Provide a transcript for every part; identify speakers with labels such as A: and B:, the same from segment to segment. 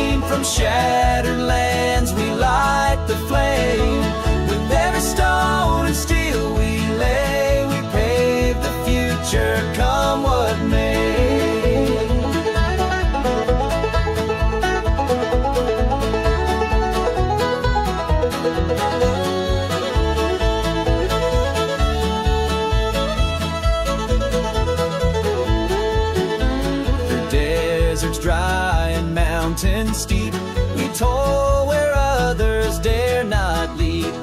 A: name. From shattered lands we light the flame. With every stone and steel we lay, we pave the future, come what may. Dry and mountain steep, we toil where others dare not leap.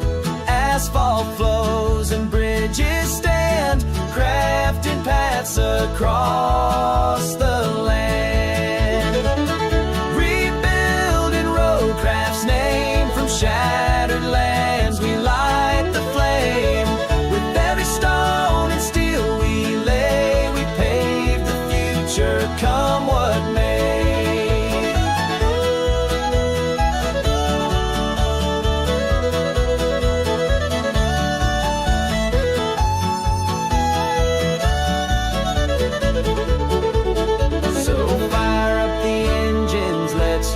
A: Asphalt flows and bridges stand, crafting paths across the land. Rebuild in RoadCraft's name. From shattered lands we light the flame. With every stone and steel we lay, we pave the future, come what may.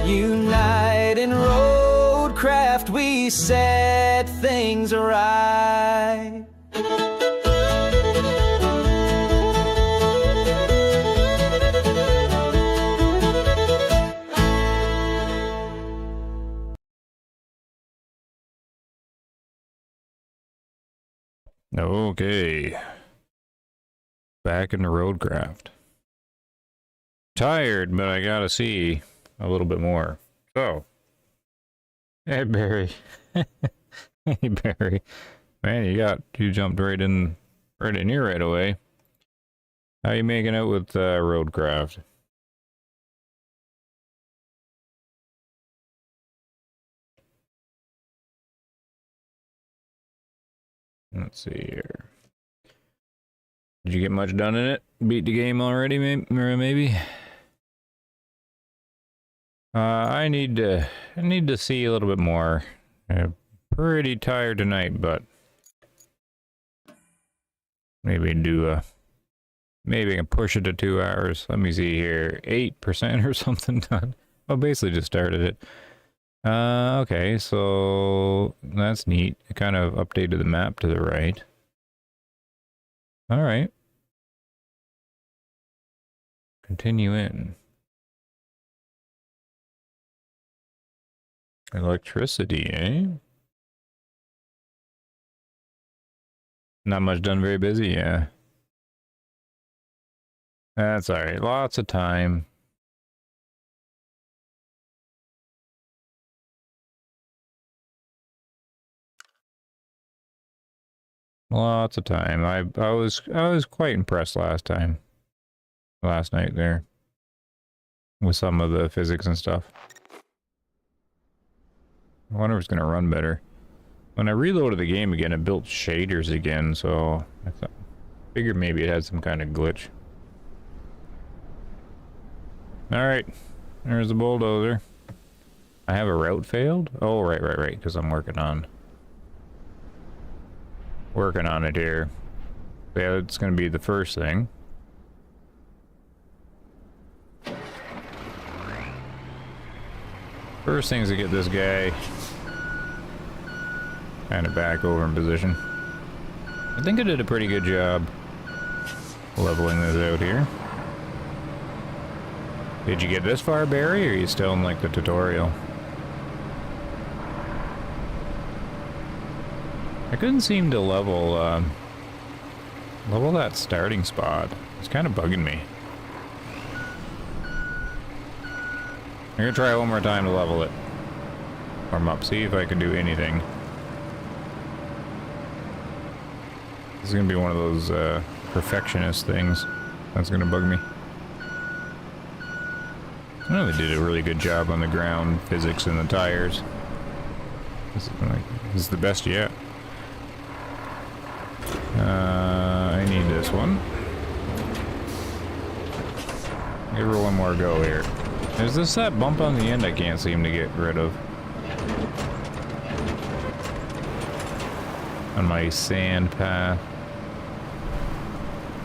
A: Unite in RoadCraft, we set things right.
B: Okay. Back into RoadCraft. Tired, but I gotta see a little bit more. So, hey Barry. Hey Barry. Man, you jumped right in here right away. How you making out with RoadCraft? Let's see here. Did you get much done in it? Beat the game already, maybe? I need to see a little bit more. I'm pretty tired tonight, but maybe maybe I can push it to 2 hours. Let me see here, 8% or something done. Well, basically just started it. Okay, so that's neat. It kind of updated the map to the right. All right. Continue in. Electricity, eh? Not much done, very busy, yeah. That's alright, lots of time. Lots of time. I was quite impressed last night there. With some of the physics and stuff. I wonder if it's going to run better. When I reloaded the game again, it built shaders again, so I figured maybe it had some kind of glitch. Alright, there's the bulldozer. I have a route failed? Oh, right, because I'm working on it here. Yeah, it's going to be the first thing. First thing is to get this guy kind of back over in position. I think I did a pretty good job leveling this out here. Did you get this far, Barry, or are you still in like the tutorial? I couldn't seem to level that starting spot. It's kind of bugging me. I'm gonna try one more time to level it. Warm up, see if I can do anything. This is gonna be one of those perfectionist things that's gonna bug me. I know they did a really good job on the ground physics and the tires. This is the best yet. I need this one. Give her one more go here. Is this that bump on the end I can't seem to get rid of? On my sand path.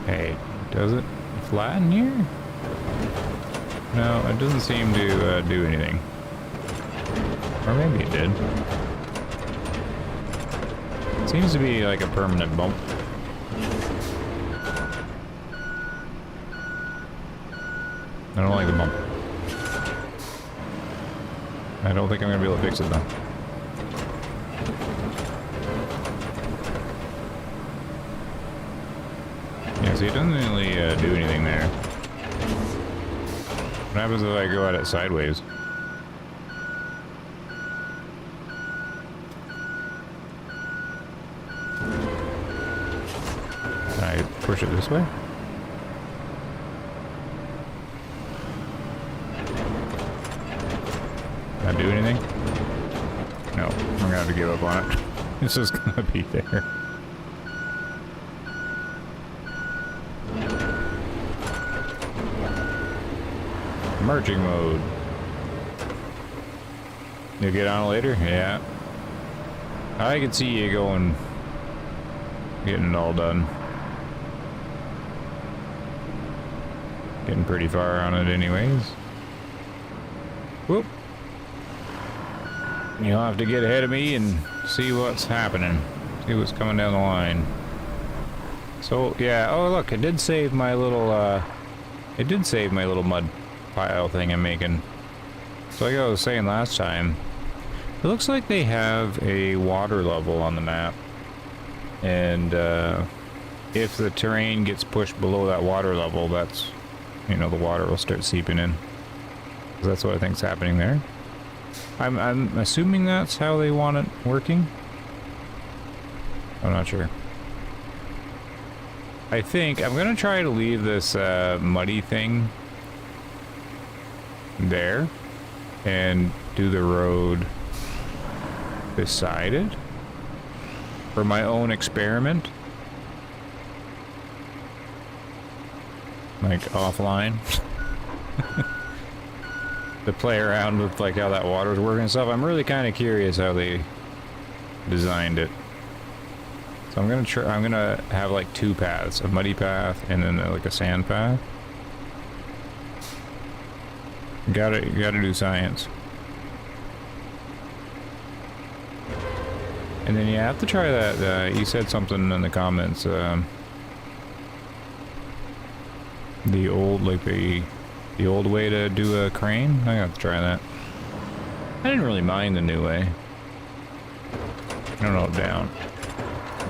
B: Hey, does it flatten here? No, it doesn't seem to do anything. Or maybe it did. Seems to be like a permanent bump. I don't like the bump. I don't think I'm gonna be able to fix it though. Yeah, see, it doesn't really do anything there. What happens if I go at it sideways? Can I push it this way? Can I do anything? No, I'm gonna have to give up on it. It's just gonna be there. Merging mode. You get on later? Yeah. I can see you going, getting it all done. Getting pretty far on it anyways. Whoop. You'll have to get ahead of me and see what's happening. See what's coming down the line. So, yeah. Oh, look, it did save my little, mud pile thing I'm making. So like I was saying last time, it looks like they have a water level on the map. And, if the terrain gets pushed below that water level, that's, you know, the water will start seeping in. So that's what I think's happening there. I'm assuming that's how they want it working. I'm not sure. I think I'm gonna try to leave this muddy thing there and do the road beside it for my own experiment, like offline. To play around with like how that water's working and stuff. I'm really kind of curious how they designed it. So I'm gonna have like two paths, a muddy path and then like a sand path. You gotta do science. And then you have to try that, you said something in the comments, the old way to do a crane? I have to try that. I didn't really mind the new way. No, down.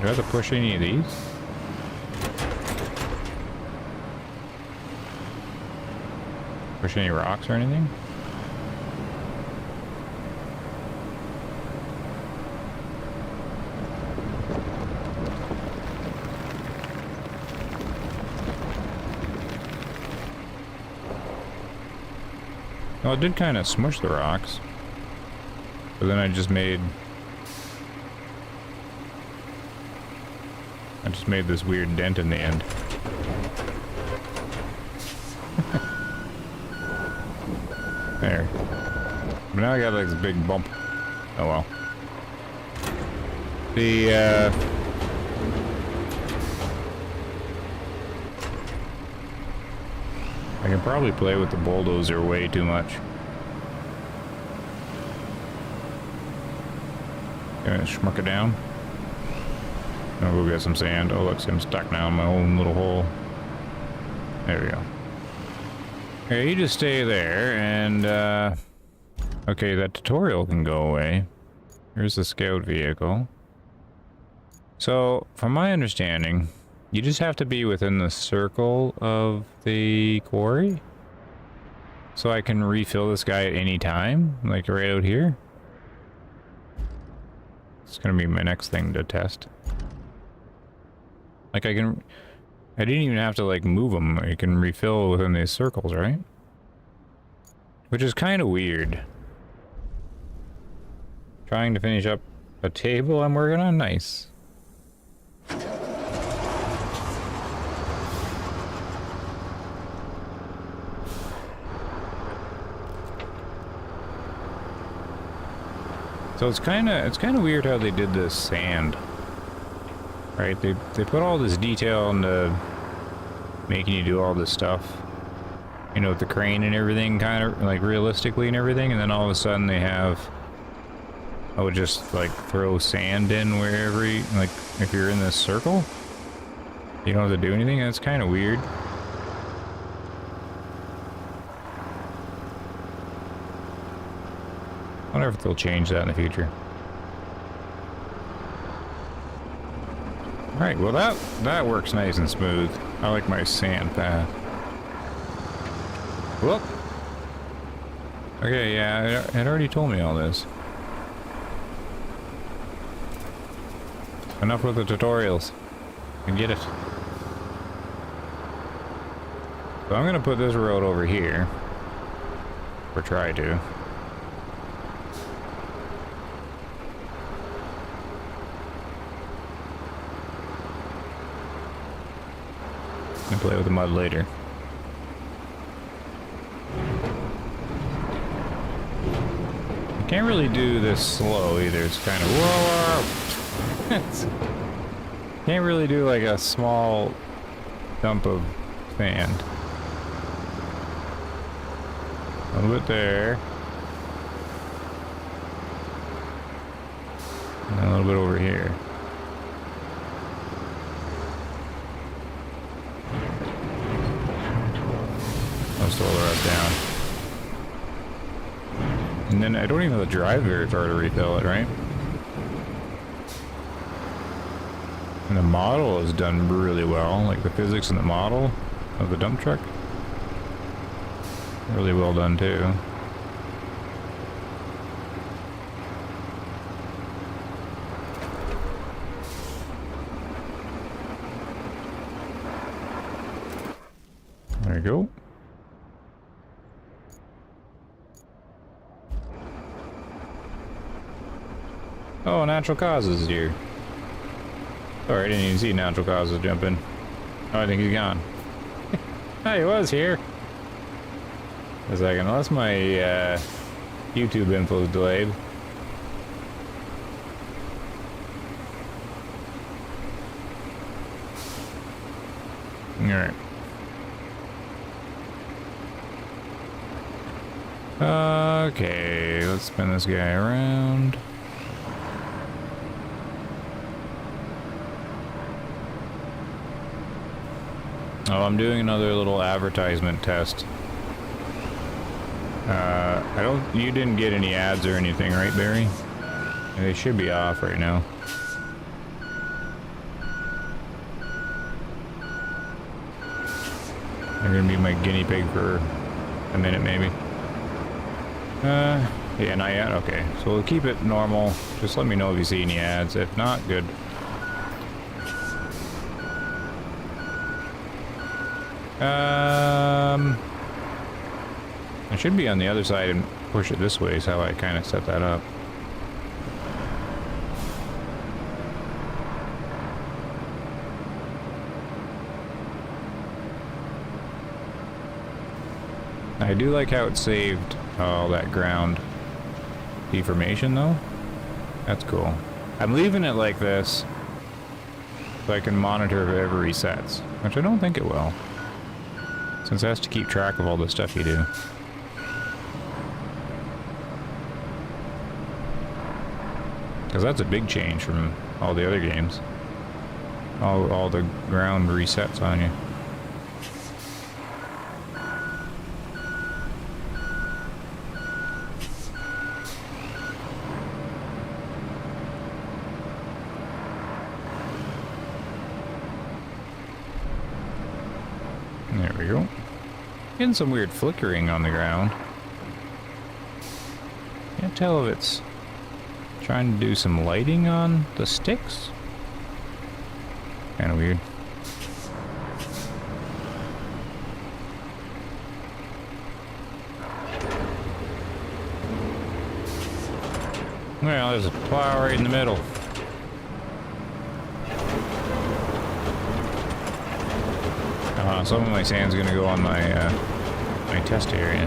B: Do I have to push any of these? Push any rocks or anything? Well, it did kind of smush the rocks. But then I just made this weird dent in the end. There. But now I got like this big bump. Oh well. I can probably play with the bulldozer way too much. Gonna schmuck it down. I'll go get some sand. Oh look, I'm stuck now in my own little hole. There we go. Okay, you just stay there and okay, that tutorial can go away. Here's the scout vehicle. So, from my understanding, you just have to be within the circle of the quarry. So I can refill this guy at any time, like right out here. It's gonna be my next thing to test. Like I didn't even have to like move them. I can refill within these circles, right? Which is kind of weird. Trying to finish up a table I'm working on? Nice. So it's kind of weird how they did this sand. Right? They put all this detail into making you do all this stuff. You know, with the crane and everything, kind of like realistically and everything, and then all of a sudden they have I would just like throw sand in wherever you, like if you're in this circle, you don't have to do anything. That's kind of weird. I wonder if they'll change that in the future. Alright, well that works nice and smooth. I like my sand path. Whoop! Okay, yeah, it already told me all this. Enough with the tutorials. I get it. So I'm gonna put this road over here. Or try to. And play with the mud later. I can't really do this slow either. It's kind of whoa. Can't really do like a small dump of sand. A little bit there. And a little bit over here. I'll slow the rest down. And then I don't even have to drive very far to refill it, right? And the model is done really well, like the physics in the model of the dump truck. Really well done too. There you go. Oh, natural causes here. Sorry, I didn't even see natural causes jump in. Oh, I think he's gone. Oh, he was here. A second, unless my YouTube info is delayed. Alright. Okay, let's spin this guy around. Oh, I'm doing another little advertisement test. You didn't get any ads or anything, right, Barry? They should be off right now. They're gonna be my guinea pig for a minute, maybe. Yeah, not yet? Okay, so we'll keep it normal. Just let me know if you see any ads. If not, good. I should be on the other side and push it this way is how I kind of set that up. I do like how it saved all that ground deformation though. That's cool. I'm leaving it like this so I can monitor if it ever resets, which I don't think it will, since it has to keep track of all the stuff you do. Because that's a big change from all the other games. All the ground resets on you. There we go. Getting some weird flickering on the ground. Can't tell if it's trying to do some lighting on the sticks. Kind of weird. Well, there's a plow right in the middle. Some of my sand's gonna go on my my test area.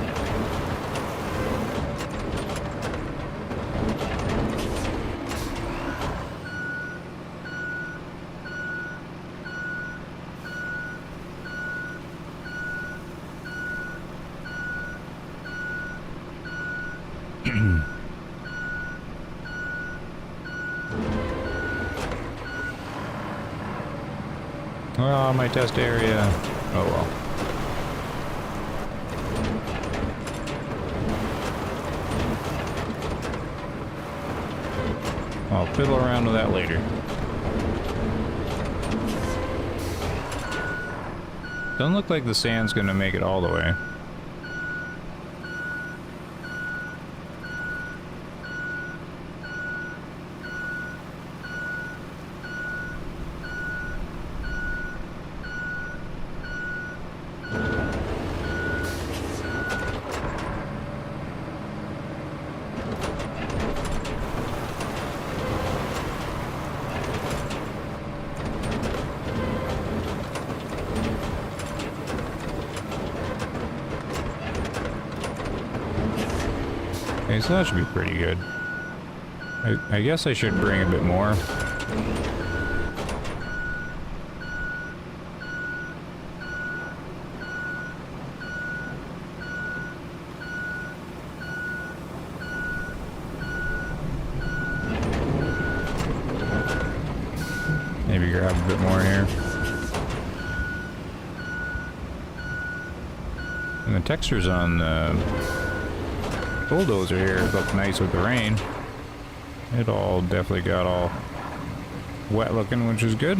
B: Oh, my test area. Oh well. I'll fiddle around with that later. Doesn't look like the sand's gonna make it all the way. Okay, so that should be pretty good. I guess I should bring a bit more. Maybe grab a bit more here. And the textures on the bulldozer here look nice with the rain. It all definitely got all wet looking, which is good.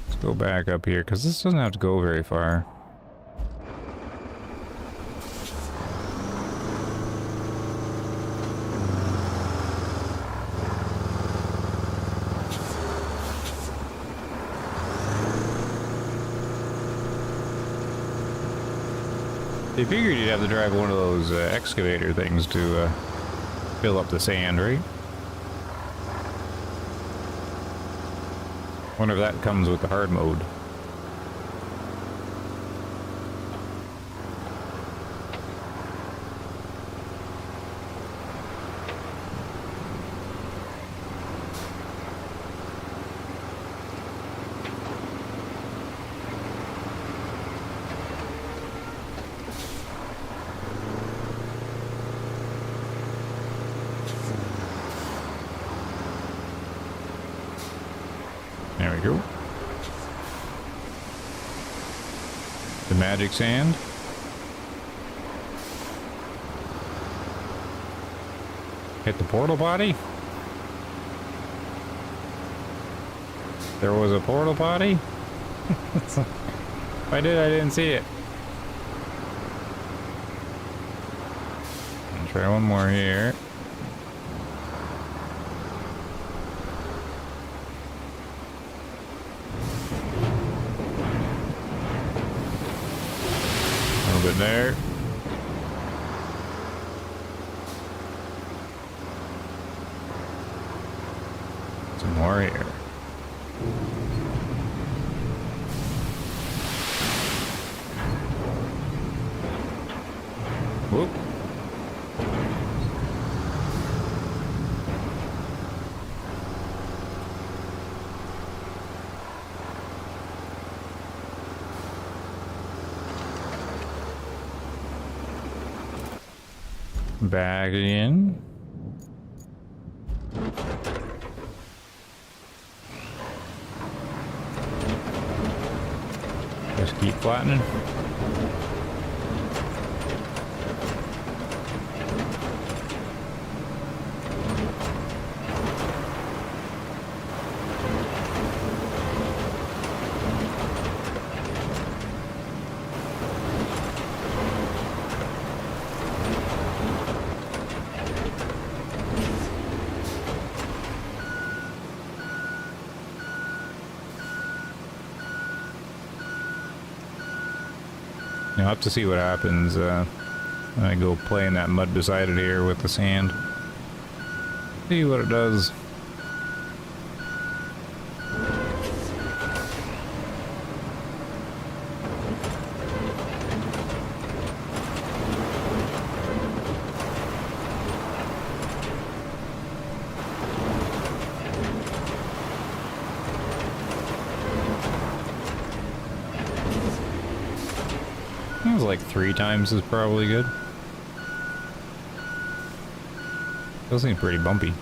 B: Let's go back up here because this doesn't have to go very far. I figured you'd have to drive one of those excavator things to fill up the sand, right? Wonder if that comes with the hard mode. There we go. The magic sand. Hit the portal potty. There was a portal potty. If I did, I didn't see it. I'll try one more here. Bit there. Some more here. Whoop. Back again. Just keep flattening. I'll have to see what happens when I go play in that mud beside it here with the sand. See what it does. It was like 3 times is probably good. Those seem pretty bumpy.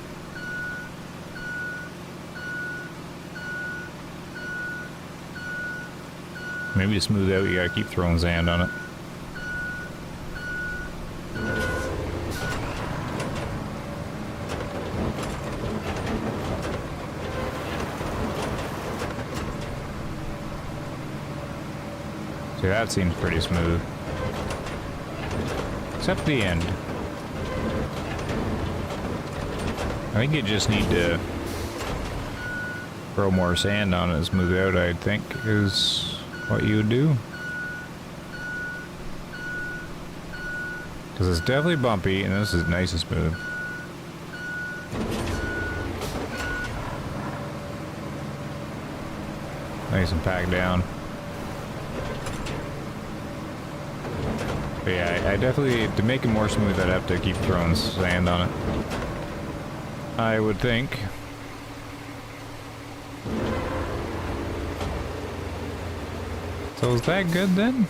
B: Maybe to smooth out, you gotta keep throwing sand on it. See, that seems pretty smooth. Except the end. I think you just need to throw more sand on it and smooth out, I think, is what you would do. Because it's definitely bumpy, and this is nice and smooth. Nice and packed down. But yeah, I definitely, to make it more smooth, I'd have to keep throwing sand on it. I would think. So is that good then?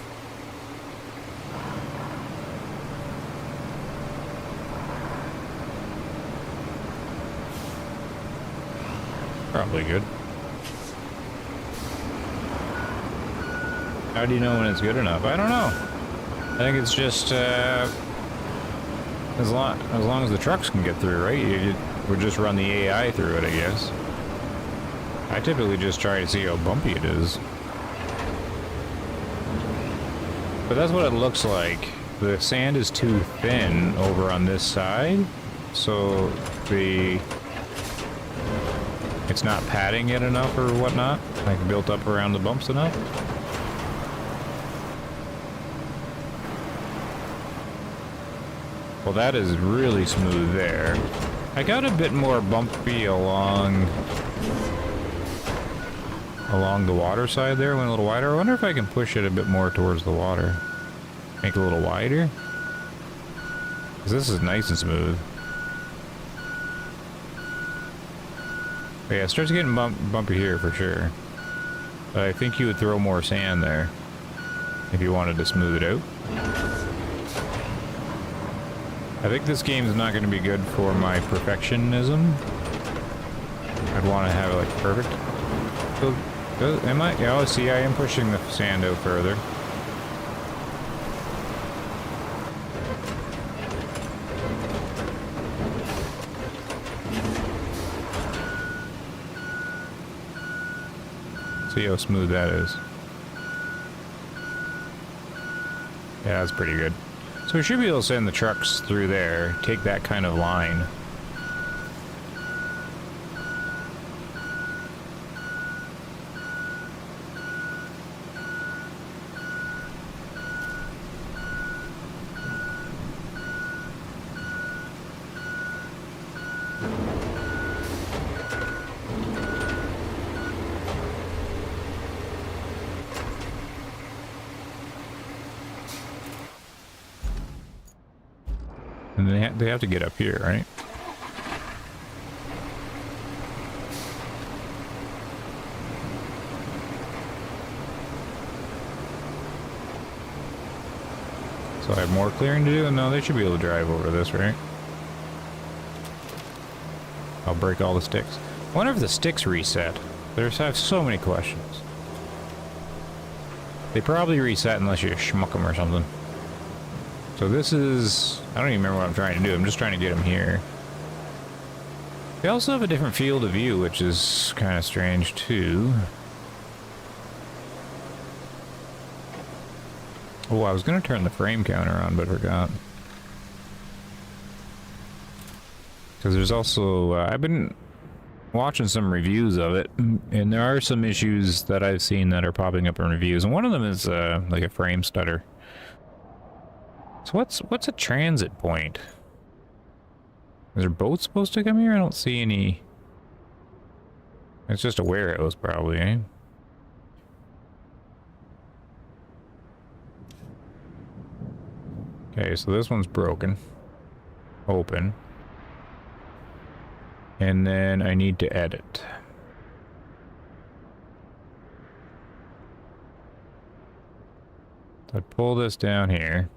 B: Probably good. How do you know when it's good enough? I don't know. I think it's just as long as the trucks can get through, right? We'll just run the AI through it, I guess. I typically just try to see how bumpy it is. But that's what it looks like. The sand is too thin over on this side, so it's not padding it enough or whatnot, like built up around the bumps enough. Well, that is really smooth there. I got a bit more bumpy along the water side there, went a little wider. I wonder if I can push it a bit more towards the water. Make it a little wider. Because this is nice and smooth. But yeah, it starts getting bumpy here for sure. But I think you would throw more sand there if you wanted to smooth it out. I think this game is not going to be good for my perfectionism. I'd want to have it like perfect. So, am I? Oh, see, I am pushing the sand out further. See how smooth that is. Yeah, that's pretty good. So we should be able to send the trucks through there, take that kind of line. And they have to get up here, right? So I have more clearing to do? No, they should be able to drive over this, right? I'll break all the sticks. I wonder if the sticks reset. I have so many questions. They probably reset unless you schmuck them or something. So this is... I don't even remember what I'm trying to do. I'm just trying to get them here. They also have a different field of view, which is kind of strange too. Oh, I was going to turn the frame counter on, but forgot. Because there's also... I've been watching some reviews of it, and there are some issues that I've seen that are popping up in reviews, and one of them is like a frame stutter. So what's a transit point? Is there boats supposed to come here? I don't see any. It's just a warehouse probably, eh? Okay, so this one's broken. Open. And then I need to edit. So I pull this down here.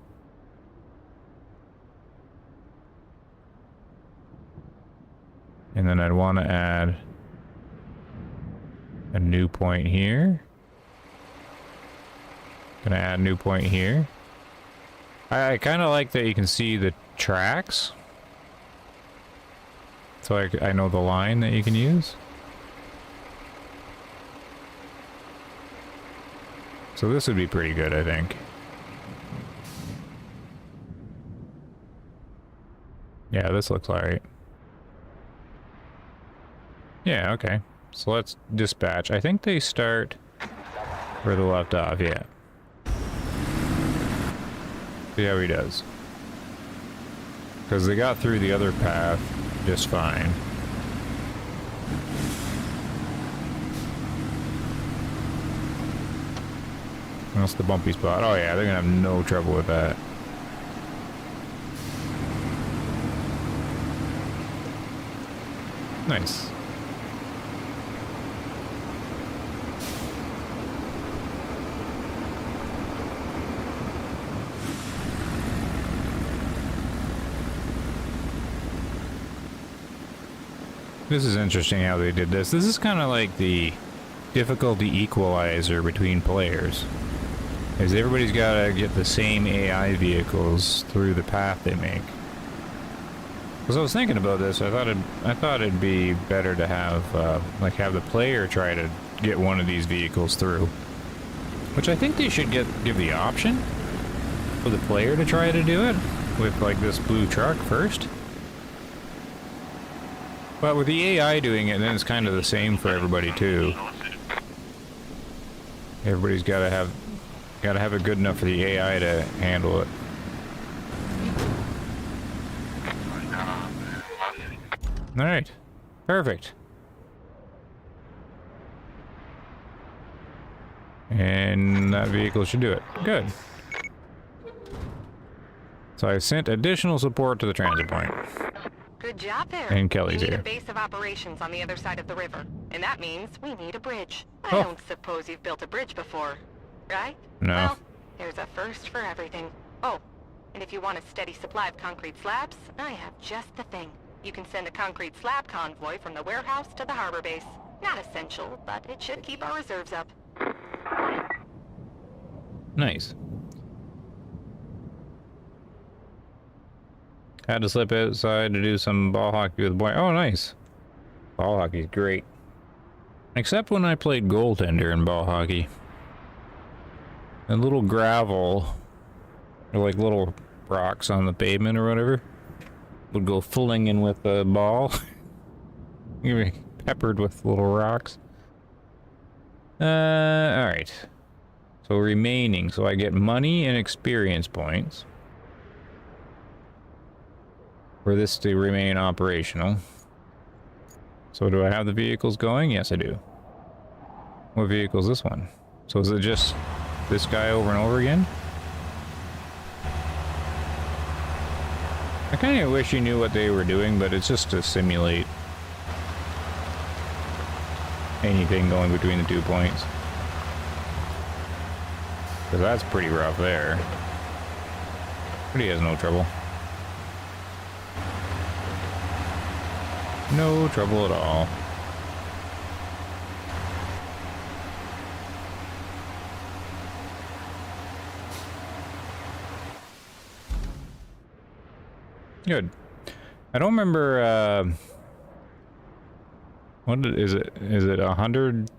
B: And then I'd want to add a new point here. Gonna add a new point here. I kind of like that you can see the tracks. So I know the line that you can use. So this would be pretty good, I think. Yeah, this looks alright. Yeah, okay. So let's dispatch. I think they start where they left off, yeah. See how he does. Because they got through the other path just fine. That's the bumpy spot. Oh yeah, they're gonna have no trouble with that. Nice. This is interesting how they did this. This is kind of like the difficulty equalizer between players. Is everybody's got to get the same AI vehicles through the path they make. Because I was thinking about this, I thought it'd be better to have like have the player try to get one of these vehicles through. Which I think they should give the option for the player to try to do it with like this blue truck first. But with the AI doing it, then it's kind of the same for everybody too. Everybody's got to have it good enough for the AI to handle it. All right, perfect. And that vehicle should do it. Good. So I sent additional support to the transit point.
C: Good job there.
B: And Kelly's
C: we need
B: here.
C: a base of operations on the other side of the river. And that means we need a bridge.
B: Oh.
C: I don't suppose you've built a bridge before, right?
B: No.
C: Well, there's a first for everything. Oh, and if you want a steady supply of concrete slabs, I have just the thing. You can send a concrete slab convoy from the warehouse to the harbor base. Not essential, but it should keep our reserves up.
B: Nice. Had to slip outside to do some ball hockey with the boy. Oh, nice. Ball hockey's great. Except when I played goaltender in ball hockey. And little gravel, or like little rocks on the pavement or whatever, would go fooling in with the ball. You'd be peppered with little rocks. Alright. So remaining, so I get money and experience points for this to remain operational. So do I have the vehicles going? Yes, I do. What vehicle is this one? So is it just this guy over and over again? I kind of wish you knew what they were doing, but it's just to simulate anything going between the 2 points. Because that's pretty rough there. But he has no trouble. No trouble at all. Good. I don't remember, what is it? Is it 100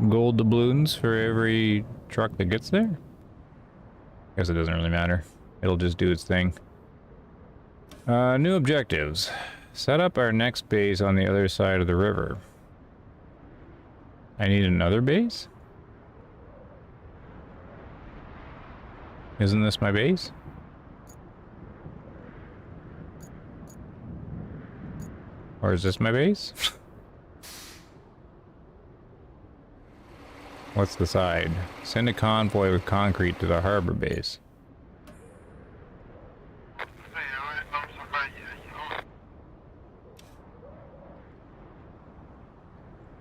B: gold doubloons for every truck that gets there? Guess it doesn't really matter. It'll just do its thing. New objectives. Set up our next base on the other side of the river. I need another base? Isn't this my base? Or is this my base? What's the side? Send a convoy with concrete to the harbor base.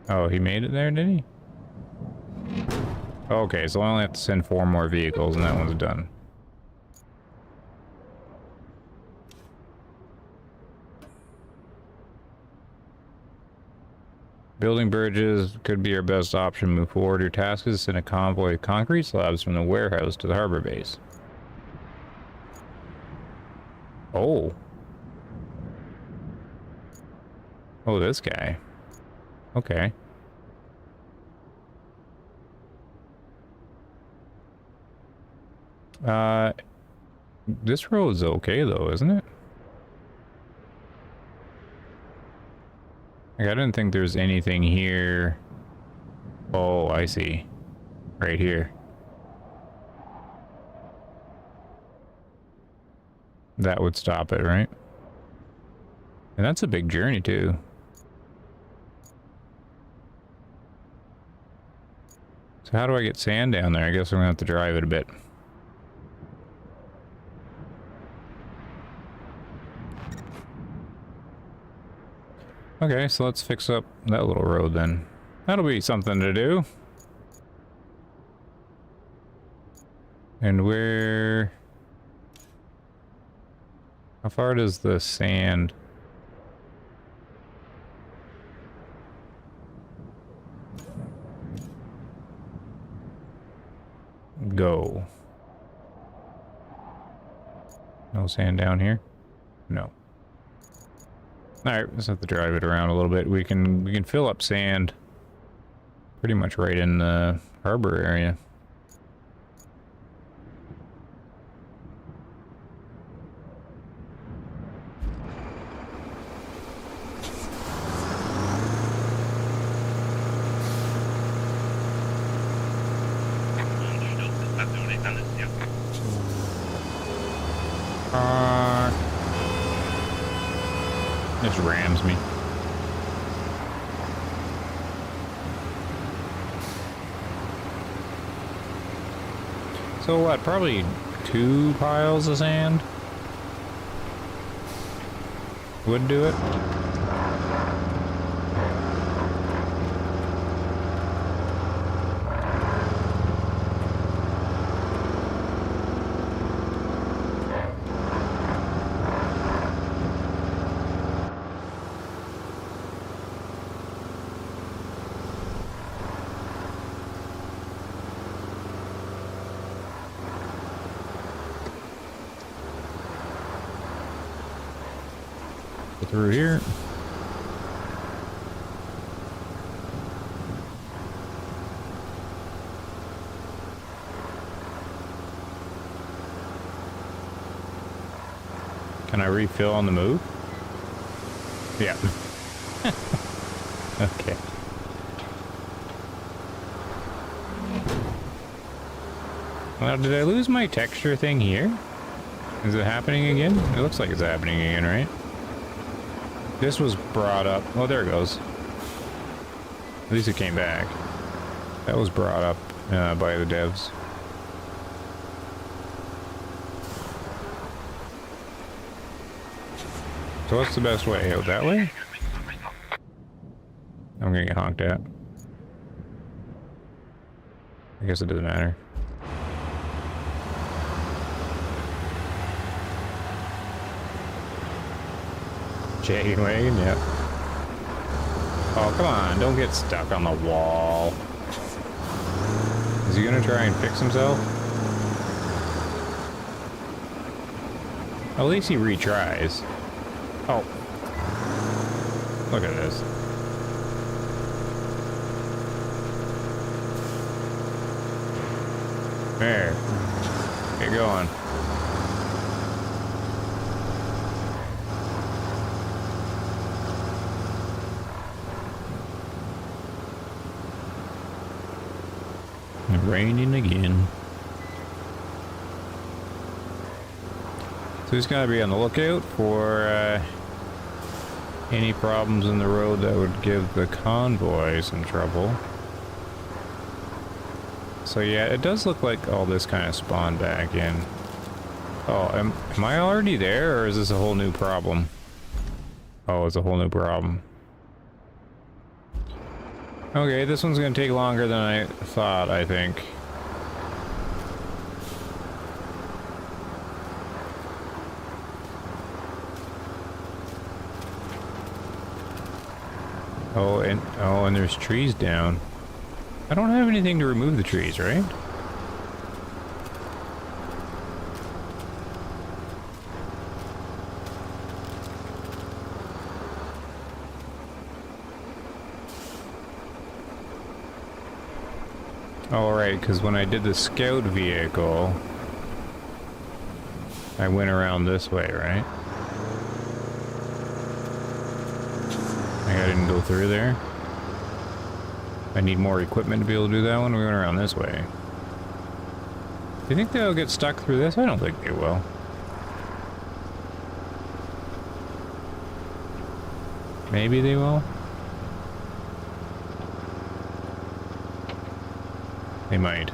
B: Oh, he made it there, did he? Okay, so I only have to send 4 more vehicles and that one's done. Building bridges could be our best option. Move forward. Your task is to send a convoy of concrete slabs from the warehouse to the harbor base. Oh. Oh, this guy. Okay. This road's okay though, isn't it? Like, I didn't think there's anything here. Oh, I see. Right here. That would stop it, right? And that's a big journey too. So how do I get sand down there? I guess I'm gonna have to drive it a bit. Okay, so let's fix up that little road then. That'll be something to do. And where... How far does the sand... go? No sand down here? No. Alright, let's have to drive it around a little bit. We can fill up sand pretty much right in the harbor area. Just rams me. So what, probably 2 piles of sand would do it? Through here. Can I refill on the move? Yeah. Okay. Well, did I lose my texture thing here? Is it happening again? It looks like it's happening again, right? This was brought up. Oh, there it goes. At least it came back. That was brought up by the devs. So what's the best way? Out that way? I'm gonna get honked at. I guess it doesn't matter. Chain wagon, yeah. Oh, come on, don't get stuck on the wall. Is he gonna try and fix himself? At least he retries. Oh. Look at this. There. Get going. Raining again. So he's got to be on the lookout for any problems in the road that would give the convoy some trouble. So yeah, it does look like all this kind of spawned back in. Oh, am I already there, or is this a whole new problem? Oh, it's a whole new problem. Okay, this one's gonna take longer than I thought, I think. And there's trees down. I don't have anything to remove the trees, right? All right, because when I did the scout vehicle, I went around this way, right? I didn't go through there. I need more equipment to be able to do that one. We went around this way. Do you think they'll get stuck through this? I don't think they will. Maybe they will. They might.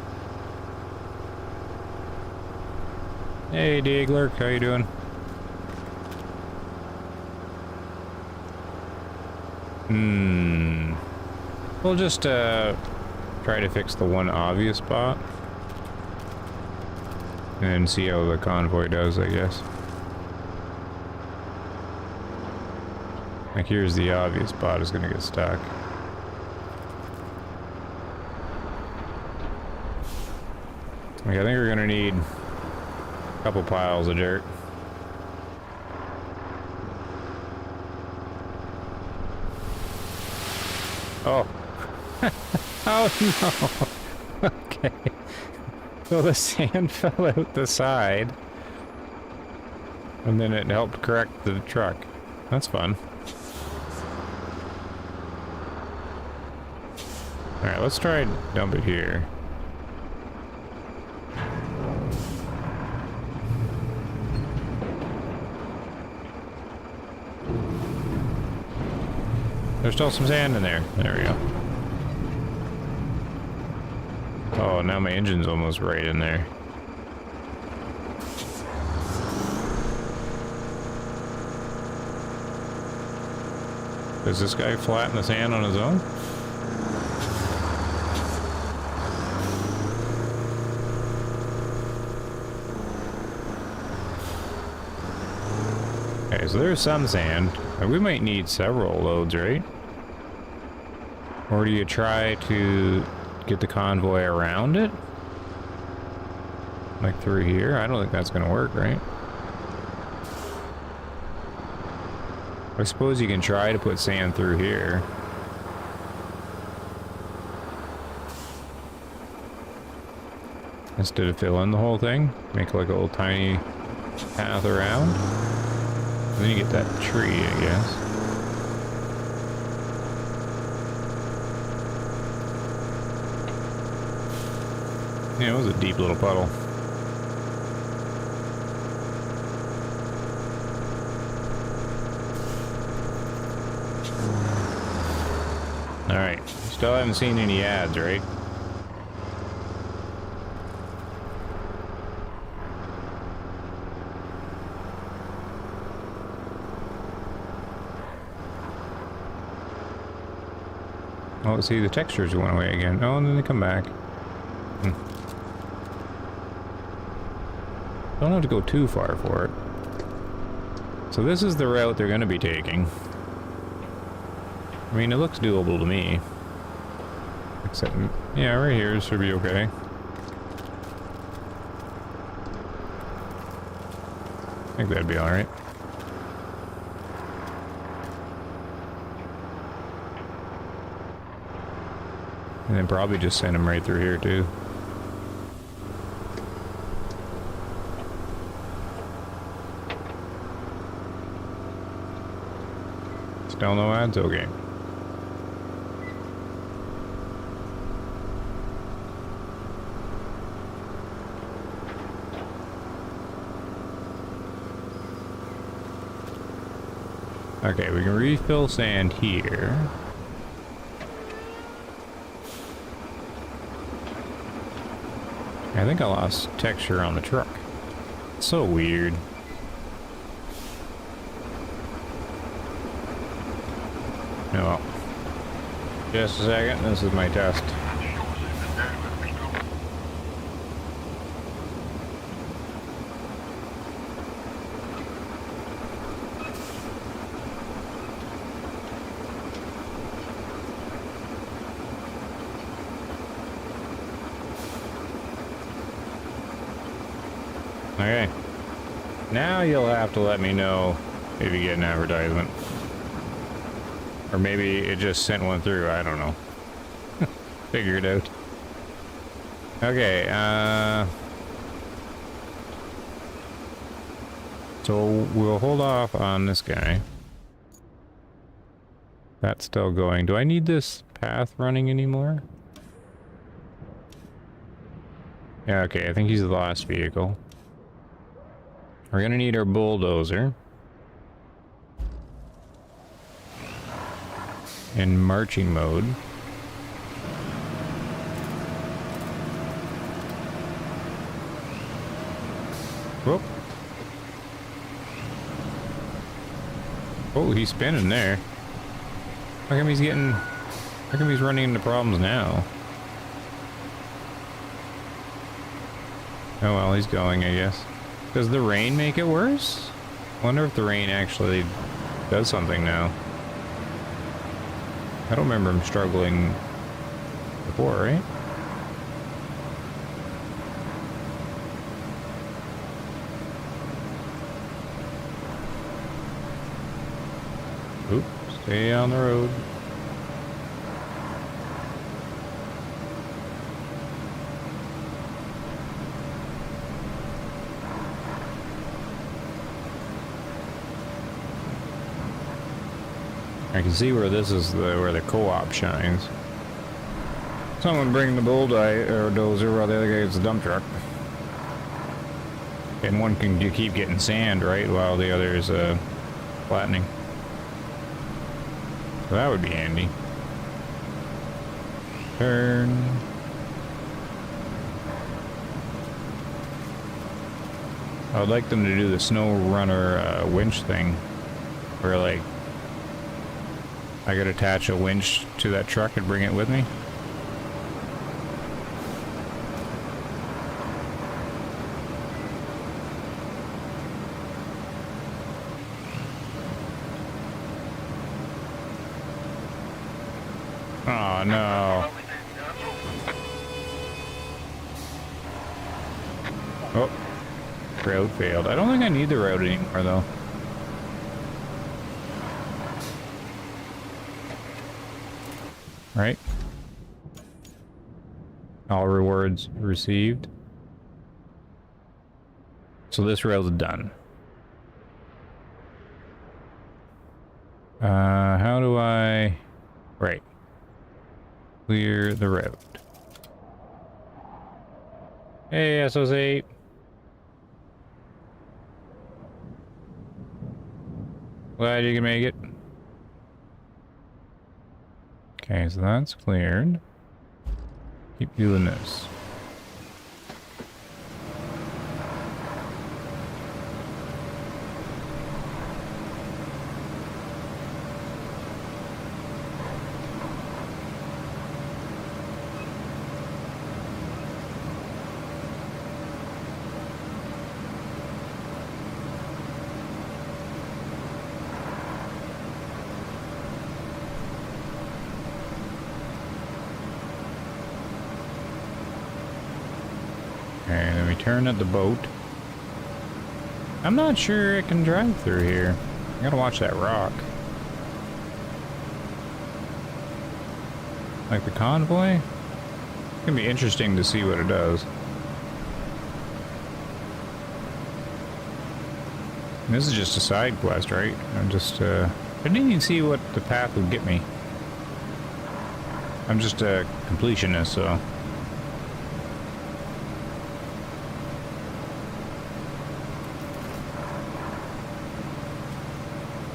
B: Hey, Diegler, how you doing? We'll just try to fix the one obvious spot and see how the convoy does, I guess. Like, here's the obvious spot is gonna get stuck. Like, I think we're gonna need a couple piles of dirt. Oh. Oh no. Okay. So the sand fell out the side. And then it helped correct the truck. That's fun. Alright, let's try and dump it here. There's still some sand in there. There we go. Oh, now my engine's almost right in there. Does this guy flatten the sand on his own? Okay, so there's some sand. We might need several loads, right? Or do you try to get the convoy around it? Like through here? I don't think that's gonna work, right? I suppose you can try to put sand through here. Instead of filling the whole thing. Make like a little tiny path around. And then you get that tree, I guess. Yeah, it was a deep little puddle. Alright, still haven't seen any ads, right? Oh, see, the textures went away again. Oh, and then they come back. Don't have to go too far for it. So this is the route they're going to be taking. I mean, it looks doable to me. Except, yeah, right here should be okay. I think that'd be alright. And then probably just send them right through here too. Still no ads? Okay. Okay, we can refill sand here. I think I lost texture on the truck. It's so weird. Oh well. Just a second, this is my test. Okay. Now you'll have to let me know if you get an advertisement. Or maybe it just sent one through, I don't know. Figure it out. Okay, so we'll hold off on this guy. That's still going. Do I need this path running anymore? Yeah, okay, I think he's the last vehicle. We're gonna need our bulldozer. In marching mode. Whoop. Oh, he's spinning there. How come he's running into problems now? Oh well, he's going, I guess. Does the rain make it worse? I wonder if the rain actually does something now. I don't remember him struggling before, right? Oop, stay on the road. I can see where this is where the co-op shines. Someone bring the bulldozer while the other guy gets the dump truck. And one can keep getting sand, right, while the other is flattening. So that would be handy. Turn. I would like them to do the snow runner winch thing, where like I could attach a winch to that truck and bring it with me. Oh no. Oh, route failed. I don't think I need the route anymore though. Right? All rewards received. So this rail's done. How do I... Right. Clear the road. Hey, SOS8. Glad you can make it. Okay, so that's cleared. Keep doing this. Okay, then we turn at the boat. I'm not sure it can drive through here. I gotta watch that rock. Like the convoy? It's gonna be interesting to see what it does. And this is just a side quest, right? I'm just, I didn't even see what the path would get me. I'm just a completionist, so...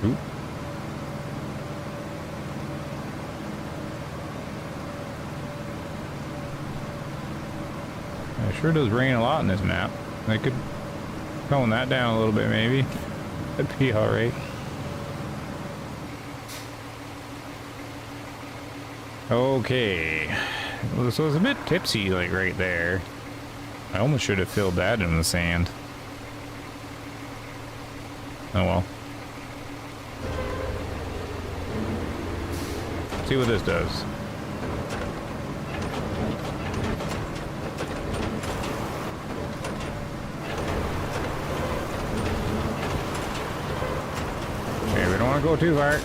B: Oop. It sure does rain a lot in this map. I could tone that down a little bit maybe. That'd be alright. Okay. So it's a bit tipsy like right there. I almost should have filled that in the sand. Oh well. See what this does. don't want to go too far.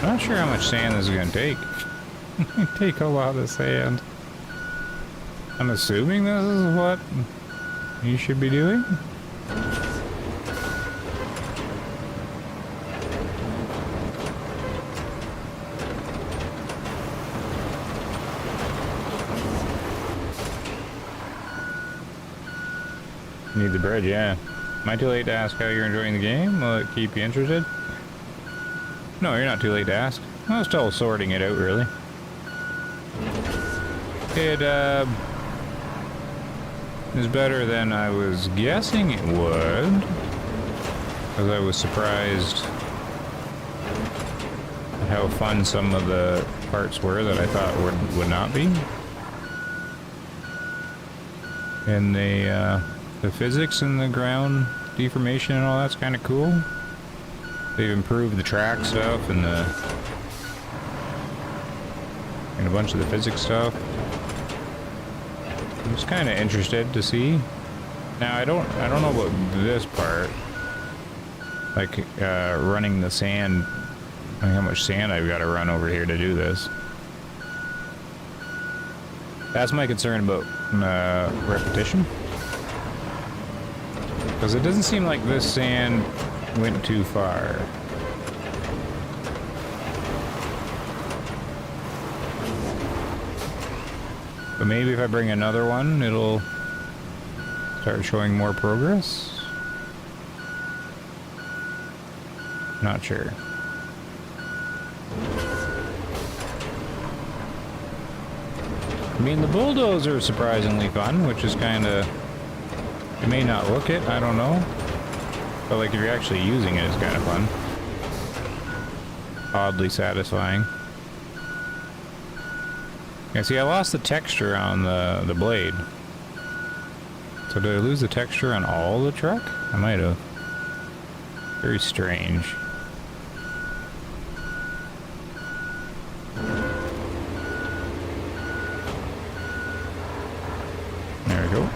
B: I'm not sure how much sand this is going to take. Take a lot of sand. I'm assuming this is what you should be doing. Need the bridge, yeah. Am I too late to ask how you're enjoying the game? Will it keep you interested? No, you're not too late to ask. I'm still sorting it out, really. It, is better than I was guessing it would. Because I was surprised at how fun some of the parts were that I thought would not be. And the physics and the ground deformation and all that's kind of cool. They've improved the track stuff and a bunch of the physics stuff. I'm just kind of interested to see. Now I don't know about this part, like running the sand. I mean, how much sand I've got to run over here to do this. That's my concern about repetition, because it doesn't seem like this sand went too far. But maybe if I bring another one, it'll start showing more progress. Not sure. I mean, the bulldozer is surprisingly fun, which is kind of... You may not look it, I don't know. But like, if you're actually using it, it's kind of fun. Oddly satisfying. Yeah, see, I lost the texture on the blade. So did I lose the texture on all the truck? I might have. Very strange. There we go.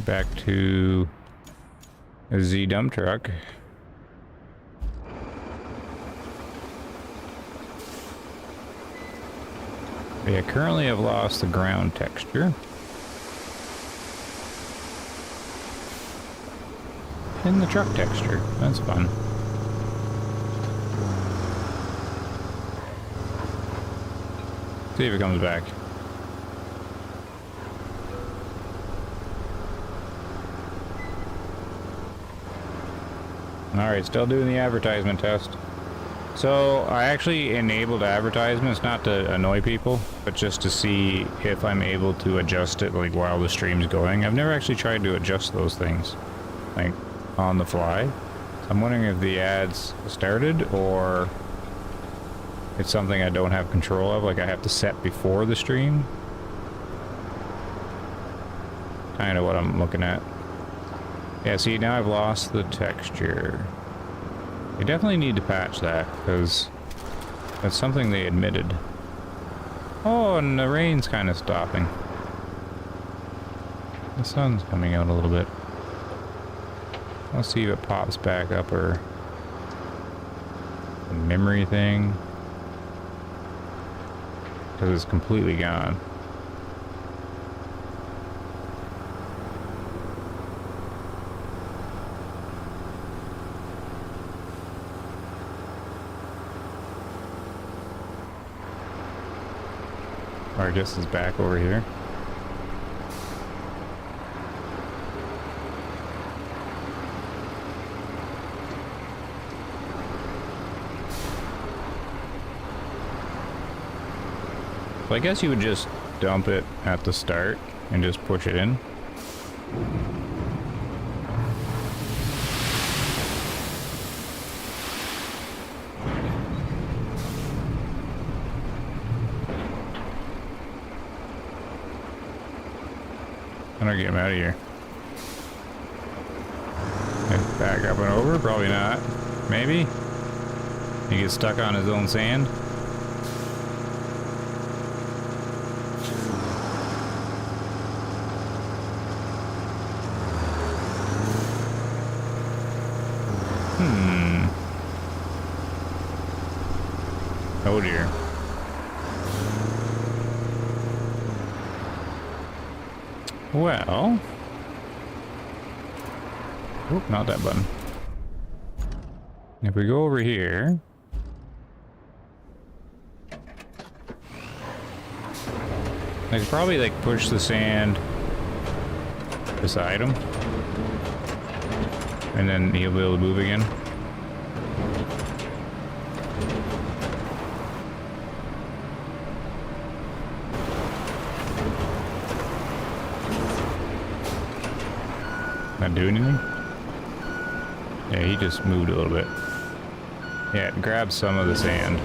B: Back to a Z dump truck. Yeah, currently I've lost the ground texture. And the truck texture. That's fun. See if it comes back. Alright, still doing the advertisement test. So, I actually enabled advertisements not to annoy people, but just to see if I'm able to adjust it like while the stream's going. I've never actually tried to adjust those things, like on the fly. So I'm wondering if the ads started or it's something I don't have control of, like I have to set before the stream. Kind of what I'm looking at. Yeah, see, now I've lost the texture. They definitely need to patch that, because that's something they admitted. Oh, and the rain's kind of stopping. The sun's coming out a little bit. Let's see if it pops back up, or a memory thing. Because it's completely gone. Or I guess it's back over here. So I guess you would just dump it at the start and just push it in. How do I get him out of here? And back up and over? Probably not. Maybe? He gets stuck on his own sand? Oh dear. Well... Oop, not that button. If we go over here... I could probably like push the sand beside him. And then he'll be able to move again. Not do anything? Yeah, he just moved a little bit. Yeah, grab some of the sand.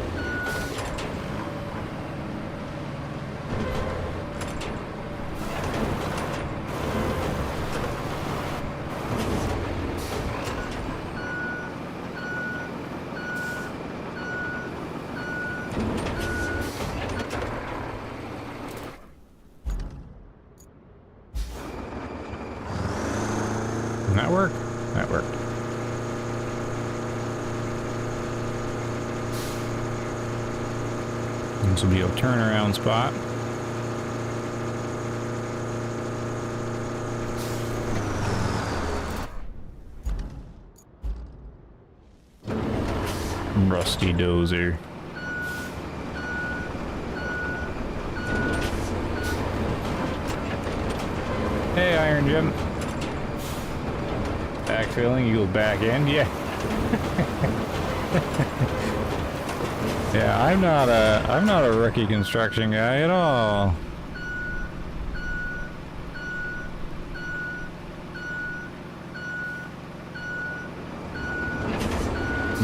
B: Didn't that work? That worked. This will be a turnaround spot. Rusty dozer. Hey, Iron Jim. Backfilling, you go back in, yeah. Yeah, I'm not a rookie construction guy at all.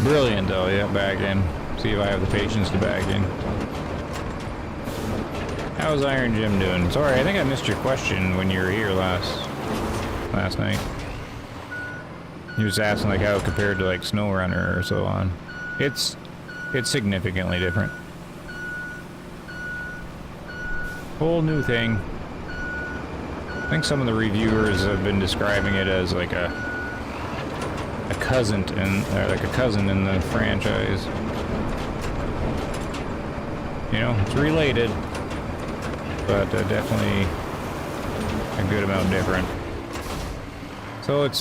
B: Brilliant though, yeah, back in. See if I have the patience to back in. How's Iron Jim doing? Sorry, I think I missed your question when you were here last night. He was asking like how it compared to like SnowRunner or so on. It's significantly different. Whole new thing. I think some of the reviewers have been describing it as like a cousin in the franchise. You know, it's related, but definitely a good amount different. So it's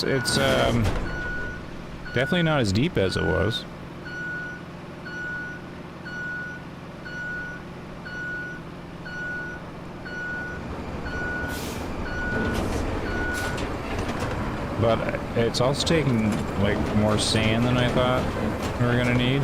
B: definitely not as deep as it was. But it's also taking like more sand than I thought we were gonna need.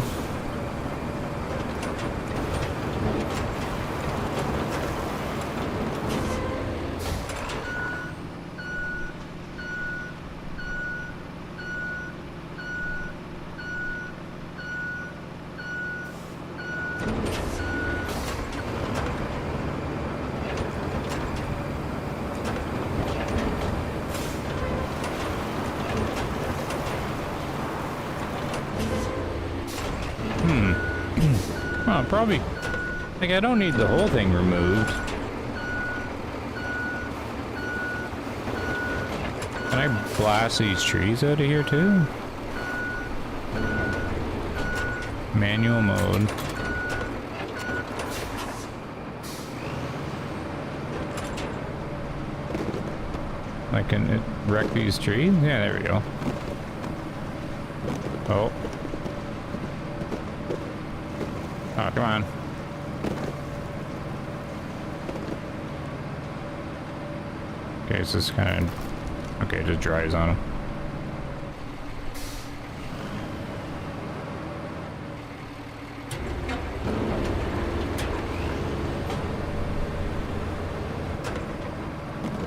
B: Well, probably, like, I don't need the whole thing removed. Can I blast these trees out of here too? Manual mode. Like, can it wreck these trees? Yeah, there we go. Oh. Oh, come on. Okay, it's just kind of... Okay, it just dries on them.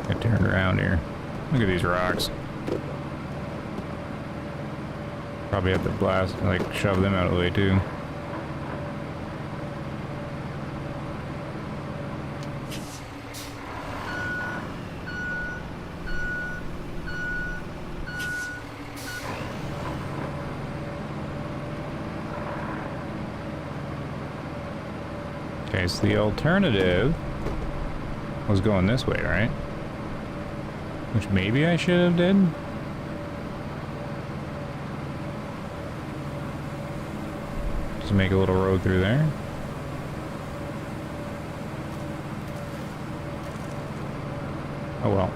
B: Get turned around here. Look at these rocks. Probably have to blast, like, shove them out of the way too. Okay, so the alternative was going this way, right? Which maybe I should have did. Just make a little road through there. Oh well.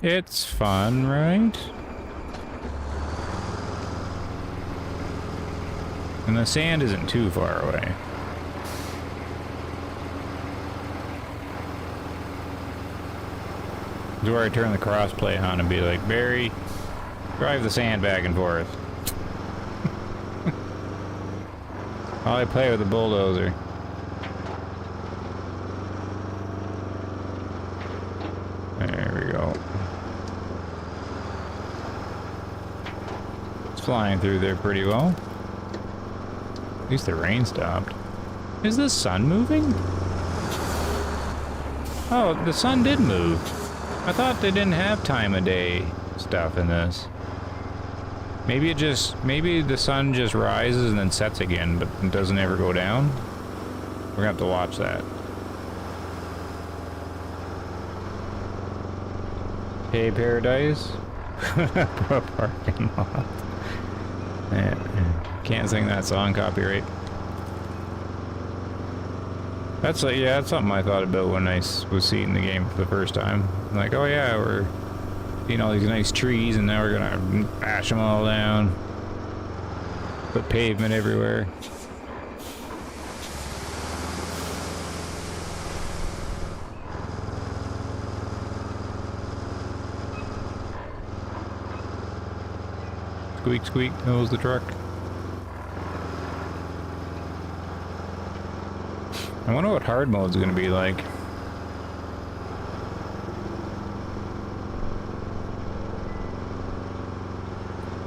B: It's fun, right? And the sand isn't too far away. This is where I turn the crossplay on and be like, Barry, drive the sand back and forth. While I play with the bulldozer. There we go. It's flying through there pretty well. At least the rain stopped. Is the sun moving? Oh, the sun did move. I thought they didn't have time of day stuff in this. Maybe maybe the sun just rises and then sets again, but it doesn't ever go down. We're gonna have to watch that. Hey, Paradise. Parking lot. Yeah, can't sing that song, copyright. That's that's something I thought about when I was seeing the game for the first time. Like, oh yeah, we're seeing all these nice trees, and now we're gonna bash them all down. Put pavement everywhere. Squeak, squeak, that was the truck. I wonder what hard mode's gonna be like.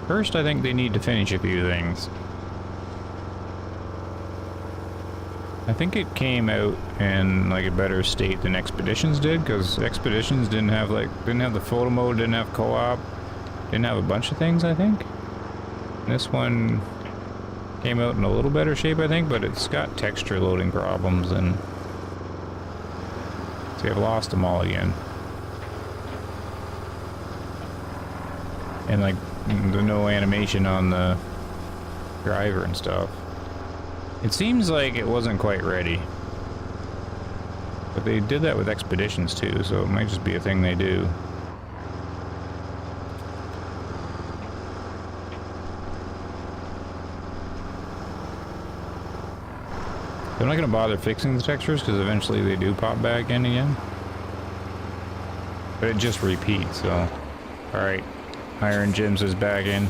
B: First, I think they need to finish a few things. I think it came out in like a better state than Expeditions did, because Expeditions didn't have the photo mode, didn't have co-op, didn't have a bunch of things, I think. This one came out in a little better shape, I think, but it's got texture loading problems, and see, I've lost them all again. And like, there's no animation on the driver and stuff. It seems like it wasn't quite ready. But they did that with Expeditions too, so it might just be a thing they do. I'm not going to bother fixing the textures because eventually they do pop back in again. But it just repeats, so... Alright, Iron Gems is back in.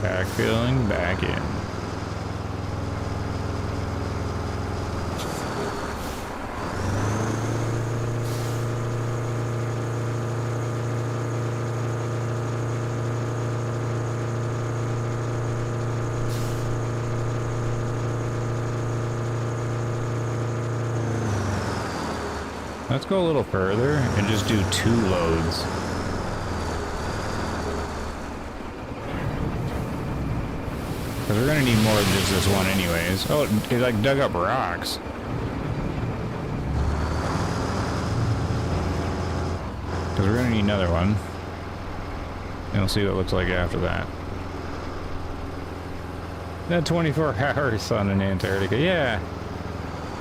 B: Backfilling, back in. Let's go a little further and just do 2 loads. Because we're gonna need more than just this one anyways. Oh, it like dug up rocks. Because we're gonna need another one. And we'll see what it looks like after that. That 24-hour sun in Antarctica, yeah.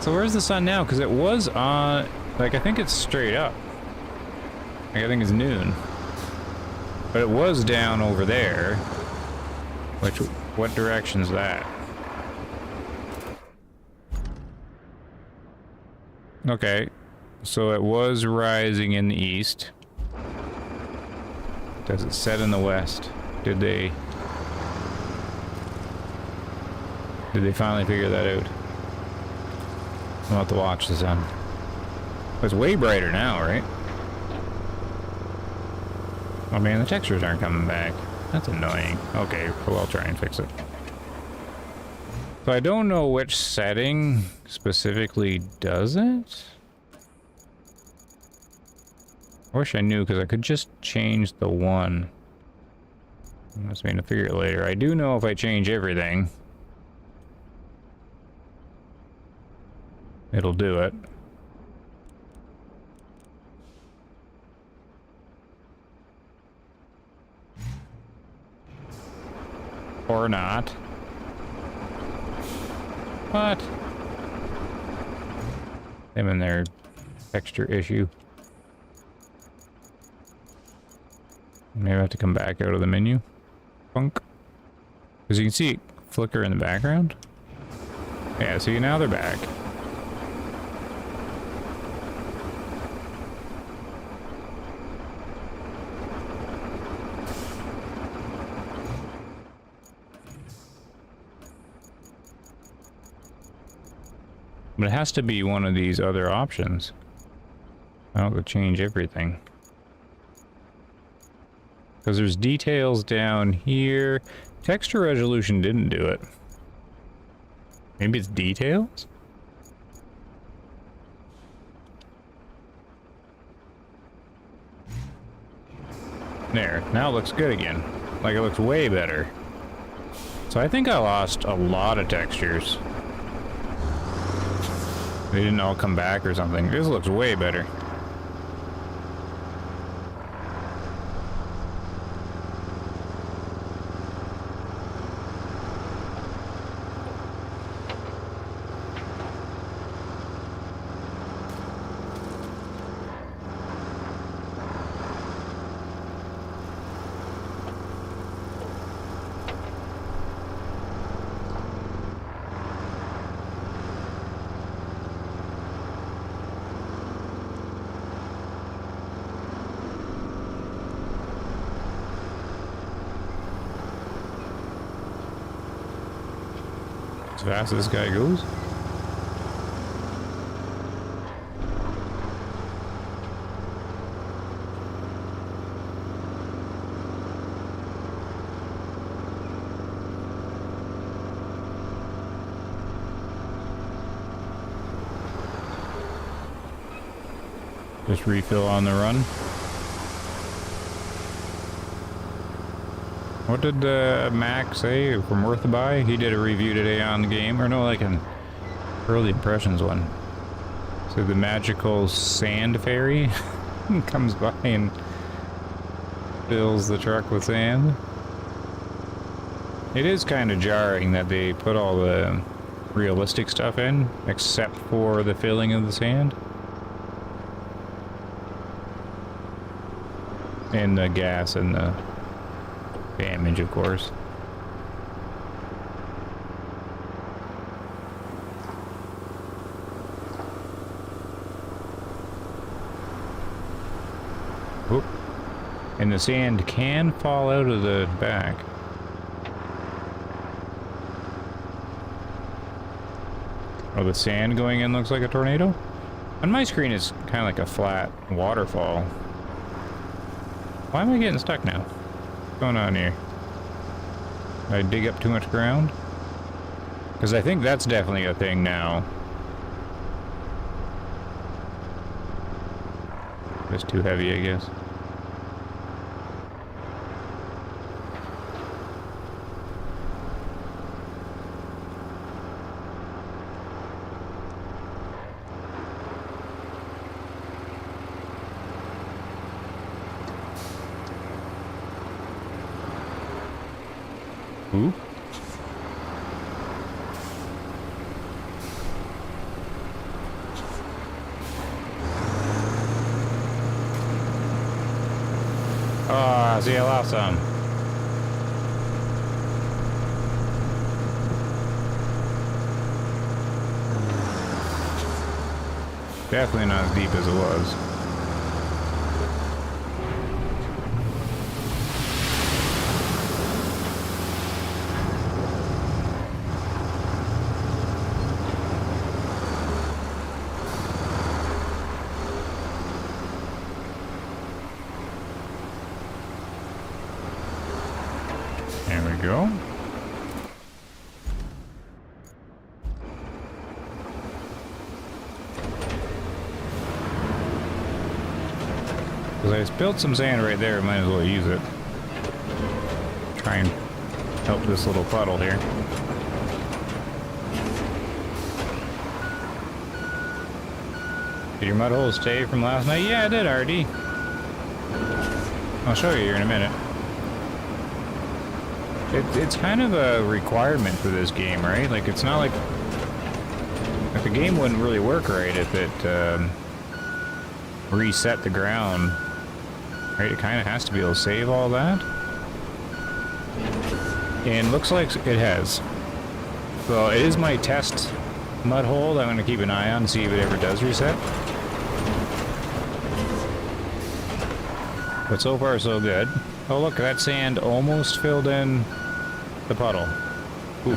B: So where's the sun now? Because it was on... Like, I think it's straight up. Like, I think it's noon. But it was down over there. Which, what direction's that? Okay. So it was rising in the east. Does it set in the west? Did they finally figure that out? I'll have to watch the sun. It's way brighter now, right? Oh man, the textures aren't coming back. That's annoying. Okay, well, I'll try and fix it. So I don't know which setting specifically does it. I wish I knew, because I could just change the one. Must mean to figure it later. I do know if I change everything, it'll do it. Or not. What? Them and their texture issue. Maybe I have to come back out of the menu. Funk. Because you can see it flicker in the background. Yeah, see, now they're back. But it has to be one of these other options. I don't have to change everything. Because there's details down here. Texture resolution didn't do it. Maybe it's details? There, now it looks good again. Like it looks way better. So I think I lost a lot of textures. They didn't all come back or something. This looks way better. As fast as this guy goes. Just refill on the run. What did Mac say from Worth to Buy? He did a review today on the game, or no, like an early impressions one. So the magical sand fairy comes by and fills the truck with sand. It is kind of jarring that they put all the realistic stuff in, except for the filling of the sand. And the gas and the damage, of course. Oop. And the sand can fall out of the back. Oh, the sand going in looks like a tornado? On my screen, it's kind of like a flat waterfall. Why am I getting stuck now? What's going on here? Did I dig up too much ground? Because I think that's definitely a thing now. It's too heavy, I guess. Ooh. Oh, see, I lost some. Definitely not as deep as it was. There we go. Because I spilled some sand right there, might as well use it. try and help this little puddle here. Did your mud hole stay from last night? Yeah, it did, RD. I'll show you here in a minute. It's kind of a requirement for this game, right? Like, it's not like the game wouldn't really work right if it reset the ground, right? It kind of has to be able to save all that. And looks like it has. So it is my test mud hole that I'm going to keep an eye on to see if it ever does reset. But so far so good. Oh look, that sand almost filled in the puddle. Ooh.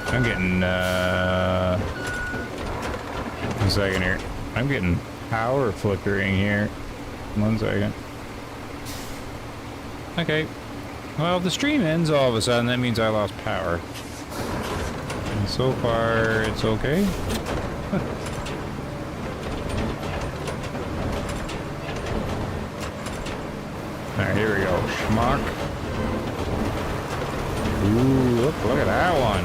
B: I'm getting, one second here. I'm getting power flickering here. 1 second. Okay. Well, if the stream ends all of a sudden, that means I lost power. And so far, it's okay. Alright, here we go. Schmuck. Ooh, look at that one.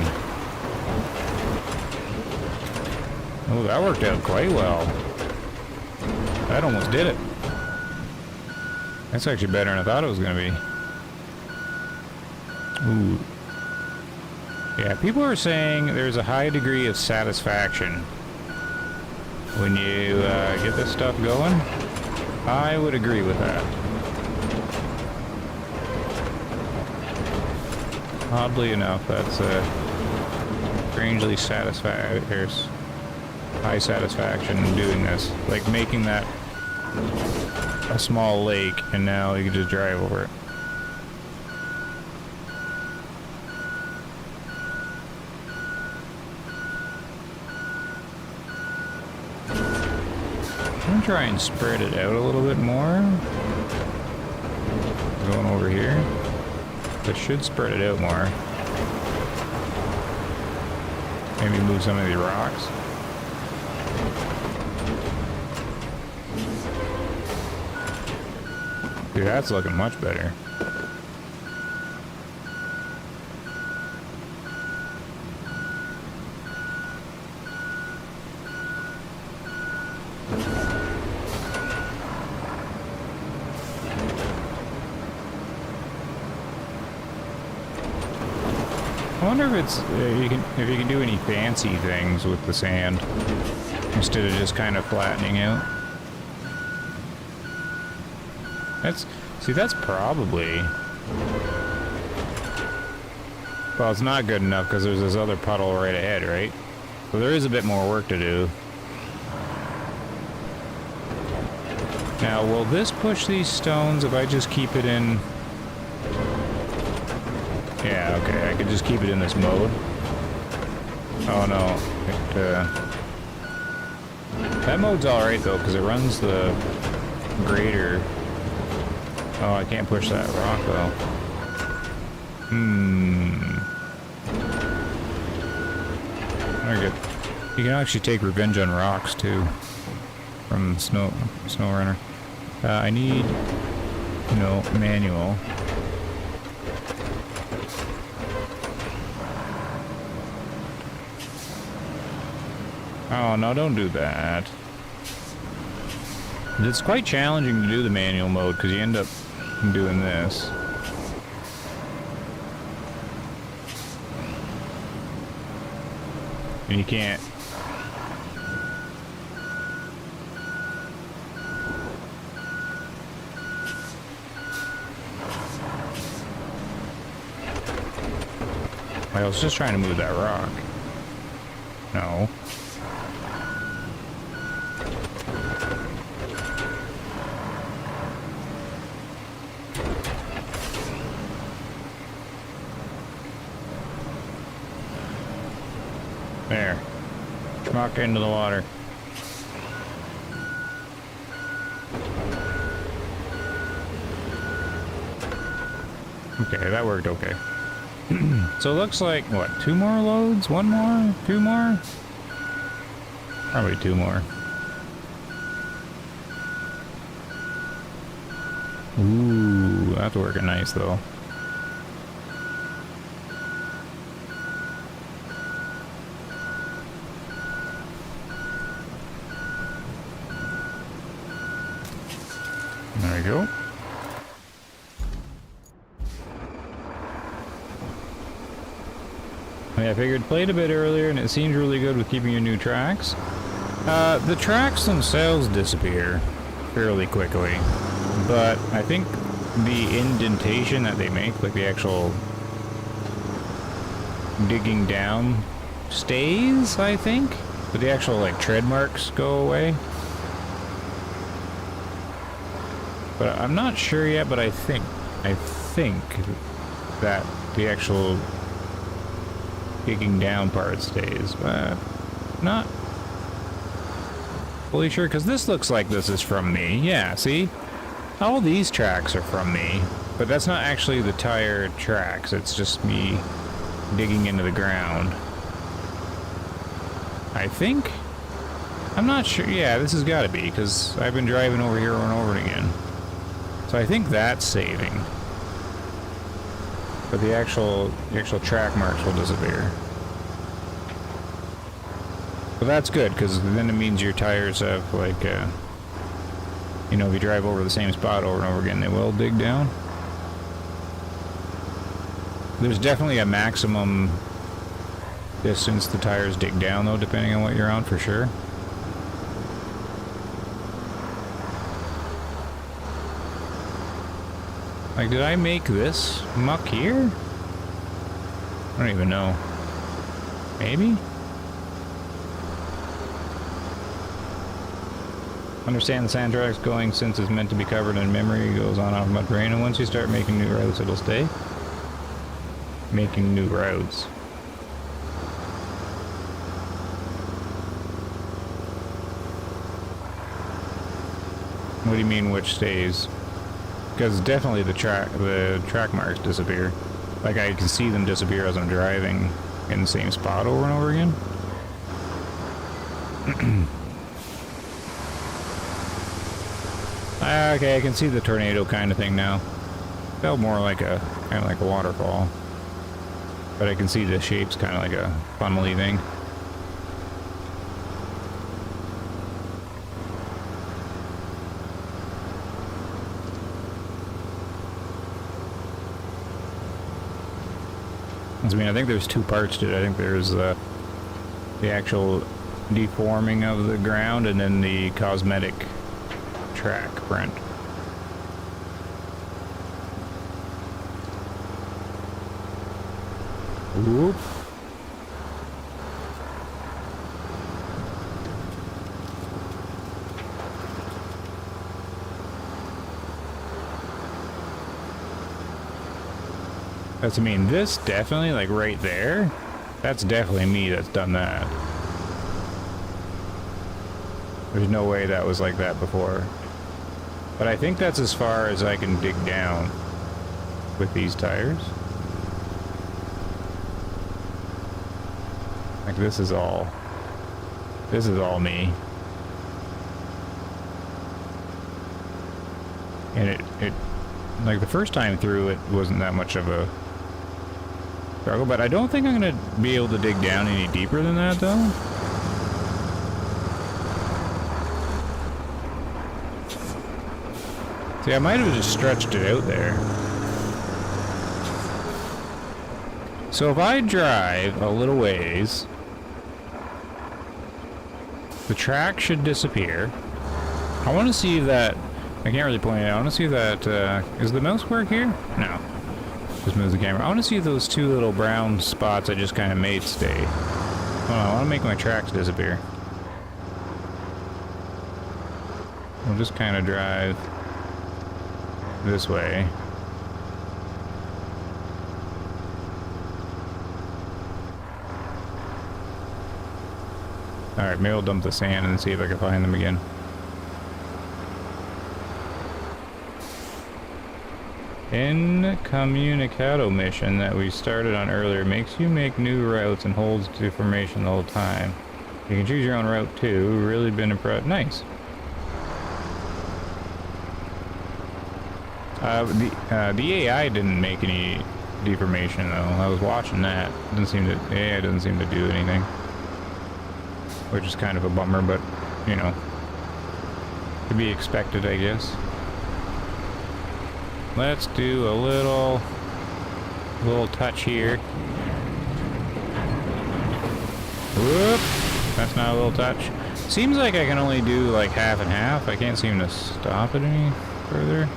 B: Oh, that worked out quite well. That almost did it. That's actually better than I thought it was going to be. Ooh. Yeah, people are saying there's a high degree of satisfaction when you get this stuff going. I would agree with that. Oddly enough, that's strangely there's high satisfaction in doing this. Like making that a small lake, and now you can just drive over it. I'm gonna try and spread it out a little bit more. Going over here. That should spread it out more. Maybe move some of the rocks. Dude, that's looking much better. I wonder if it's if you can do any fancy things with the sand instead of just kind of flattening out. That's probably, well, it's not good enough because there's this other puddle right ahead, right? So there is a bit more work to do. Now, will this push these stones if I just keep it in? Yeah, okay, I could just keep it in this mode. Oh no, that mode's alright though, because it runs the grader. Oh, I can't push that rock though. Very good. You can actually take revenge on rocks too, from Snow Runner. I need, manual. Oh, no, don't do that. It's quite challenging to do the manual mode because you end up doing this. And you can't. I was just trying to move that rock. No. There. Schmuck into the water. Okay, that worked okay. So it looks like, what, 2 more loads? 1 more? 2 more? Probably 2 more. Ooh, that's working nice though. I mean, I figured played a bit earlier and it seemed really good with keeping your new tracks. The tracks themselves disappear fairly quickly, but I think the indentation that they make, like the actual digging down, stays, I think, but the actual like tread marks go away. But I'm not sure yet, but I think that the actual digging down part stays, but not fully sure, because this looks like this is from me. Yeah, see? All these tracks are from me, but that's not actually the tire tracks, it's just me digging into the ground. I think? I'm not sure. Yeah, this has got to be, because I've been driving over here over and over again. So I think that's saving. But the actual track marks will disappear. But that's good, because then it means your tires have, like, you know, if you drive over the same spot over and over again, they will dig down. There's definitely a maximum distance the tires dig down, though, depending on what you're on, for sure. Like, did I make this muck here? I don't even know. Maybe? Understand the sand track's going since it's meant to be covered in memory. It goes on off mud terrain, and once you start making new routes, it'll stay. Making new routes. What do you mean, which stays? Because definitely the track marks disappear. Like, I can see them disappear as I'm driving in the same spot over and over again. Okay, I can see the tornado kind of thing now. Felt more like a kind of like a waterfall, but I can see the shape's kind of like a funnely thing. I mean, I think there's two parts to it. I think there's the actual deforming of the ground, and then the cosmetic track print. Whoop. That's, I mean, this definitely, like right there, that's definitely me that's done that. There's no way that was like that before. But I think that's as far as I can dig down with these tires. Like, this is all me. And it like the first time through, it wasn't that much of a struggle, but I don't think I'm gonna be able to dig down any deeper than that, though. See, I might have just stretched it out there. So if I drive a little ways, the track should disappear. I want to see if that, I can't really point it out. I want to see if that, is the mouse work here? No. Just moves the camera. I want to see if those two little brown spots I just kind of made stay. Hold on, I want to make my tracks disappear. We'll just kind of drive this way. Alright, maybe I'll dump the sand and see if I can find them again. Incommunicado mission that we started on earlier makes you make new routes and holds to formation the whole time. You can choose your own route too. Really been impressed. Nice. The AI didn't make any deformation though. I was watching that. Didn't seem to. The AI doesn't seem to do anything, which is kind of a bummer, but you know, to be expected, I guess. Let's do a little touch here. Whoop! That's not a little touch. Seems like I can only do like half and half. I can't seem to stop it any further.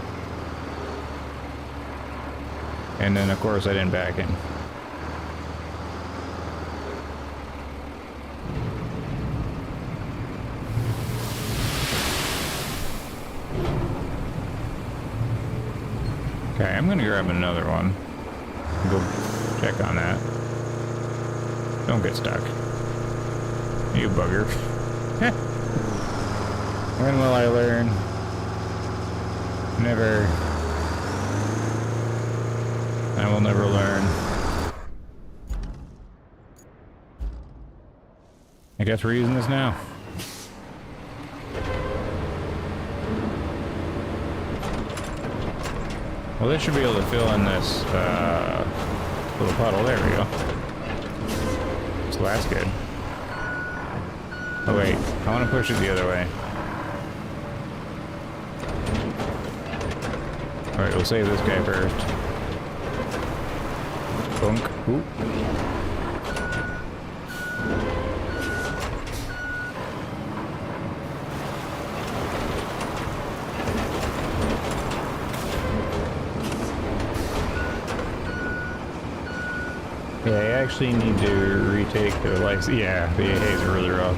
B: And then of course I didn't back in. Okay, I'm gonna grab another one. Go check on that. Don't get stuck. You bugger. When will I learn? Never. I will never learn. I guess we're using this now. Well, this should be able to fill in this little puddle. There we go. So that's good. Oh wait, I want to push it the other way. Alright, we'll save this guy first. Bunk. Ooh. Yeah, I actually need to retake the lights. Yeah, the AAs are really rough.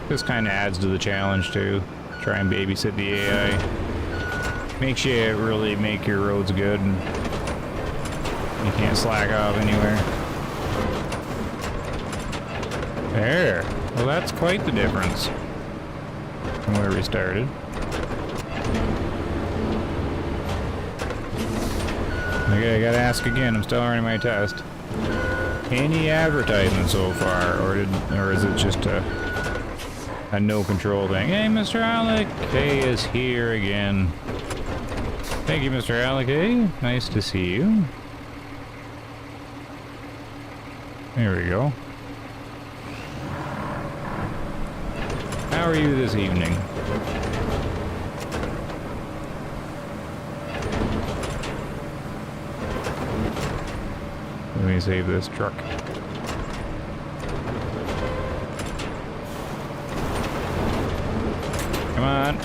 B: This kind of adds to the challenge too. Try and babysit the AI. Makes you really make your roads good and you can't slack off anywhere. There. Well, that's quite the difference from where we started. Okay, I gotta ask again. I'm still running my test. Any advertisement so far, or is it just a no control thing? Hey, Mr. Alec, Kay is here again. Thank you, Mr. Alec. Hey, nice to see you. There we go. How are you this evening? Let me save this truck. Come on.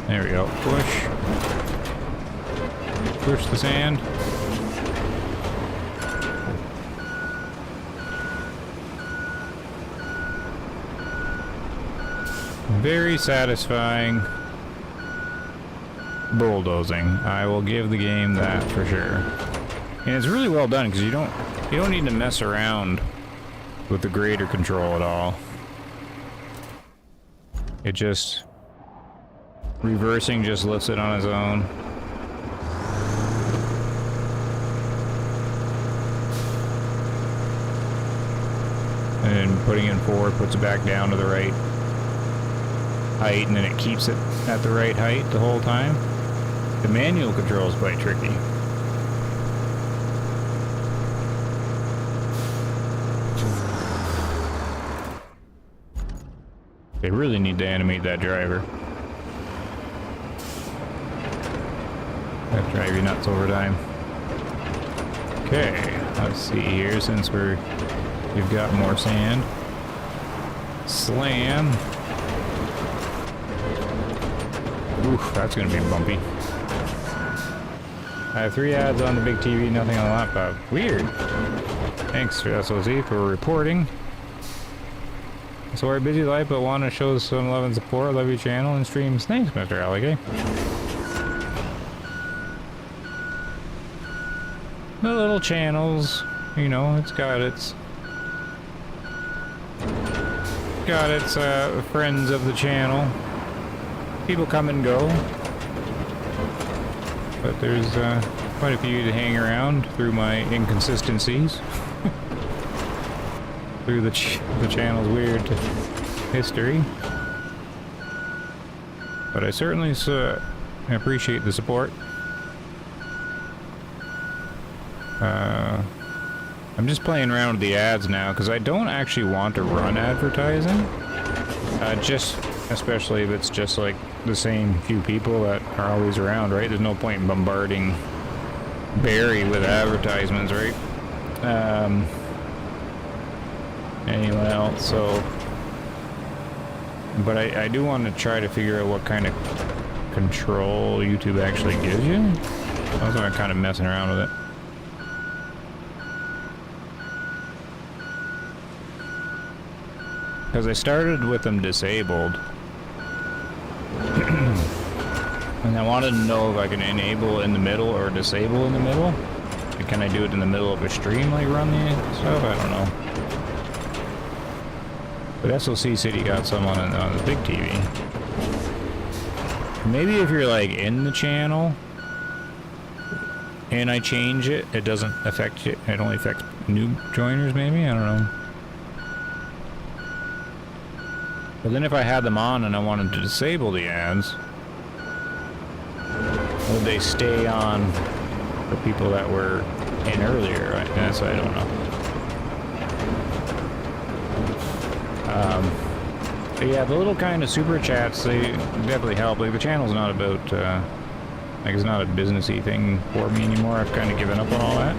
B: There we go. Push. Push the sand. Very satisfying bulldozing. I will give the game that for sure. And it's really well done because you don't need to mess around with the grader control at all. It just reversing just lifts it on its own. And then putting it forward puts it back down to the right height, and then it keeps it at the right height the whole time. The manual control is quite tricky. They really need to animate that driver. That drive you nuts over time. Okay, let's see here, since we've got more sand. Slam. Oof, that's gonna be bumpy. I have 3 ads on the big TV, nothing on the laptop. Weird. Thanks for SOZ for reporting. So we're a busy life, but want to show some love and support. Love your channel and streams. Thanks, Mr. Alligator. The little channels, you know, it's got its friends of the channel. People come and go, but there's quite a few to hang around through my inconsistencies. Through the channel's weird history. But I certainly appreciate the support. I'm just playing around with the ads now because I don't actually want to run advertising. Especially if it's just like the same few people that are always around, right? There's no point in bombarding Barry with advertisements, right? anyone else, so... But I do want to try to figure out what kind of control YouTube actually gives you. I was kind of messing around with it. Because I started with them disabled. And I wanted to know if I can enable in the middle or disable in the middle. And can I do it in the middle of a stream, like run the stuff? I don't know. But SOC City got some on the big TV. Maybe if you're like in the channel and I change it, it doesn't affect it. It only affects new joiners, maybe? I don't know. But then if I had them on and I wanted to disable the ads, would they stay on for people that were in earlier? Right? That's what I don't know. But yeah, the little kind of super chats, they definitely help. Like, the channel's not about, like, it's not a businessy thing for me anymore. I've kind of given up on all that.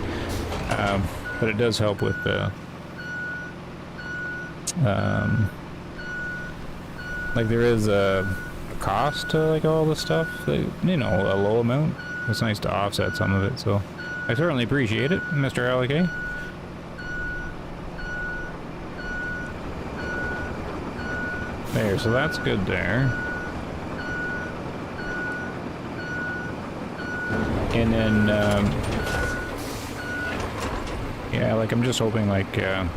B: But it does help with the, like, there is a cost to, like, all the stuff. That, you know, a low amount. It's nice to offset some of it, so I certainly appreciate it, Mr. Alec. There, so that's good there. And then, yeah, like, I'm just hoping, like, the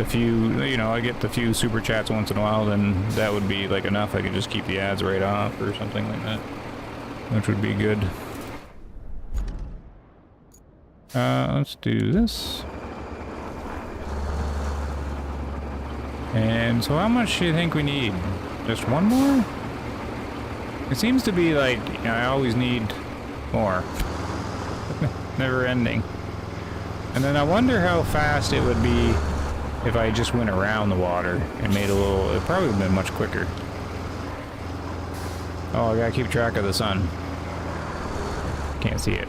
B: few, you know, I get the few super chats once in a while, then that would be, like, enough. I could just keep the ads right off or something like that, which would be good. Let's do this. And so how much do you think we need? Just one more? It seems to be like, you know, I always need more. Never ending. And then I wonder how fast it would be if I just went around the water and made a little... It probably would have been much quicker. Oh, I gotta keep track of the sun. Can't see it.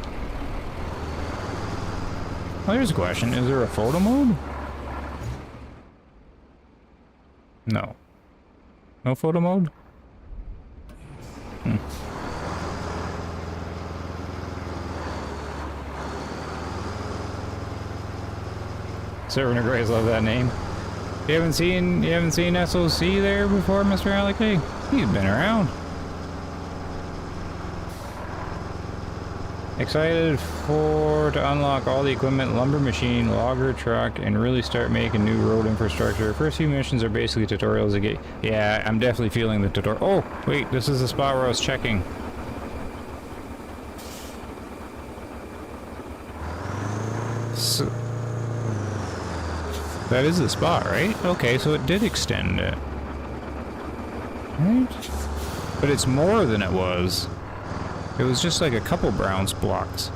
B: Oh, there's a question. Is there a photo mode? No. No photo mode? Hmm. Servant of Grace, love that name. You haven't seen SOC there before, Mr. Alec? Hey, he's been around. Excited to unlock all the equipment, lumber machine, logger truck, and really start making new road infrastructure. First few missions are basically tutorials to get... Yeah, I'm definitely feeling the tutorial. Oh, wait, this is the spot where I was checking. So, that is the spot, right? Okay, so it did extend it. Right? But it's more than it was. It was just like a couple brown blocks.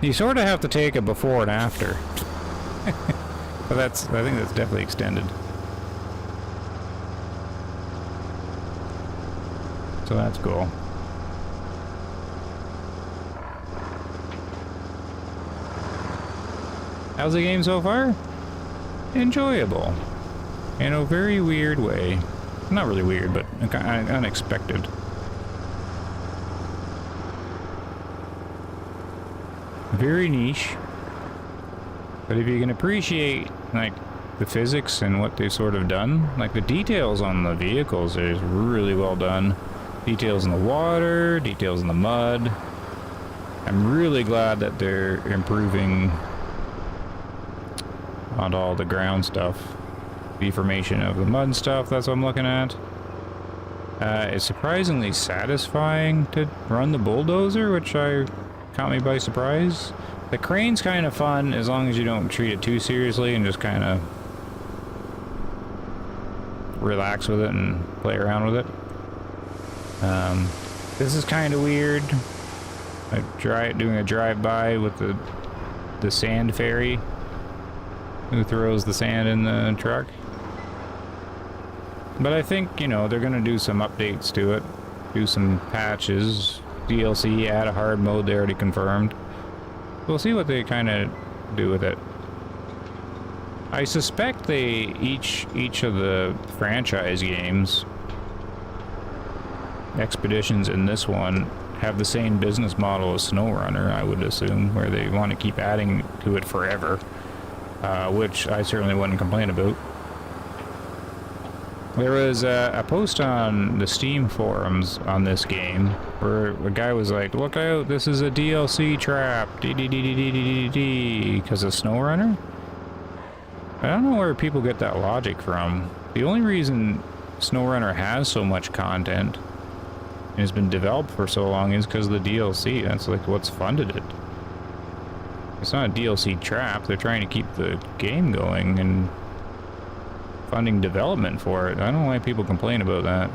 B: You sort of have to take a before and after. But I think that's definitely extended. So that's cool. How's the game so far? Enjoyable. In a very weird way. Not really weird, but unexpected. Very niche, but if you can appreciate like the physics and what they've sort of done, like the details on the vehicles is really well done. Details in the water, details in the mud. I'm really glad that they're improving on all the ground stuff. Deformation of the mud stuff, that's what I'm looking at. It's surprisingly satisfying to run the bulldozer, which caught me by surprise. The crane's kind of fun as long as you don't treat it too seriously and just kind of relax with it and play around with it. This is kind of weird. Doing a drive-by with the sand fairy who throws the sand in the truck. But I think, you know, they're gonna do some updates to it, do some patches. DLC, add a hard mode, they already confirmed. We'll see what they kind of do with it. I suspect they each of the franchise games, Expeditions and this one, have the same business model as SnowRunner, I would assume, where they want to keep adding to it forever, which I certainly wouldn't complain about. There was a post on the Steam forums on this game where a guy was like, "Look out, this is a DLC trap, because of SnowRunner." I don't know where people get that logic from. The only reason SnowRunner has so much content and has been developed for so long is because of the DLC. That's like what's funded it. It's not a DLC trap. They're trying to keep the game going and funding development for it. I don't know why people complain about that.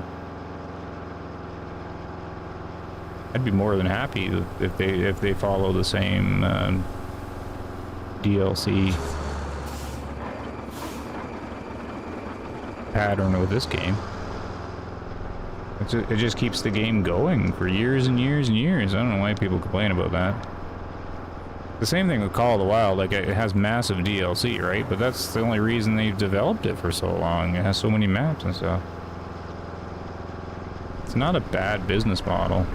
B: I'd be more than happy if they follow the same DLC pattern with this game. It just keeps the game going for years and years and years. I don't know why people complain about that. The same thing with Call of the Wild, like it has massive DLC, right? But that's the only reason they've developed it for so long. It has so many maps and stuff. It's not a bad business model.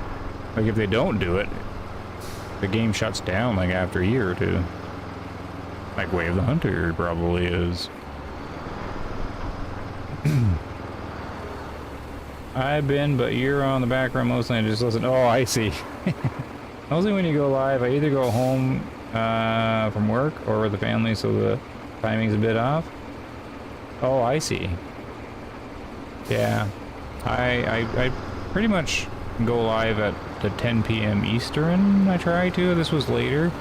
B: Like if they don't do it, the game shuts down like after a year or two. Like Way of the Hunter probably is. I've been, but you're on the background mostly and just listen. Oh, I see. Mostly when you go live, I either go home from work or with the family, so the timing's a bit off. Oh, I see. Yeah, I pretty much go live at the 10 p.m. Eastern. I try to. This was later,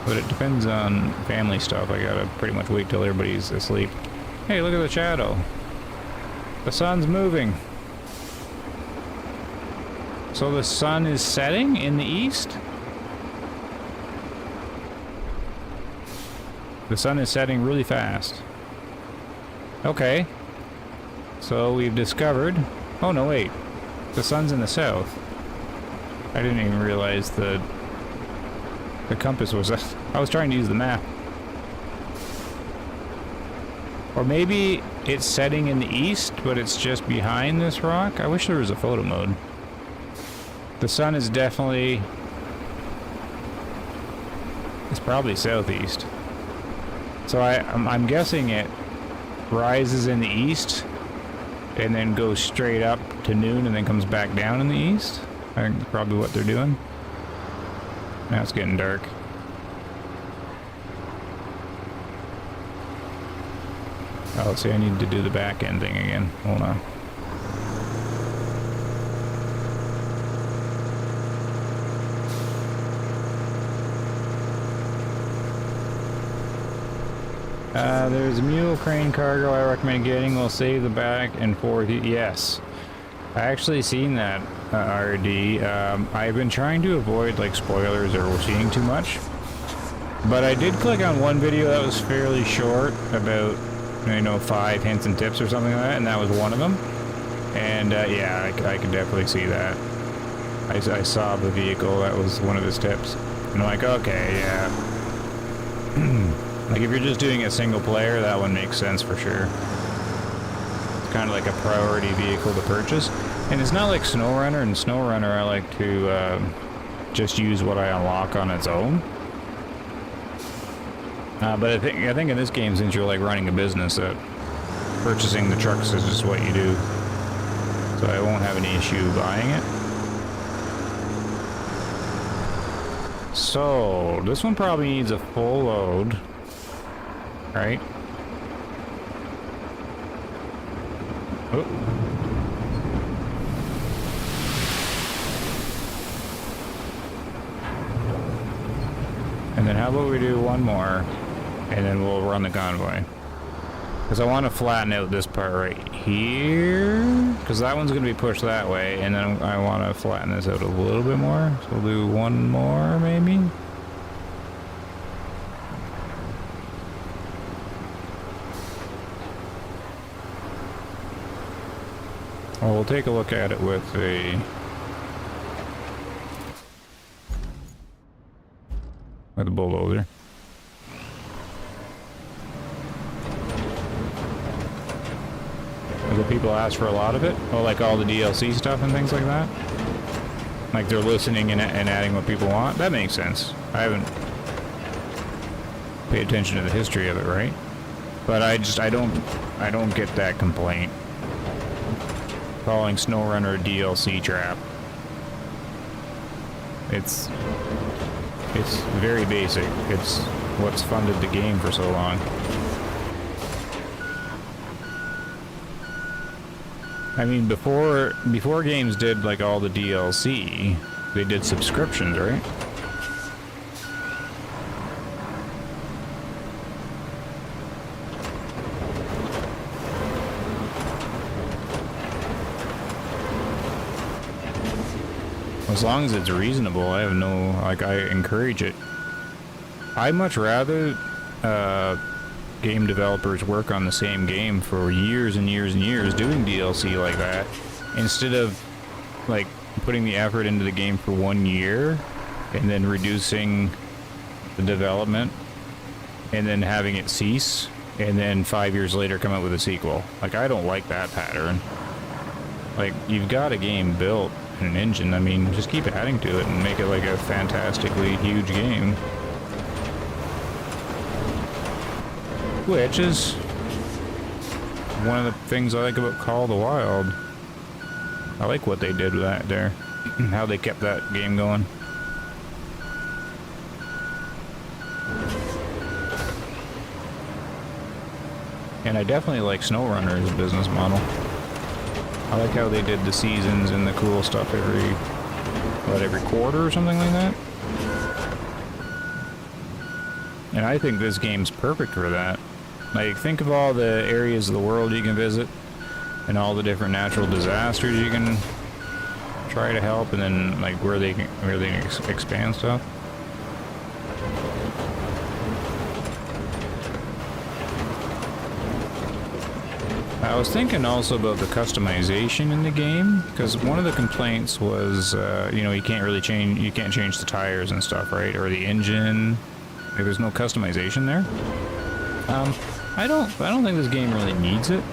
B: but it depends on family stuff. I gotta pretty much wait till everybody's asleep. Hey, look at the shadow. The sun's moving. So the sun is setting in the east? The sun is setting really fast. Okay. So we've discovered... Oh no, wait. The sun's in the south. I didn't even realize the compass was... I was trying to use the map. Or maybe it's setting in the east, but it's just behind this rock? I wish there was a photo mode. The sun is definitely... It's probably southeast. So I'm guessing it rises in the east and then goes straight up to noon and then comes back down in the east. I think that's probably what they're doing. Now it's getting dark. Oh, see, I need to do the back end thing again. Hold on. There's a mule crane cargo I recommend getting. Will save the back and forth. Yes. I actually seen that, RD. I've been trying to avoid like spoilers or seeing too much. But I did click on one video that was fairly short about, you know, 5 hints and tips or something like that, and that was one of them. And yeah, I could definitely see that. I saw the vehicle, that was one of his tips. And I'm like, okay, yeah. Like if you're just doing a single player, that one makes sense for sure. It's kind of like a priority vehicle to purchase. And it's not like SnowRunner. In SnowRunner, I like to just use what I unlock on its own. But I think in this game, since you're like running a business, purchasing the trucks is just what you do. So I won't have any issue buying it. So this one probably needs a full load, right? Oh. And then how about we do one more, and then we'll run the convoy. Because I want to flatten out this part right here, because that one's going to be pushed that way, and then I want to flatten this out a little bit more. So we'll do one more, maybe? Well, we'll take a look at it with with a bulldozer. Do people ask for a lot of it? Oh, like all the DLC stuff and things like that? Like they're listening and adding what people want? That makes sense. I haven't paid attention to the history of it, right? But I don't get that complaint. Calling SnowRunner a DLC trap. It's very basic. It's what's funded the game for so long. I mean, before games did like all the DLC, they did subscriptions, right? As long as it's reasonable, I have no, like, I encourage it. I'd much rather game developers work on the same game for years and years and years doing DLC like that, instead of, like, putting the effort into the game for 1 year and then reducing the development and then having it cease and then 5 years later come out with a sequel. Like, I don't like that pattern. Like, you've got a game built and an engine, I mean, just keep adding to it and make it like a fantastically huge game. Which is one of the things I like about Call of the Wild. I like what they did with that there. How they kept that game going. And I definitely like SnowRunner's business model. I like how they did the seasons and the cool stuff every quarter or something like that. And I think this game's perfect for that. Like, think of all the areas of the world you can visit and all the different natural disasters you can try to help, and then like where they can expand stuff. I was thinking also about the customization in the game, because one of the complaints was, you know, you can't change the tires and stuff, right? Or the engine. Like, there's no customization there. I don't think this game really needs it,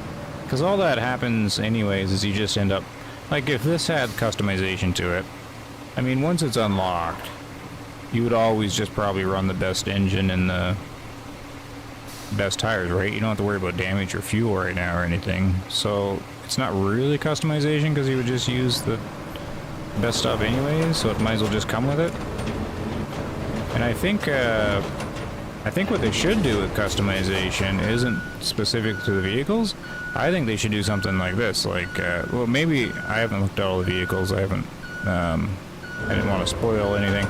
B: because all that happens anyways is you just end up, like, if this had customization to it, I mean, once it's unlocked, you would always just probably run the best engine and the best tires, right? You don't have to worry about damage or fuel right now or anything. So it's not really customization, because you would just use the best stuff anyways, so it might as well just come with it. And I think what they should do with customization isn't specific to the vehicles. I think they should do something like this, like, well, maybe I haven't looked at all the vehicles. I didn't want to spoil anything.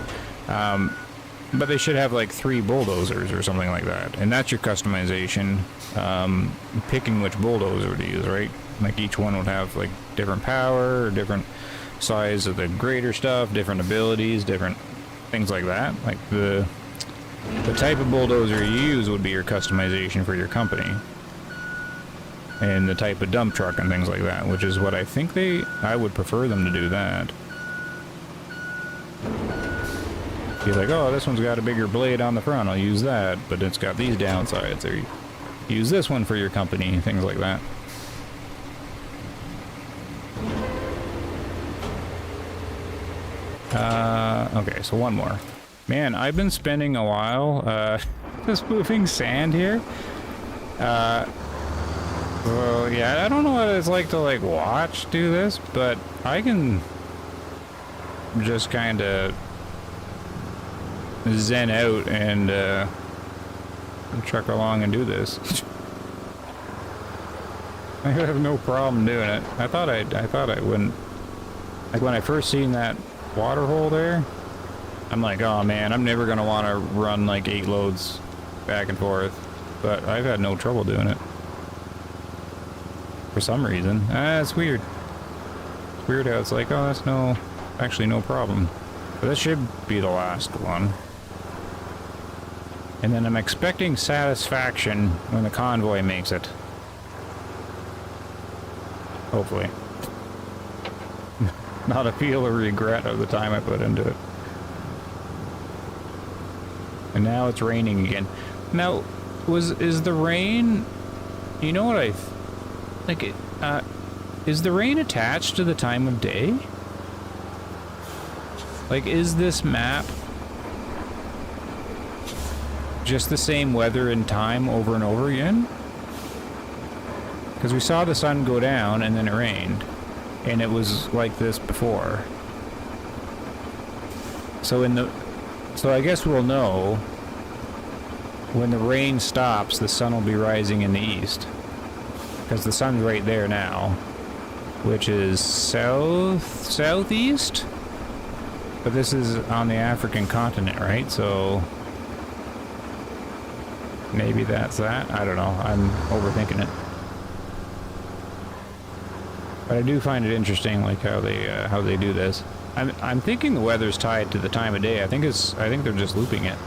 B: But they should have like 3 bulldozers or something like that. And that's your customization, picking which bulldozer to use, right? Like, each one would have like different power, or different size of the grader stuff, different abilities, different things like that. Like, the type of bulldozer you use would be your customization for your company. And the type of dump truck and things like that, which is what I think I would prefer them to do that. Be like, oh, this one's got a bigger blade on the front, I'll use that, but it's got these downsides, or use this one for your company, things like that. Okay, so one more. Man, I've been spending a while, just moving sand here. Well, yeah, I don't know what it's like to, like, watch do this, but I can just kind of zen out and truck along and do this. I have no problem doing it. I thought I wouldn't. Like, when I first seen that water hole there, I'm like, oh man, I'm never gonna want to run like 8 loads back and forth. But I've had no trouble doing it for some reason. It's weird. It's weird how it's like, oh, that's actually no problem. But this should be the last one. And then I'm expecting satisfaction when the convoy makes it. Hopefully. Not a feel of regret of the time I put into it. And now it's raining again. Now, is the rain... You know what is the rain attached to the time of day? Like, is this map just the same weather and time over and over again? Because we saw the sun go down and then it rained. And it was like this before. So I guess we'll know when the rain stops, the sun will be rising in the east. Because the sun's right there now, which is southeast? But this is on the African continent, right? So maybe that's that? I don't know. I'm overthinking it. But I do find it interesting, like how they do this. I'm thinking the weather's tied to the time of day. I think they're just looping it.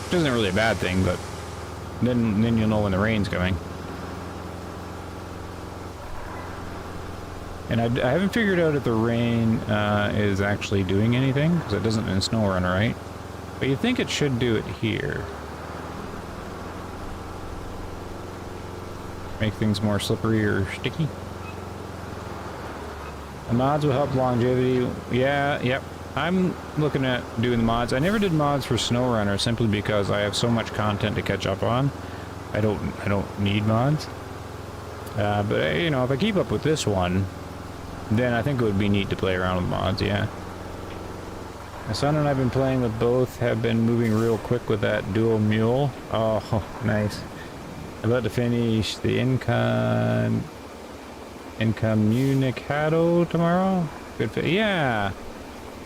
B: Which isn't really a bad thing, but then you'll know when the rain's coming. And I haven't figured out if the rain is actually doing anything, because it doesn't in SnowRunner, right? But you'd think it should do it here. Make things more slippery or sticky. The mods will help longevity. Yeah, yep. I'm looking at doing the mods. I never did mods for SnowRunner simply because I have so much content to catch up on. I don't need mods. But you know, if I keep up with this one, then I think it would be neat to play around with mods, yeah. My son and I have been playing with both, have been moving real quick with that dual mule. Oh, nice. I'd like to finish the Incommunicado tomorrow. Good fit. Yeah.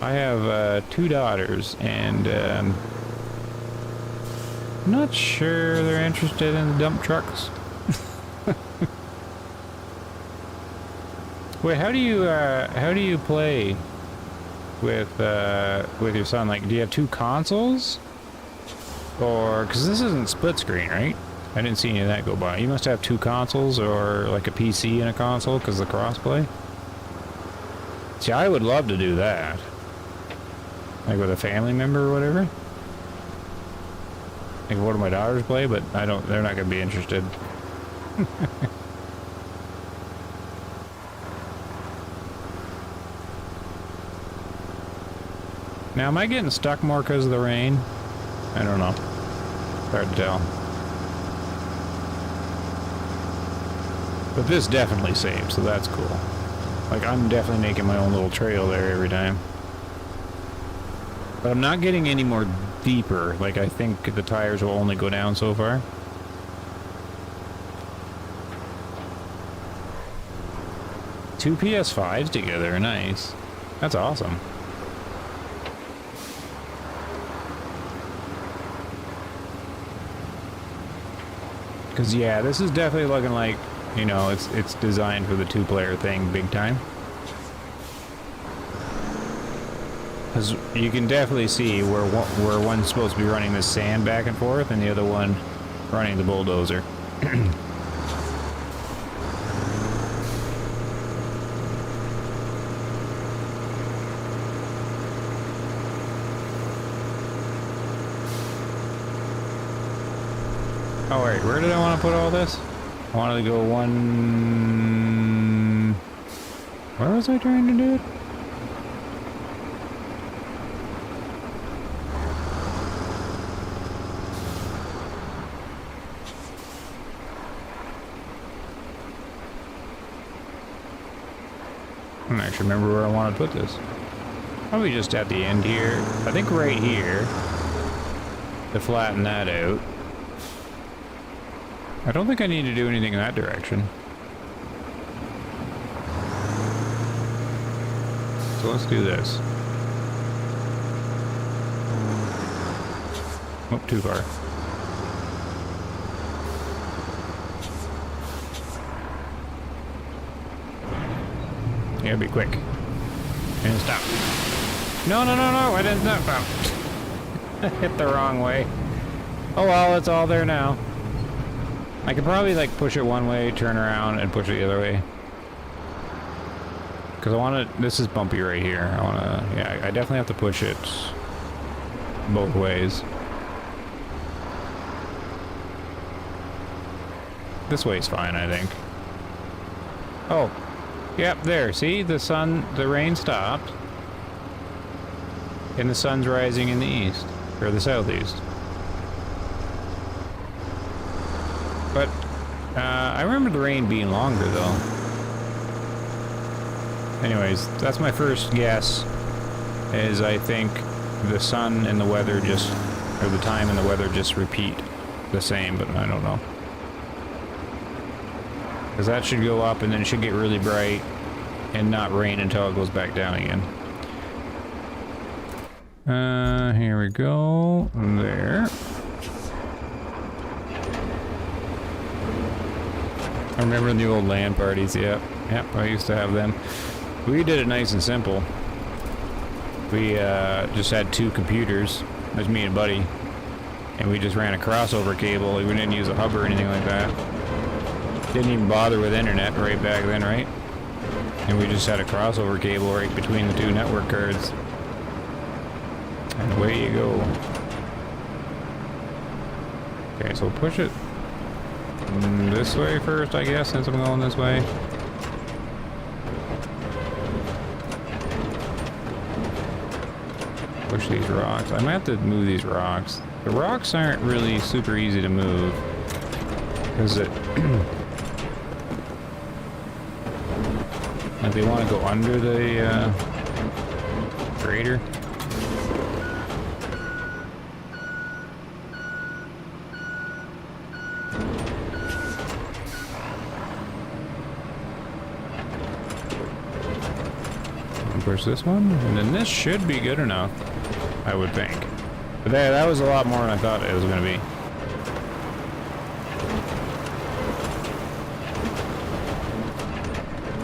B: I have 2 daughters, and I'm not sure they're interested in dump trucks. Wait, how do you play with your son? Like, do you have 2 consoles? Or, because this isn't split screen, right? I didn't see any of that go by. You must have 2 consoles, or like a PC and a console, because of the crossplay. See, I would love to do that. Like with a family member or whatever. Like one of my daughters play, but they're not going to be interested. Now, am I getting stuck more because of the rain? I don't know. It's hard to tell. But this definitely saves, so that's cool. Like, I'm definitely making my own little trail there every time. But I'm not getting any more deeper. Like, I think the tires will only go down so far. Two PS5s together, nice. That's awesome. Because, yeah, this is definitely looking like, you know, it's designed for the 2-player thing big time. Because you can definitely see where one's supposed to be running the sand back and forth and the other one running the bulldozer. Oh wait, where did I want to put all this? I wanted to go one... Where was I trying to do it? I don't actually remember where I want to put this. Probably just at the end here. I think right here. To flatten that out. I don't think I need to do anything in that direction. So let's do this. Oh, too far. Yeah, be quick. And stop. No, no, no, no, I didn't stop. I hit the wrong way. Oh well, it's all there now. I could probably like push it one way, turn around, and push it the other way. Because I want to... This is bumpy right here. I want to... Yeah, I definitely have to push it both ways. This way's fine, I think. Oh. Yep, there. See? The sun... The rain stopped. And the sun's rising in the east. Or the southeast. But... I remember the rain being longer, though. Anyways, that's my first guess, is I think the sun and the weather just, or the time and the weather just repeat the same, but I don't know. Because that should go up and then it should get really bright and not rain until it goes back down again. Here we go. There. I remember the old LAN parties, yep. Yep, I used to have them. We did it nice and simple. We just had 2 computers. There's me and a buddy. And we just ran a crossover cable. We didn't use a hub or anything like that. Didn't even bother with internet right back then, right? And we just had a crossover cable right between the 2 network cards. And away you go. Okay, so push it this way first, I guess, since I'm going this way. Push these rocks. I might have to move these rocks. The rocks aren't really super easy to move. Because it... like they want to go under the grader. Push this one, and then this should be good enough, I would think. But that was a lot more than I thought it was going to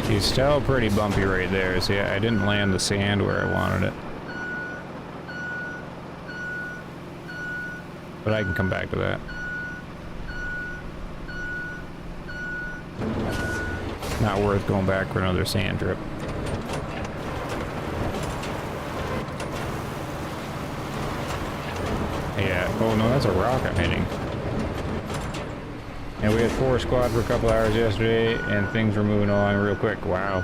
B: be. He's still pretty bumpy right there. See, I didn't land the sand where I wanted it. But I can come back to that. Not worth going back for another sand trip. Yeah, oh no, that's a rock I'm hitting. And we had 4 squad for a couple hours yesterday, and things were moving along real quick. Wow.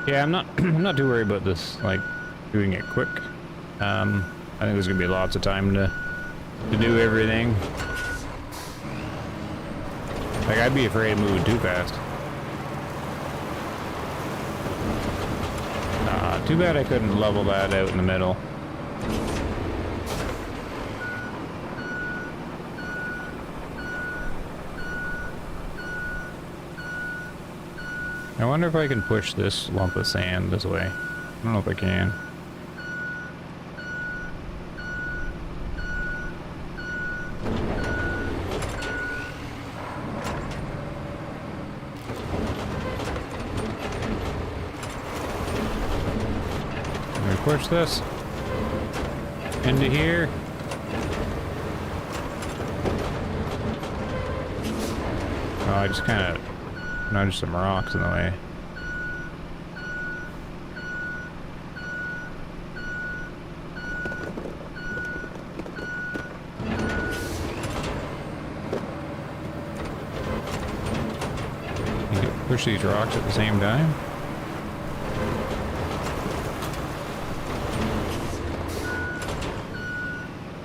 B: Yeah, I'm not too worried about this, like, doing it quick. I think there's gonna be lots of time to do everything. Like, I'd be afraid of moving too fast. Too bad I couldn't level that out in the middle. I wonder if I can push this lump of sand this way. I don't know if I can. Let me push this into here. Oh, I just kind of nudged some rocks in the way. You can push these rocks at the same time.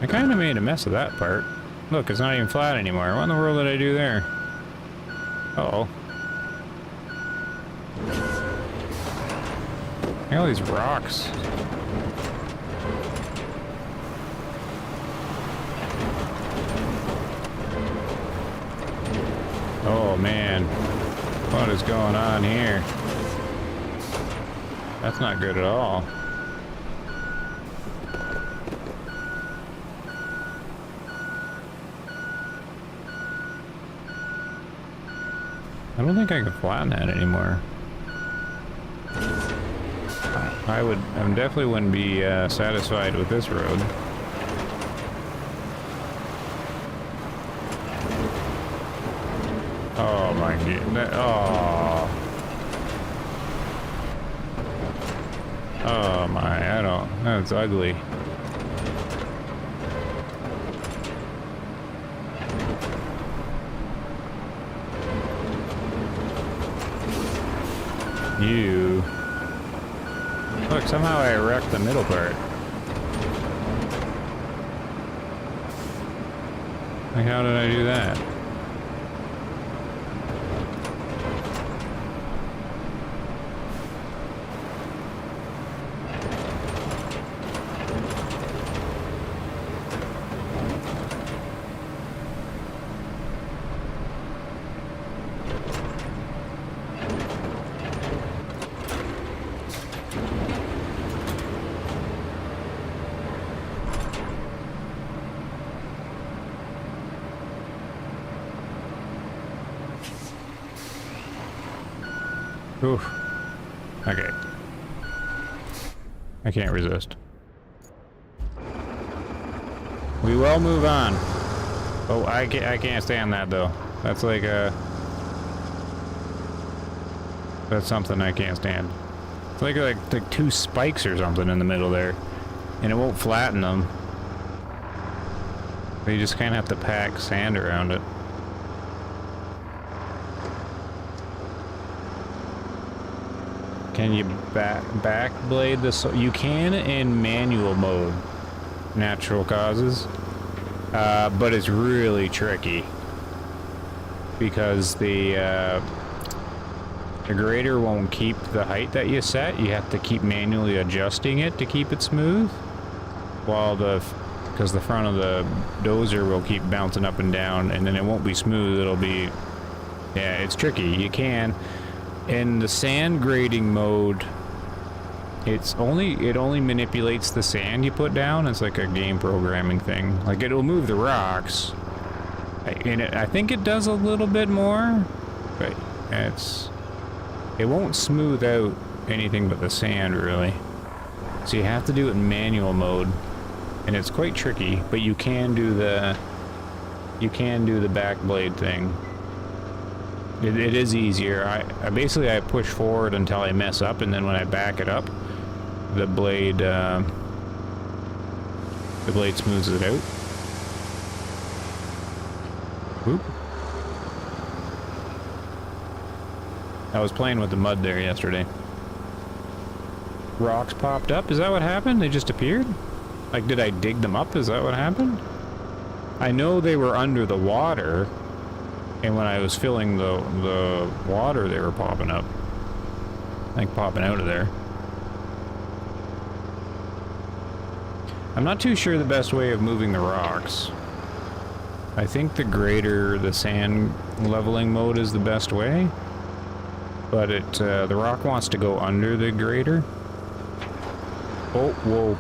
B: I kind of made a mess of that part. Look, it's not even flat anymore. What in the world did I do there? Uh-oh. Look at all these rocks. Oh man, what is going on here? That's not good at all. I don't think I can flatten that anymore. I definitely wouldn't be satisfied with this road. Oh my god! Oh, That's ugly. You. Look, somehow I wrecked the middle part. Like, how did I do that? Oof. Okay. I can't resist. We will move on. Oh, I can't stand that though. That's like a... That's something I can't stand. It's like two spikes or something in the middle there. And it won't flatten them. You just kind of have to pack sand around it. Can you back blade this? You can in manual mode, natural causes, but it's really tricky because the grader won't keep the height that you set. You have to keep manually adjusting it to keep it smooth, while because the front of the dozer will keep bouncing up and down, and then it won't be smooth. It'll be, yeah, it's tricky. You can. In the sand grading mode, it only manipulates the sand you put down. It's like a game programming thing. Like, it'll move the rocks, and I think it does a little bit more, but it won't smooth out anything but the sand really. So you have to do it in manual mode, and it's quite tricky. But you can do the back blade thing. It is easier. I basically push forward until I mess up, and then when I back it up, the blade smooths it out. Oop. I was playing with the mud there yesterday. Rocks popped up. Is that what happened? They just appeared? Like, did I dig them up? Is that what happened? I know they were under the water. And when I was filling the water, they were popping up. Like, popping out of there. I'm not too sure the best way of moving the rocks. I think the grader, the sand leveling mode is the best way. But the rock wants to go under the grader. Oh, whoa.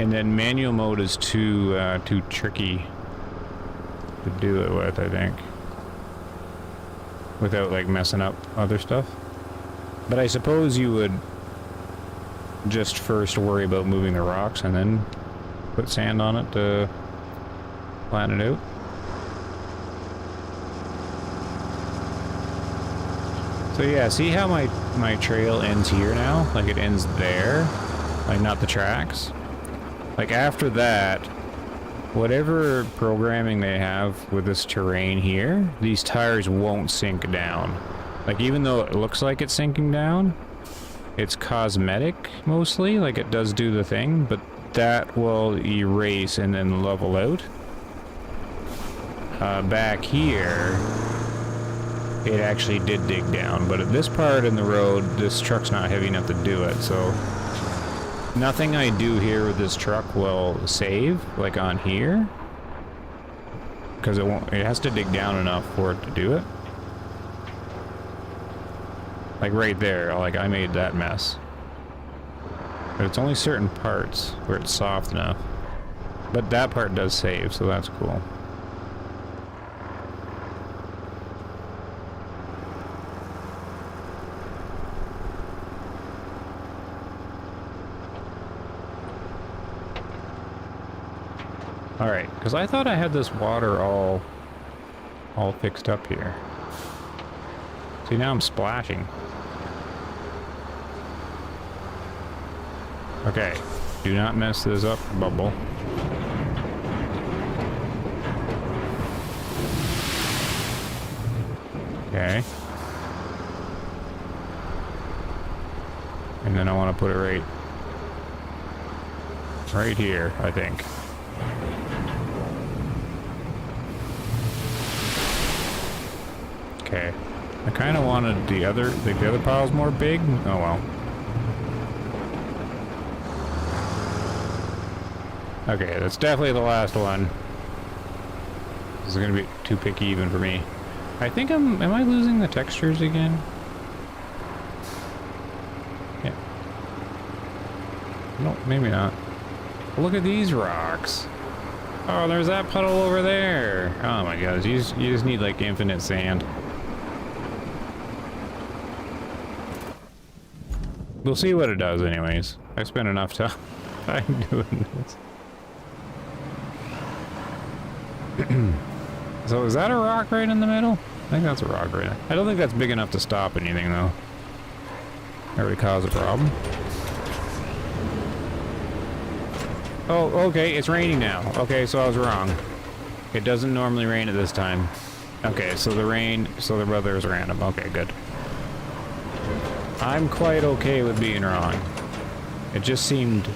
B: And then manual mode is too tricky to do it with, I think. Without, like, messing up other stuff. But I suppose you would just first worry about moving the rocks and then put sand on it to flatten it out. So yeah, see how my trail ends here now? Like, it ends there. Like, not the tracks. Like, after that, whatever programming they have with this terrain here, these tires won't sink down. Like, even though it looks like it's sinking down, it's cosmetic mostly. Like, it does do the thing, but that will erase and then level out. Back here, it actually did dig down, but at this part in the road, this truck's not heavy enough to do it, so nothing I do here with this truck will save, like on here, because it has to dig down enough for it to do it. Like right there, like I made that mess. But it's only certain parts where it's soft enough. But that part does save, so that's cool. Alright, because I thought I had this water all fixed up here. See, now I'm splashing. Okay. Do not mess this up, bubble. Okay. And then I want to put it right here, I think. Okay. I kind of wanted the other pile's more big. Oh well. Okay, that's definitely the last one. This is gonna be too picky even for me. I think am I losing the textures again? Yeah. No, maybe not. Look at these rocks. Oh, there's that puddle over there. Oh my god, you just need like infinite sand. We'll see what it does anyways. I spent enough time doing this. So is that a rock right in the middle? I think that's a rock right there. I don't think that's big enough to stop anything though. Or to cause a problem. Oh, okay, it's raining now. Okay, so I was wrong. It doesn't normally rain at this time. Okay, so the weather is random. Okay, good. I'm quite okay with being wrong. It just seemed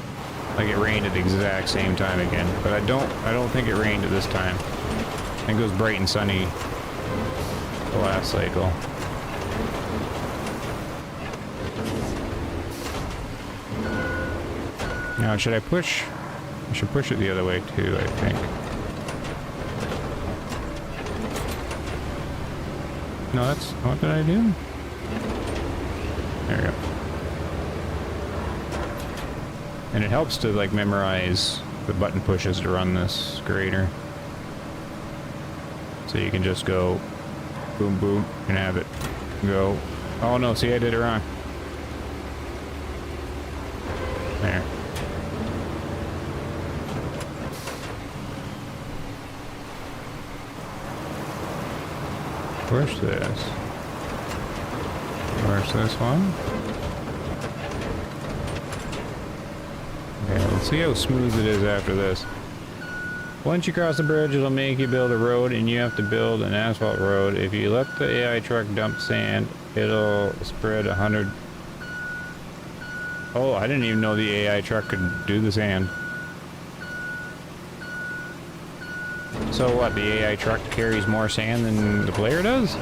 B: like it rained at the exact same time again, but I don't think it rained at this time. I think it was bright and sunny the last cycle. Now, should I push? I should push it the other way too, I think. No, that's... what did I do? There we go. And it helps to, like, memorize the button pushes to run this grader. So you can just go boom, boom, and have it go. Oh no, see, I did it wrong. There. Push this. Push this one. Okay, let's see how smooth it is after this. Once you cross the bridge, it'll make you build a road, and you have to build an asphalt road. If you let the AI truck dump sand, it'll spread 100. Oh, I didn't even know the AI truck could do the sand. So what, the AI truck carries more sand than the player does?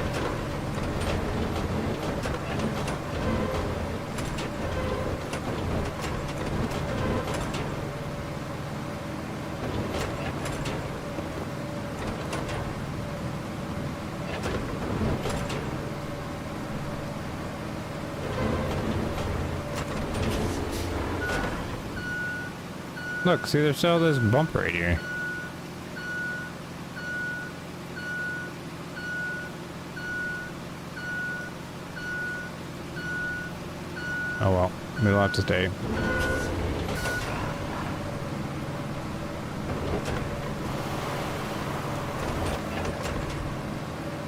B: Look, see, there's still this bump right here. Oh well, we'll have to stay.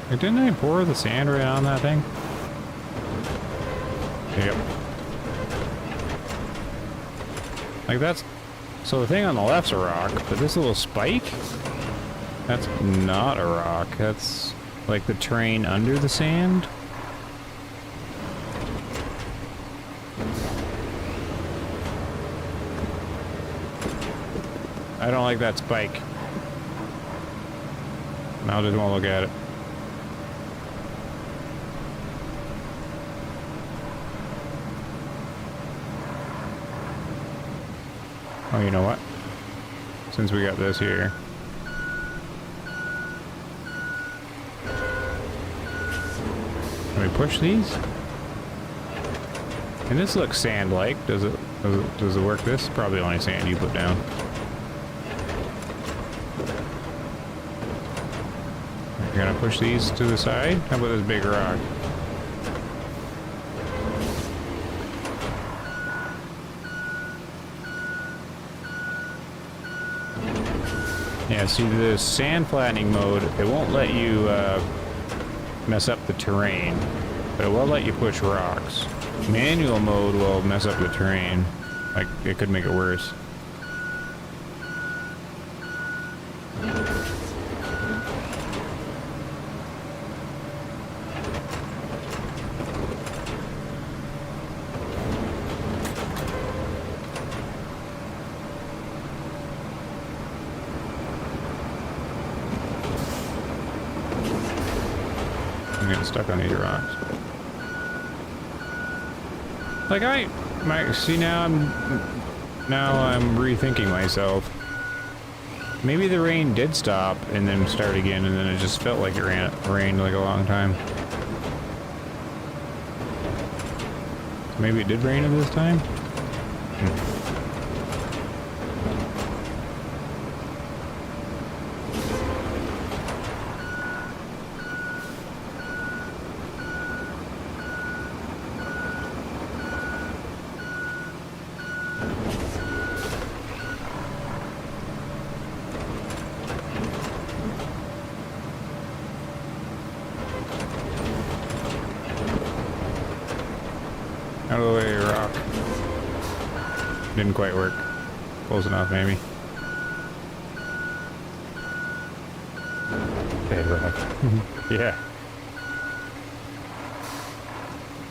B: Like, didn't I pour the sand right on that thing? Yep. Like that's... So the thing on the left's a rock, but this little spike? That's not a rock. That's like the terrain under the sand. I don't like that spike. Now I just won't look at it. Oh, you know what? Since we got this here. Can we push these? And this looks sand-like. Does it work? This is probably only sand you put down. You're gonna push these to the side? How about this big rock? Yeah, see, the sand flattening mode, it won't let you mess up the terrain, but it will let you push rocks. Manual mode will mess up the terrain. Like, it could make it worse. I'm getting stuck on these rocks. Like see now I'm rethinking myself. Maybe the rain did stop and then start again, and then it just felt like it rained like a long time. Maybe it did rain at this time? Out of the way, rock. Didn't quite work. Close enough, maybe. Okay, rock. Yeah.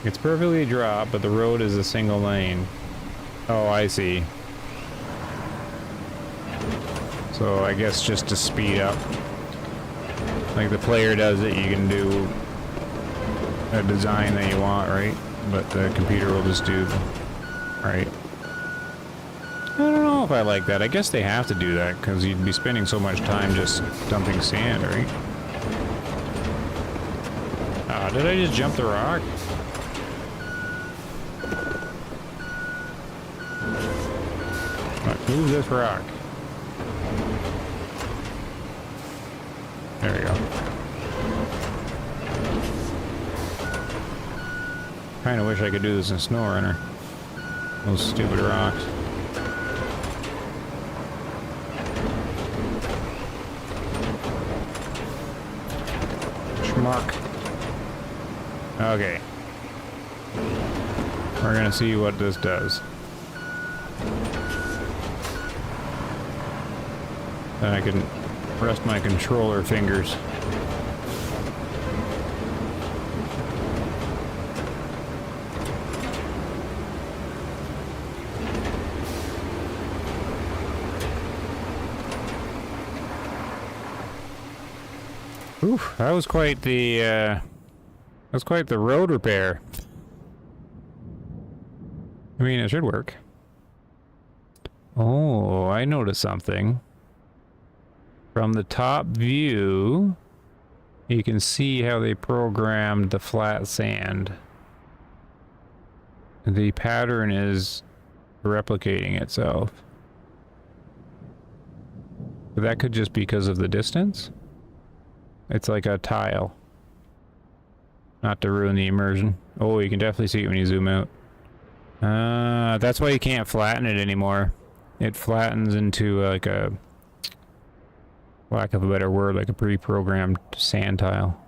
B: It's perfectly dropped, but the road is a single lane. Oh, I see. So I guess just to speed up. Like the player does it, you can do a design that you want, right? But the computer will just do, right? I don't know if I like that. I guess they have to do that because you'd be spending so much time just dumping sand, right? Ah, did I just jump the rock? Right, move this rock. There we go. Kinda wish I could do this in SnowRunner. Those stupid rocks. Schmuck. Okay. We're gonna see what this does. Then I can rest my controller fingers. Oof, that was quite the road repair. I mean, it should work. Oh, I noticed something. From the top view, you can see how they programmed the flat sand. The pattern is replicating itself. But that could just be because of the distance. It's like a tile. Not to ruin the immersion. Oh, you can definitely see it when you zoom out. That's why you can't flatten it anymore. It flattens into like a, lack of a better word, like a pre-programmed sand tile.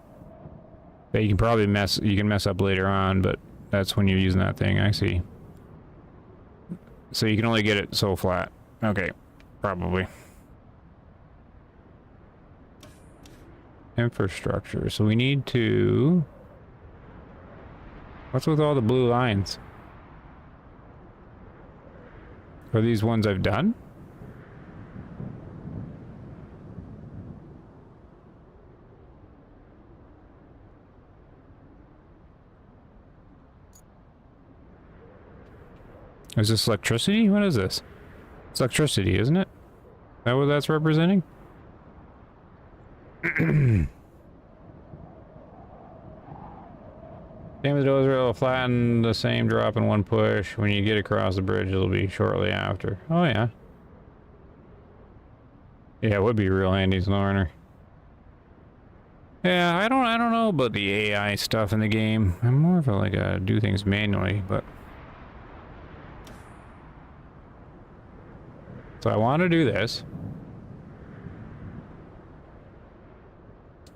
B: That you can probably mess up later on, but that's when you're using that thing. I see. So you can only get it so flat. Okay, probably. Infrastructure. So we need to... What's with all the blue lines? Are these ones I've done? Is this electricity? What is this? It's electricity, isn't it? Is that what that's representing? Same as those will flatten the same drop in one push. When you get across the bridge, it'll be shortly after. Oh yeah. Yeah, it would be real handy, SnowRunner. Yeah, I don't know about the AI stuff in the game. I'm more of a like a do things manually, but so I want to do this.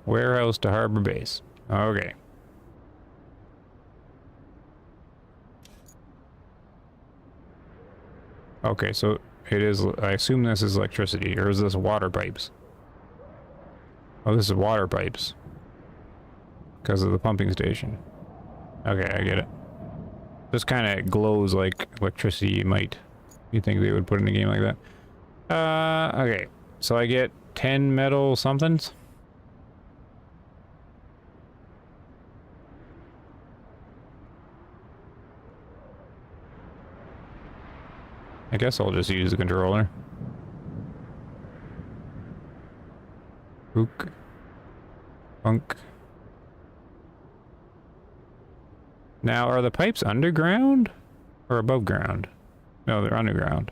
B: Warehouse to harbor base. Okay. Okay, so it is, I assume this is electricity, or is this water pipes? Oh, this is water pipes. Because of the pumping station. Okay, I get it. This kind of glows like electricity you think they would put in a game like that. Okay. So I get 10 metal somethings. I guess I'll just use the controller. Hook. Punk. Now, are the pipes underground or above ground? No, they're underground.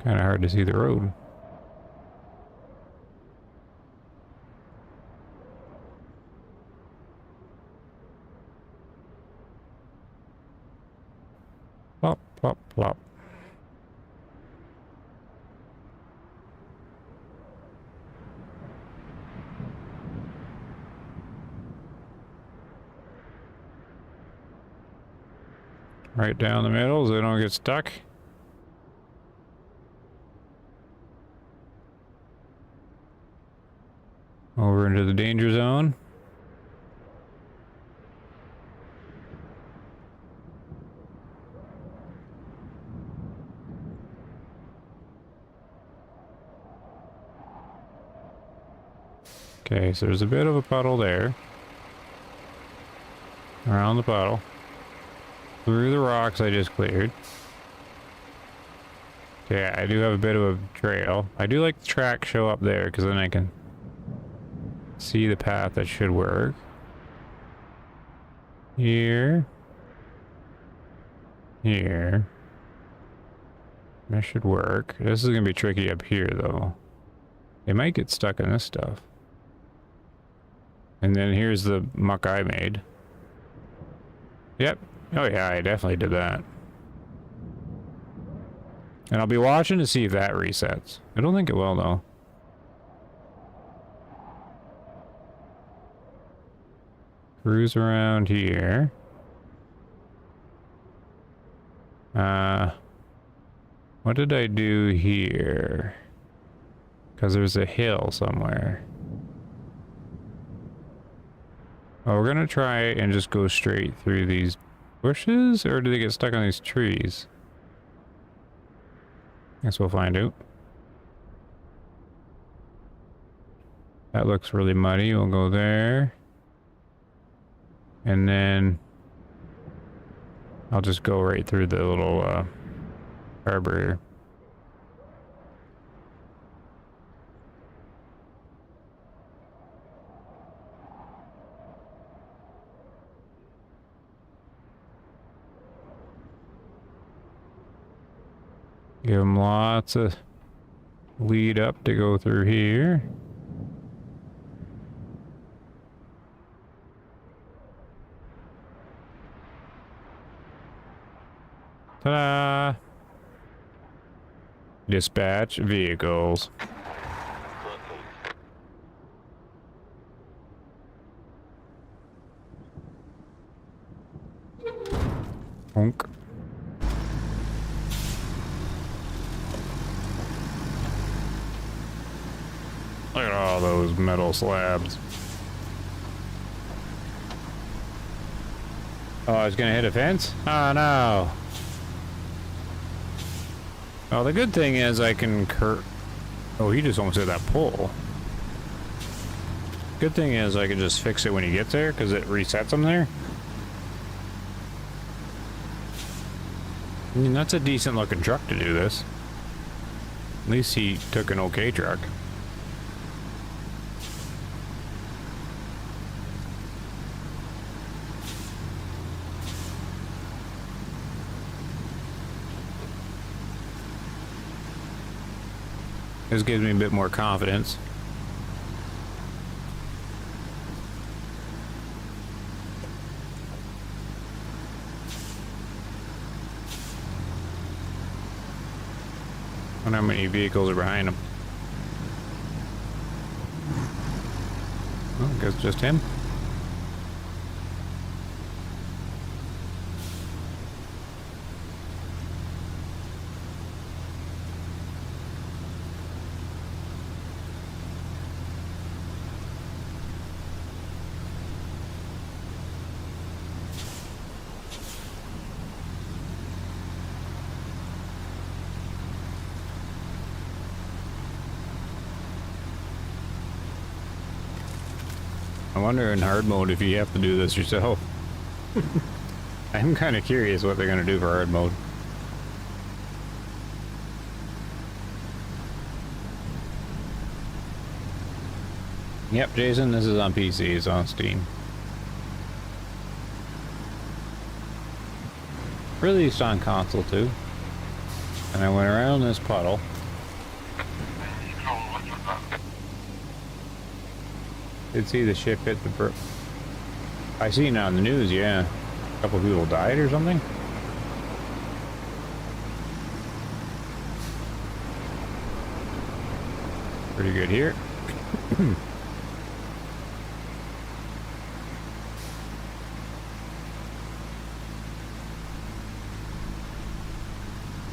B: Kind of hard to see the road. Plop, plop, plop. Right down the middle so they don't get stuck. Over into the danger zone. Okay, so there's a bit of a puddle there. Around the puddle. Through the rocks I just cleared. Okay, I do have a bit of a trail. I do like the track show up there because then I can see the path that should work. Here. Here. That should work. This is gonna be tricky up here though. They might get stuck in this stuff. And then here's the muck I made. Yep. Oh yeah, I definitely did that. And I'll be watching to see if that resets. I don't think it will though. Cruise around here. What did I do here? Because there's a hill somewhere. Oh, we're gonna try and just go straight through these bushes, or do they get stuck on these trees? Guess we'll find out. That looks really muddy. We'll go there. And then I'll just go right through the little harbor here. Give them lots of lead up to go through here. Ta-da! Dispatch vehicles. Honk. Look at all those metal slabs. Oh, I was gonna hit a fence? Oh no. Well, the good thing is I can oh, he just almost hit that pole. Good thing is I can just fix it when he gets there, because it resets him there. I mean, that's a decent looking truck to do this. At least he took an okay truck. This gives me a bit more confidence. I wonder how many vehicles are behind him. I guess just him. I wonder in hard mode if you have to do this yourself. I'm kind of curious what they're going to do for hard mode. Yep, Jason, this is on PC, it's on Steam. Released on console too. And I went around this puddle. Did see the ship hit the brook. I seen it on the news, yeah. A couple people died or something. Pretty good here.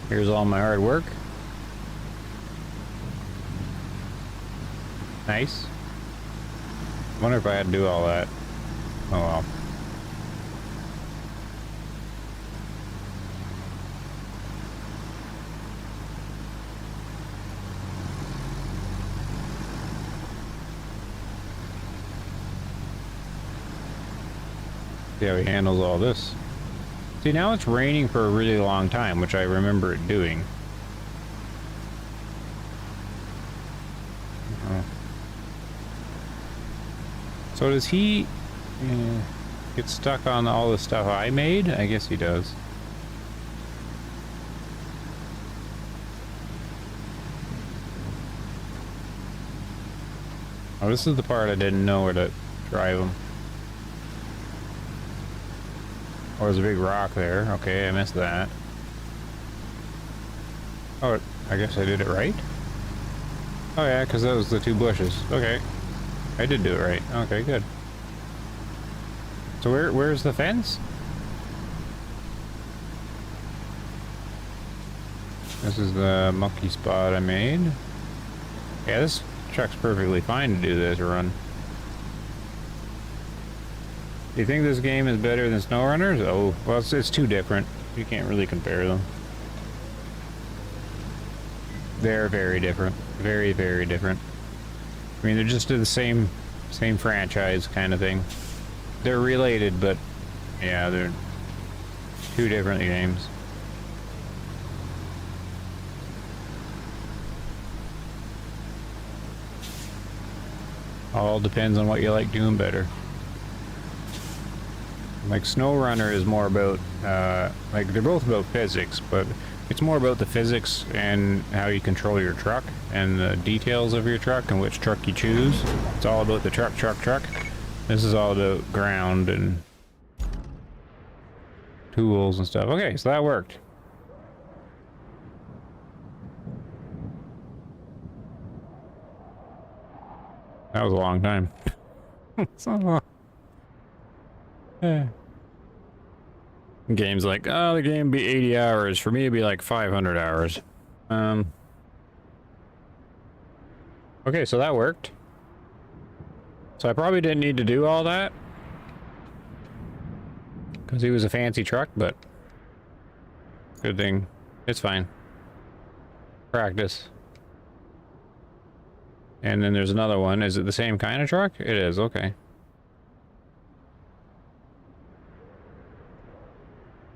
B: Here's all my hard work. Nice. Wonder if I had to do all that. Oh well. See how he handles all this. See, now it's raining for a really long time, which I remember it doing. So does he get stuck on all the stuff I made? I guess he does. Oh, this is the part I didn't know where to drive him. Oh, there's a big rock there. Okay, I missed that. Oh, I guess I did it right? Oh yeah, because that was the two bushes. Okay. I did do it right. Okay, good. So where's the fence? This is the monkey spot I made. Yeah, this truck's perfectly fine to do this run. Do you think this game is better than SnowRunners? Oh, well, it's too different. You can't really compare them. They're very different. Very, very different. I mean, they're just the same franchise kind of thing. They're related, but yeah, they're two different games. All depends on what you like doing better. Like SnowRunner is more about, like they're both about physics, but it's more about the physics and how you control your truck and the details of your truck and which truck you choose. It's all about the truck. This is all about ground and tools and stuff. Okay, so that worked. That was a long time. So long. Yeah. Game's like, oh, the game be 80 hours. For me, it'd be like 500 hours. Okay, so that worked. So I probably didn't need to do all that. Because he was a fancy truck, but... good thing. It's fine. Practice. And then there's another one. Is it the same kind of truck? It is, okay.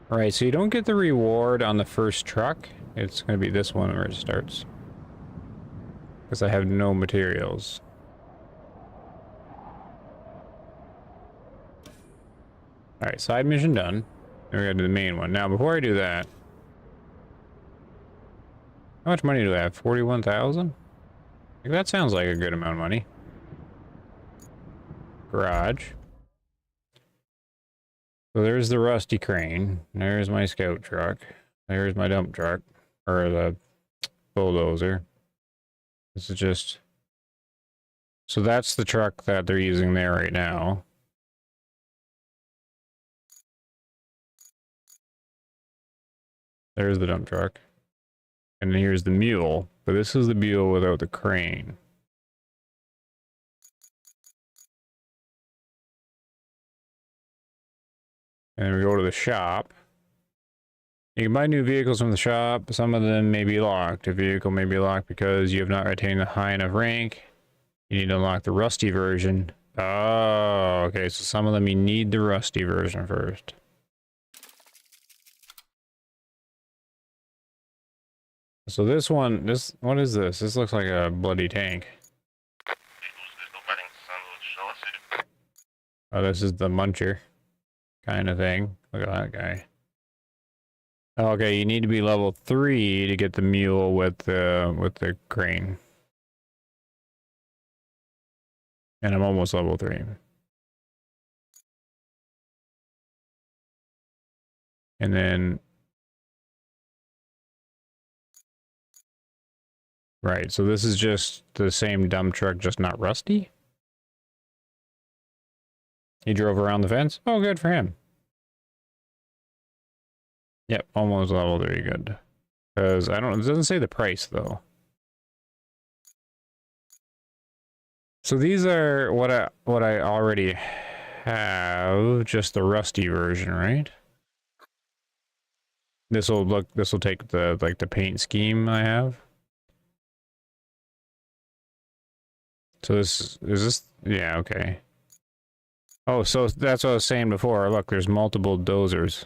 B: Alright, so you don't get the reward on the first truck. It's going to be this one where it starts. Because I have no materials. Alright, side mission done. Then we gotta do the main one. Now, before I do that... how much money do I have? 41,000? Like, that sounds like a good amount of money. Garage. So there's the rusty crane. There's my scout truck. There's my dump truck. Or the bulldozer. This is just So that's the truck that they're using there right now. There's the dump truck. And then here's the mule. But this is the mule without the crane. And we go to the shop. You can buy new vehicles from the shop. Some of them may be locked. A vehicle may be locked because you have not attained the high enough rank. You need to unlock the rusty version. Oh, okay. So some of them you need the rusty version first. So this one, what is this? This looks like a bloody tank. Oh, this is the muncher kind of thing. Look at that guy. Okay, you need to be level 3 to get the mule with the crane. And I'm almost level 3. And then... Right, so this is just the same dump truck, just not rusty? He drove around the fence? Oh, good for him. Yep, almost level 3, good. Because it doesn't say the price though. So these are what I already have, just the rusty version, right? This will take the paint scheme I have. So is this, yeah, okay. Oh, so that's what I was saying before. Look, there's multiple dozers.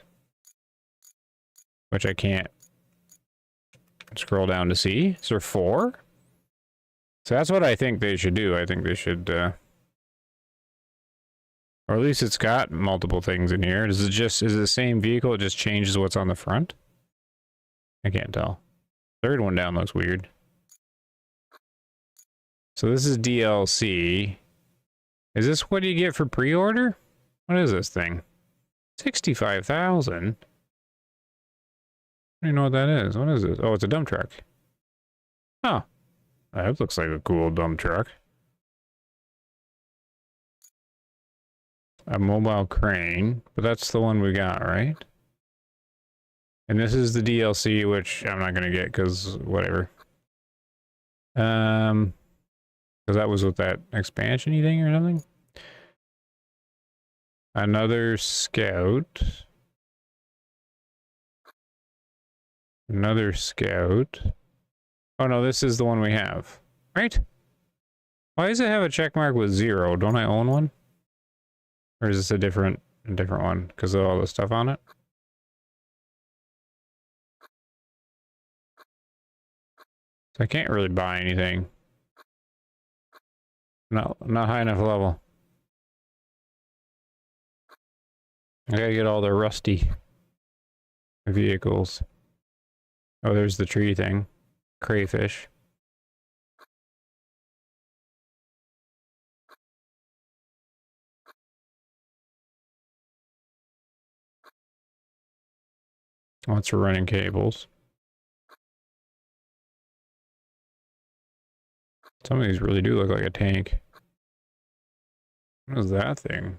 B: Which I can't scroll down to see. Is there 4? So that's what I think they should do. I think they should, or at least it's got multiple things in here. Is it the same vehicle? It just changes what's on the front? I can't tell. Third one down looks weird. So this is DLC. Is this what you get for pre-order? What is this thing? 65,000? I don't know what that is. What is this? Oh, it's a dump truck. Oh. That looks like a cool dump truck. A mobile crane. But that's the one we got, right? And this is the DLC, which I'm not going to get because whatever. Because that was with that expansion-y thing or something. Another scout. Another scout. Oh no, this is the one we have. Right? Why does it have a check mark with 0? Don't I own one? Or is this a different one because of all the stuff on it? So I can't really buy anything. Not high enough level. I gotta get all the rusty vehicles. Oh, there's the tree thing. Crayfish. Lots for running cables. Some of these really do look like a tank. What is that thing?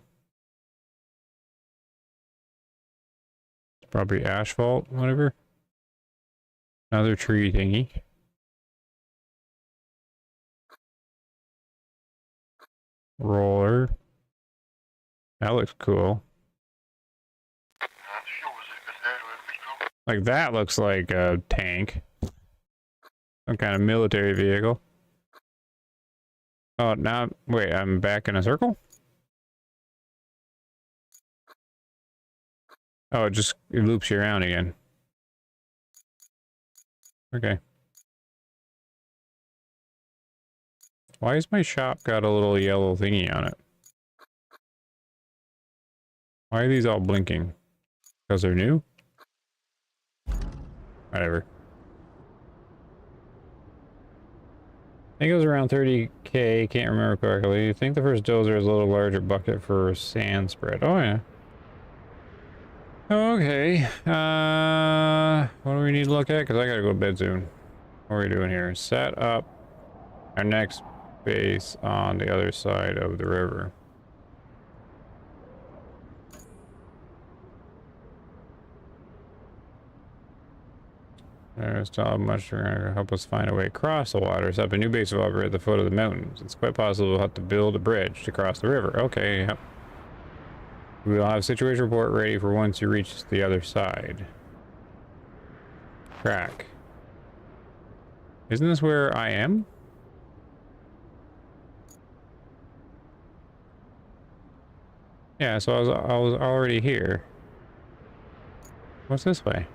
B: It's probably asphalt, whatever. Another tree thingy. Roller. That looks cool. Like that looks like a tank. Some kind of military vehicle. Oh, now, wait, I'm back in a circle? Oh, it loops you around again. Okay. Why has my shop got a little yellow thingy on it? Why are these all blinking? Because they're new? Whatever. I think it was around 30K, can't remember correctly. I think the first dozer is a little larger bucket for sand spread. Oh yeah. Okay. What do we need to look at? Because I gotta go to bed soon. What are we doing here? Set up our next base on the other side of the river. There's not much to help us find a way across the water. Set up a new base of operations at the foot of the mountains. It's quite possible we'll have to build a bridge to cross the river. Okay, yep. We'll have a situation report ready for once you reach the other side. Track. Isn't this where I am? Yeah, so I was already here. What's this way?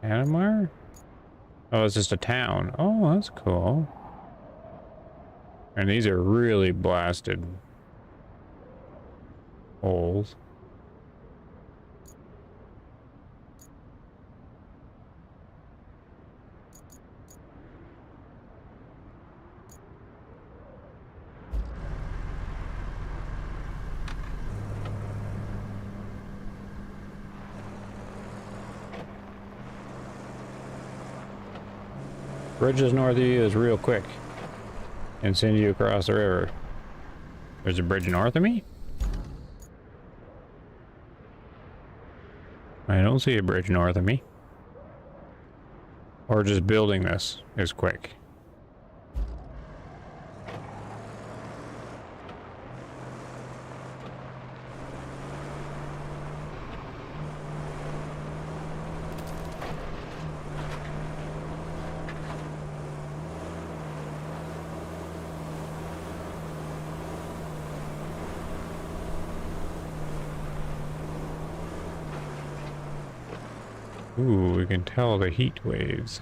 B: Anamar? Oh, it's just a town. Oh, that's cool. And these are really blasted holes. Bridges north of you is real quick and send you across the river. There's a bridge north of me? I don't see a bridge north of me. Or just building this is quick. Ooh, we can tell the heat waves.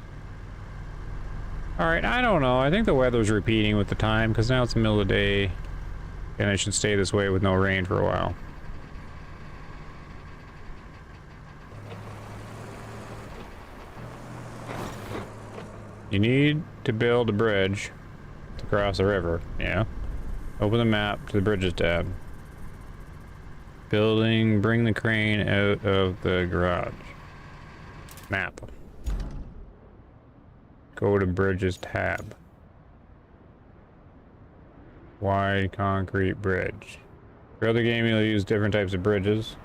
B: Alright, I don't know. I think the weather's repeating with the time, because now it's the middle of the day, and it should stay this way with no rain for a while. You need to build a bridge to cross the river, yeah. Open the map to the Bridges tab. Building, bring the crane out of the garage. Map. Go to Bridges tab. Wide concrete bridge. For other game, you'll use different types of bridges.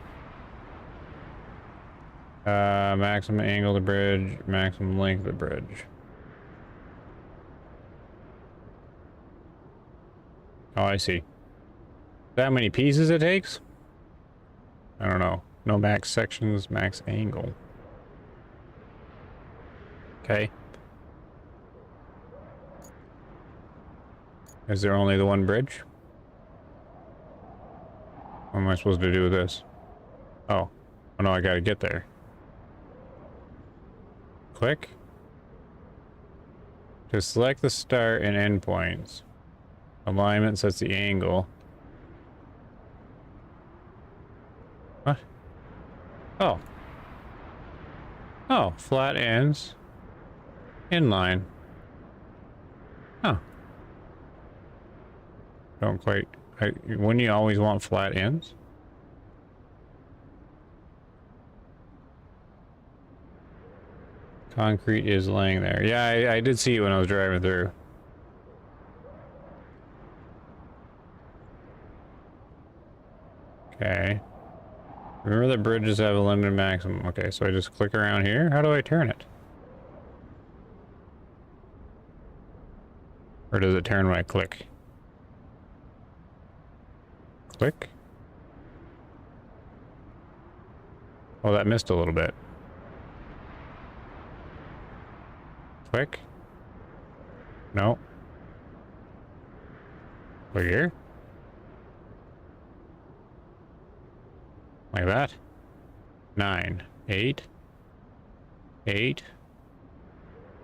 B: Maximum angle of the bridge, maximum length of the bridge. Oh, I see. That many pieces it takes? I don't know. No max sections, max angle. Okay. Is there only the one bridge? What am I supposed to do with this? Oh. Oh no, I gotta get there. Click. To select the start and end points. Alignment sets the angle. What? Oh. Oh, flat ends. Inline. Huh. Don't quite... wouldn't you always want flat ends? Concrete is laying there. Yeah, I did see it when I was driving through. Okay. Remember that bridges have a limited maximum. Okay, so I just click around here. How do I turn it? Or does it turn when I click? Click? Oh, that missed a little bit. Click? No. Click here? Like that? 9, 8, 8,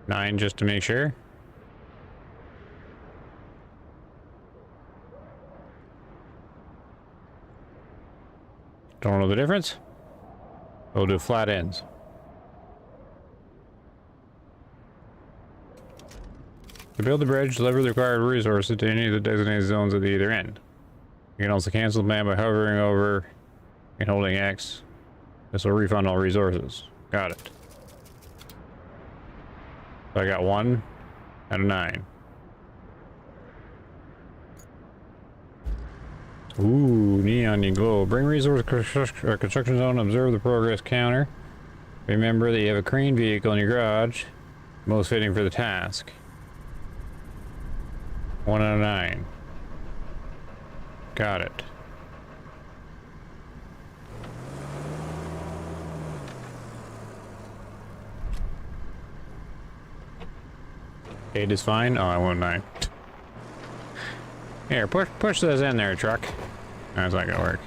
B: 9 just to make sure. Don't know the difference. We'll do flat ends. To build the bridge, deliver the required resources to any of the designated zones at the either end. You can also cancel the plan by hovering over and holding X. This will refund all resources. Got it. So I got one Out of 9. Ooh, neon you glow. Bring resource construction zone. Observe the progress counter. Remember that you have a crane vehicle in your garage. Most fitting for the task. 1 out of 9. Got it. 8 is fine. Oh, I want 9. Here, push those in there, truck. That's not gonna work.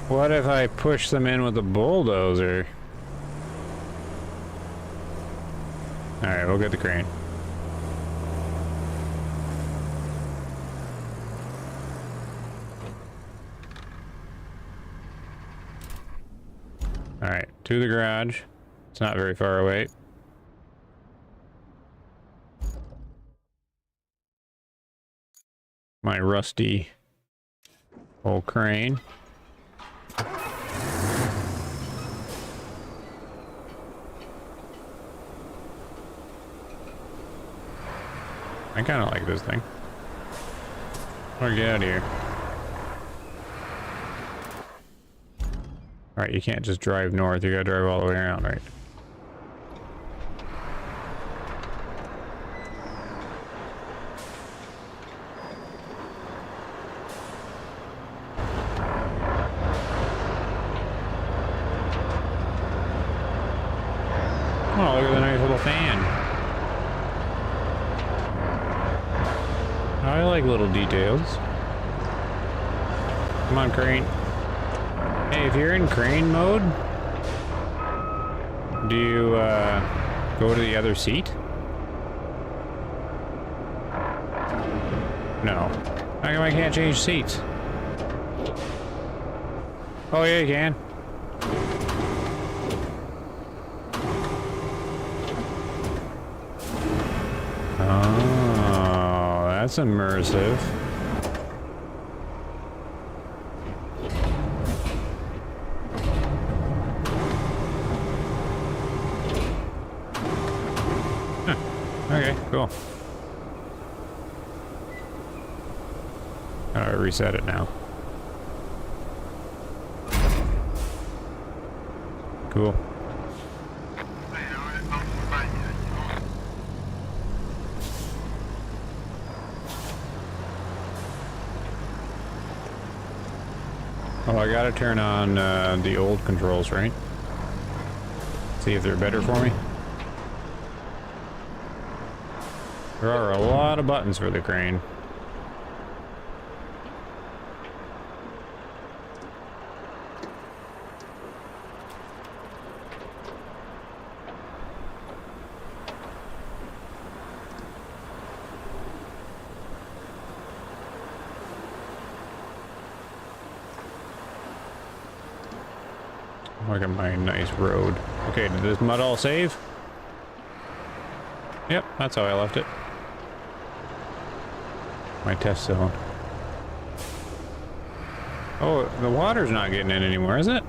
B: What if I push them in with the bulldozer? Alright, we'll get the crane. Alright, to the garage. It's not very far away. My rusty old crane. I kind of like this thing. Or get out of here. Alright, you can't just drive north, you gotta drive all the way around, right? Oh, look at the nice little fan. I like little details. Come on, crane. Hey, if you're in crane mode, do you go to the other seat? No. How come I can't change seats? Oh yeah, you can. Oh, that's immersive. Huh. Okay, cool. How do I reset it now? Cool. Oh, I gotta turn on the old controls, right? See if they're better for me. There are a lot of buttons for the crane. Look at my nice road. Okay, did this mud all save? Yep, that's how I left it. My test zone. Oh, the water's not getting in anymore, is it?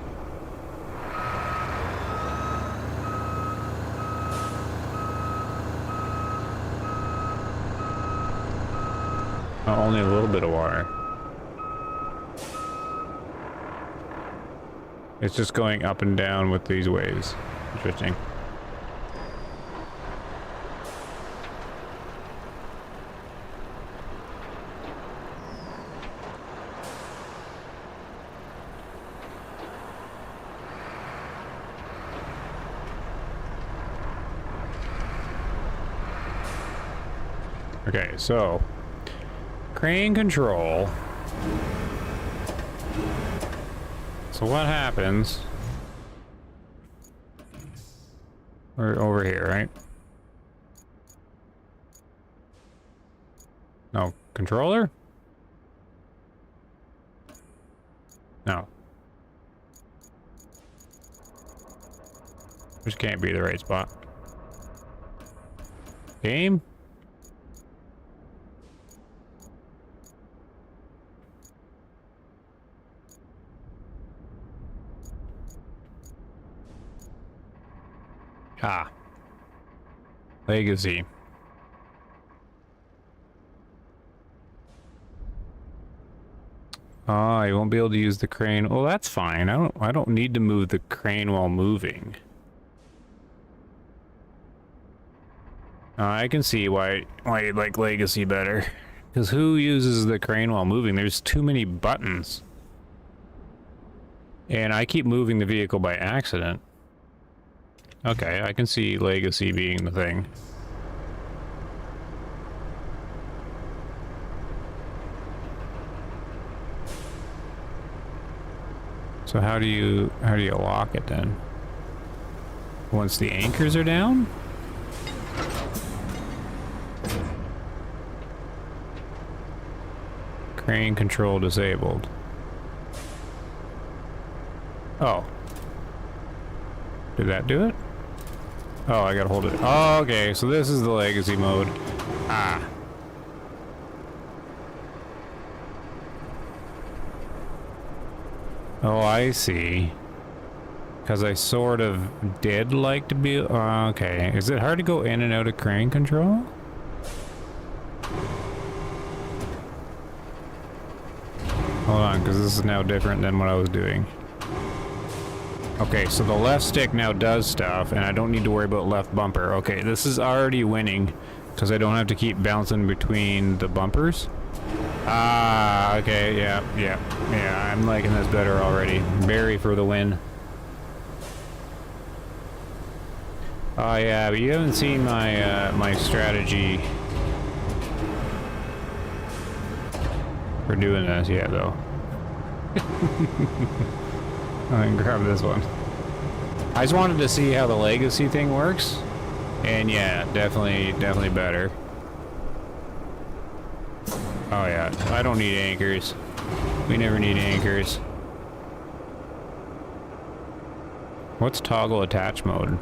B: Oh, only a little bit of water. It's just going up and down with these waves. Interesting. Okay, so crane control. So what happens? We're over here, right? No, controller? No. This can't be the right spot. Game? Ah. Legacy. Oh, you won't be able to use the crane. Well, that's fine. I don't need to move the crane while moving. I can see why you like Legacy better. Because who uses the crane while moving? There's too many buttons. And I keep moving the vehicle by accident. Okay, I can see Legacy being the thing. So how do you lock it then? Once the anchors are down? Crane control disabled. Oh. Did that do it? Oh, I gotta hold it. Oh, okay, so this is the Legacy mode. Ah. Oh, I see. Because I sort of did like to be... okay. Is it hard to go in and out of crane control? Hold on, because this is now different than what I was doing. Okay, so the left stick now does stuff, and I don't need to worry about left bumper. Okay, this is already winning, because I don't have to keep bouncing between the bumpers. Ah, okay, yeah, I'm liking this better already. Barry for the win. Oh yeah, but you haven't seen my my strategy for doing this yet, though. I can grab this one. I just wanted to see how the Legacy thing works, and yeah, definitely better. Oh yeah, I don't need anchors. We never need anchors. What's toggle attach mode?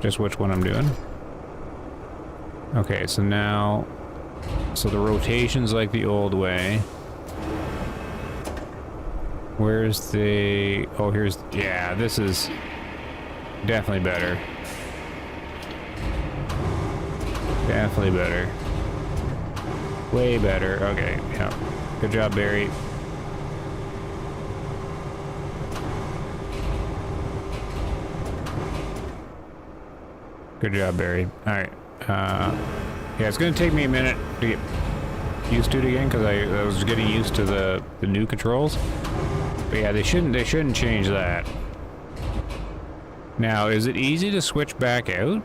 B: Just which one I'm doing? Okay, so now... So the rotation's like the old way. Where's the... Oh, here's... Yeah, this is definitely better. Definitely better. Way better. Okay, yeah. Good job, Barry. Good job, Barry. Alright. Yeah, it's gonna take me a minute to get used to it again, because I was getting used to the new controls. But yeah, they shouldn't change that. Now, is it easy to switch back out?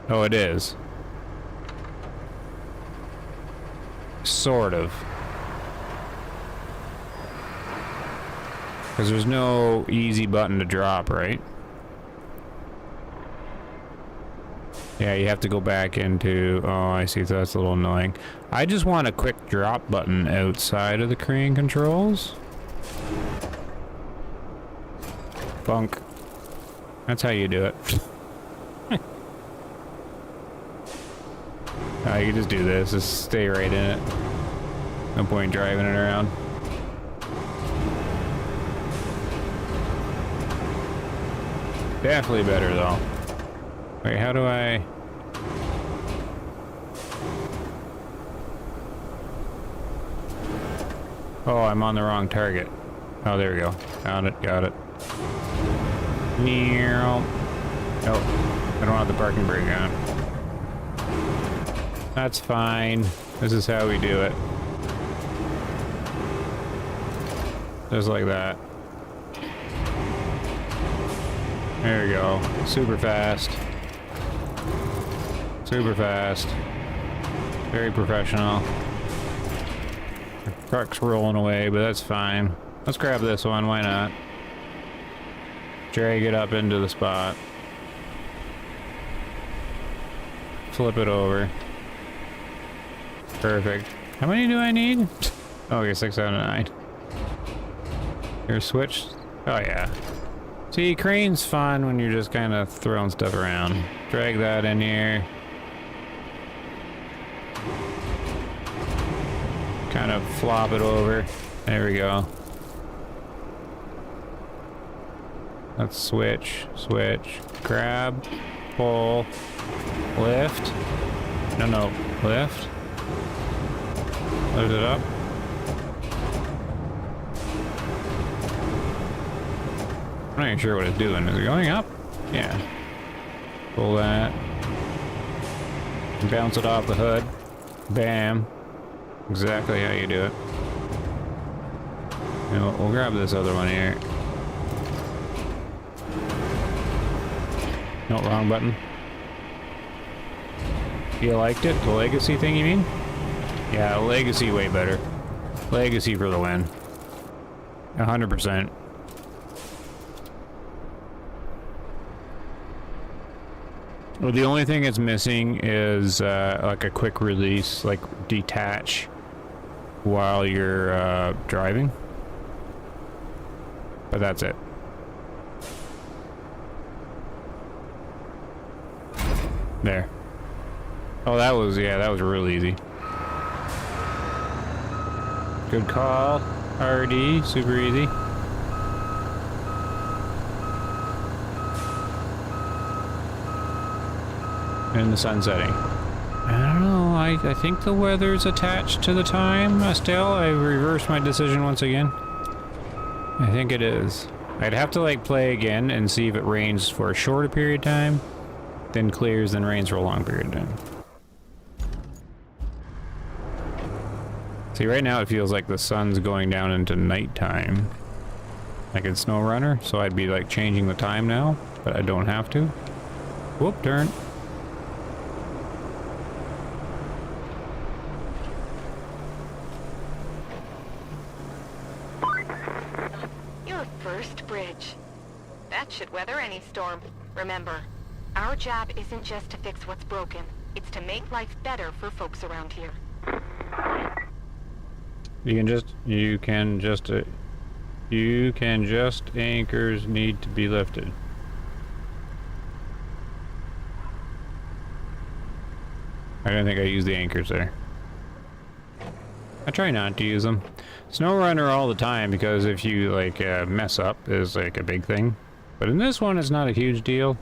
B: Oh, it is. Sort of. Because there's no easy button to drop, right? Yeah, you have to go back into... Oh, I see. So that's a little annoying. I just want a quick drop button outside of the crane controls. Bunk. That's how you do it. You can just do this. Just stay right in it. No point driving it around. Definitely better, though. Wait, how do I... Oh, I'm on the wrong target. Oh, there we go. Found it. Got it. Oh, I don't have the parking brake on. That's fine. This is how we do it. Just like that. There we go. Super fast. Super fast. Very professional. The truck's rolling away, but that's fine. Let's grab this one, why not? Drag it up into the spot. Flip it over. Perfect. How many do I need? Oh, okay, 6 out of 9. Here's switch. Oh yeah. See, crane's fun when you're just kind of throwing stuff around. Drag that in here. Kind of flop it over. There we go. Let's switch, grab, pull, lift. No, lift. Lift it up. I'm not even sure what it's doing. Is it going up? Yeah. Pull that. Bounce it off the hood. Bam. Exactly how you do it. And we'll grab this other one here. No, wrong button. You liked it? The legacy thing, you mean? Yeah, legacy way better. Legacy for the win. 100%. Well, the only thing it's missing is like a quick release, like detach while you're driving. But that's it. There. Oh, that was, yeah, that was real easy. Good call. RD, super easy. And the sun setting. I don't know, I think the weather's attached to the time still. I reversed my decision once again. I think it is. I'd have to like play again and see if it rains for a shorter period of time, then clears, then rains for a long period of time. See, right now it feels like the sun's going down into nighttime. Like in SnowRunner, so I'd be like changing the time now, but I don't have to. Whoop, turn.
C: Your first bridge. That should weather any storm. Remember, our job isn't just to fix what's broken. It's to make life better for folks around here.
B: You can just anchors need to be lifted. I don't think I use the anchors there. I try not to use them. SnowRunner all the time because if you like mess up is like a big thing. But in this one it's not a huge deal.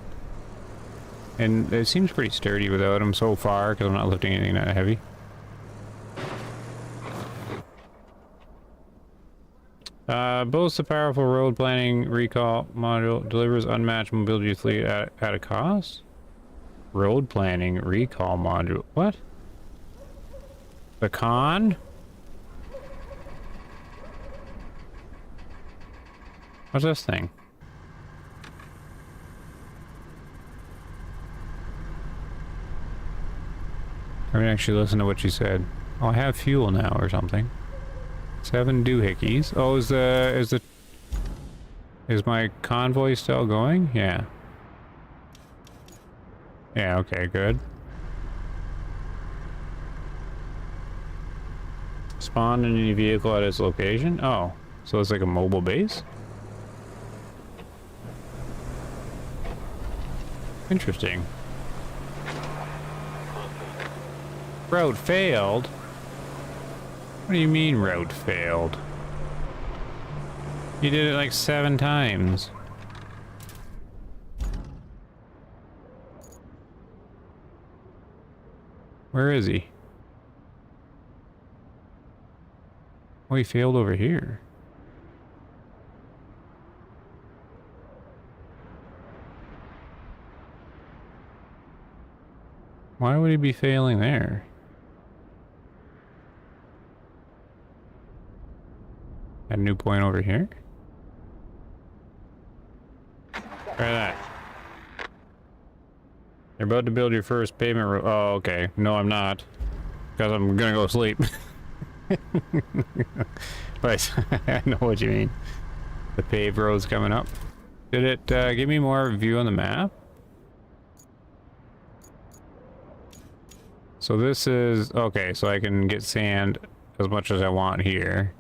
B: And it seems pretty sturdy without them so far because I'm not lifting anything that heavy. Boasts a powerful road planning recall module, delivers unmatched mobility fleet at a cost? Road planning recall module. What? The con? What's this thing? I mean, actually listen to what she said. Oh, I have fuel now or something. 7 doohickeys. Oh, is my convoy still going? Yeah. Yeah, okay, good. Spawn in any vehicle at its location? Oh, so it's like a mobile base? Interesting. Road failed? What do you mean road failed? You did it like 7 times. Where is he? Oh, he failed over here. Why would he be failing there? A new point over here? Try that. You're about to build your first pavement road. Oh, okay. No, I'm not. Because I'm gonna go sleep. But I know what you mean. The paved road's coming up. Did it give me more view on the map? So this is... Okay, so I can get sand as much as I want here.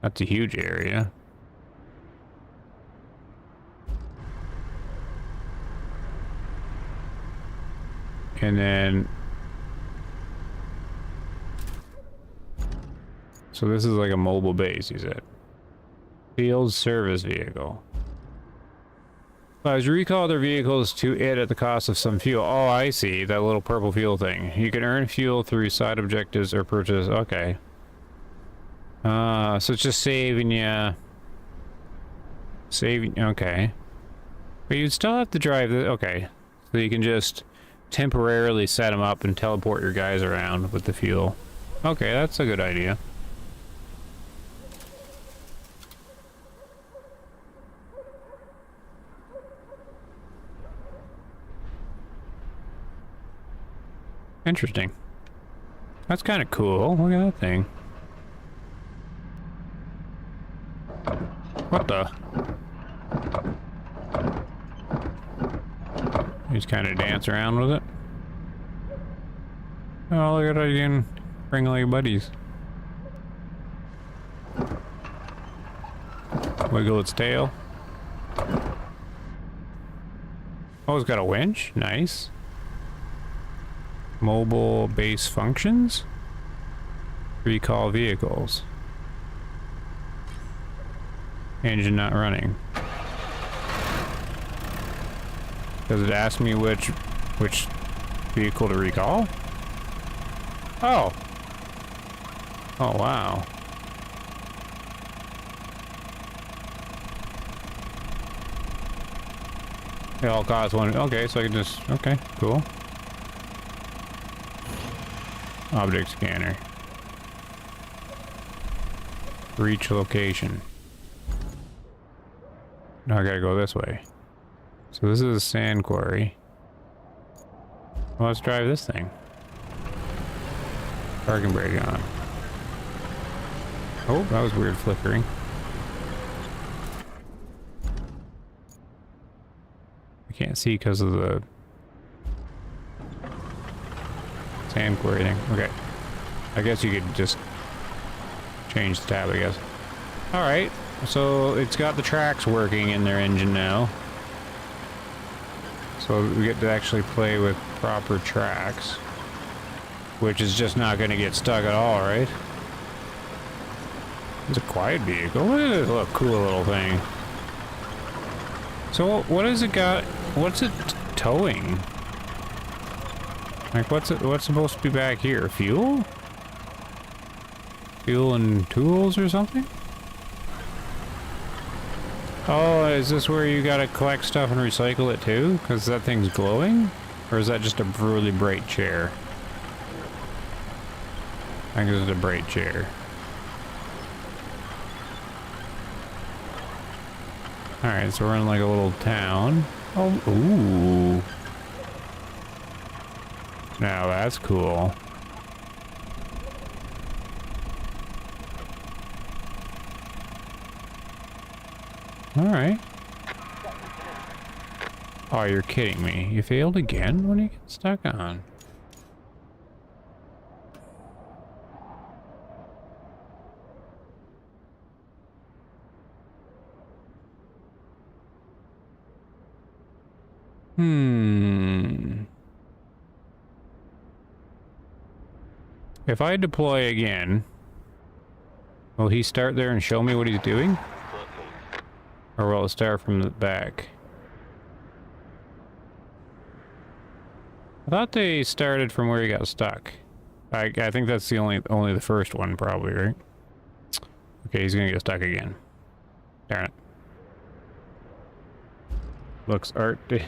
B: That's a huge area. And then... So this is like a mobile base, you said. Field service vehicle. Recall their vehicles to it at the cost of some fuel. Oh, I see. That little purple fuel thing. You can earn fuel through side objectives or purchase. Okay. So it's just saving you. Saving. Okay. But you'd still have to drive the. Okay. So you can just temporarily set them up and teleport your guys around with the fuel. Okay, that's a good idea. Interesting. That's kind of cool. Look at that thing. What the? You just kind of dance around with it. Oh, look at it again. Bring all your buddies. Wiggle its tail. Oh, it's got a winch. Nice. Mobile base functions. Recall vehicles. Engine not running. Does it ask me which vehicle to recall? Oh. Oh, wow. They all cost one. Okay, so I can just. Okay, cool. Object scanner. Reach location. Now I gotta go this way. So this is a sand quarry. Well, let's drive this thing. Parking brake on. Oh, that was weird flickering. I can't see because of the sand quarry thing. Okay. I guess you could just change the tab, I guess. Alright. So it's got the tracks working in their engine now. So we get to actually play with proper tracks. Which is just not going to get stuck at all, right? It's a quiet vehicle. Look at this little cool little thing. So what has it got? What's it towing? Like what's supposed to be back here? Fuel? Fuel and tools or something? Oh, is this where you gotta collect stuff and recycle it too? Because that thing's glowing? Or is that just a really bright chair? I think it's a bright chair. Alright, so we're in like a little town. Oh, ooh. Now that's cool. Alright. Oh, you're kidding me. You failed again? What are you getting stuck on? If I deploy again, will he start there and show me what he's doing? Or will it start from the back? I thought they started from where he got stuck. I think that's the only the first one probably, right? Okay, he's gonna get stuck again. Darn it. Looks Arctico?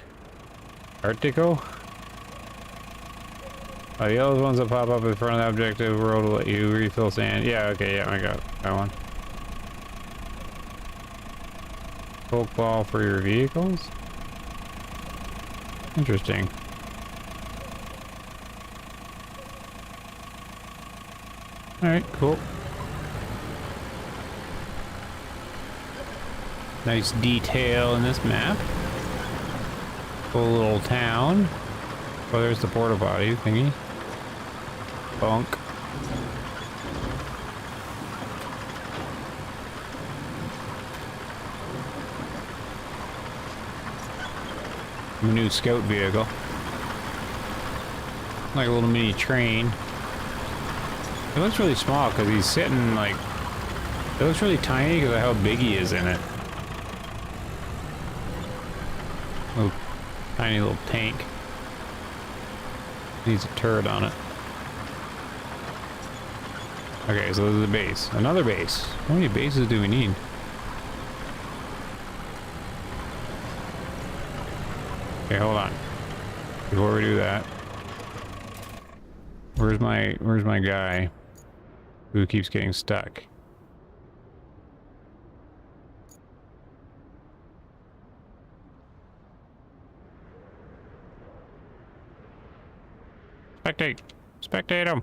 B: Oh, the yellow ones that pop up in front of the objective road will let you refill sand. Yeah, okay, yeah, I got that one. Poke ball for your vehicles? Interesting. Alright, cool. Nice detail in this map. Cool little town. Oh, there's the porta potty thingy. Bunk. New scout vehicle. Like a little mini train. It looks really small because he's sitting like... It looks really tiny because of how big he is in it. Little, tiny little tank. Needs a turret on it. Okay, so this is a base. Another base. How many bases do we need? Okay, hold on. Before we do that, where's my guy who keeps getting stuck? Spectate! Spectate him!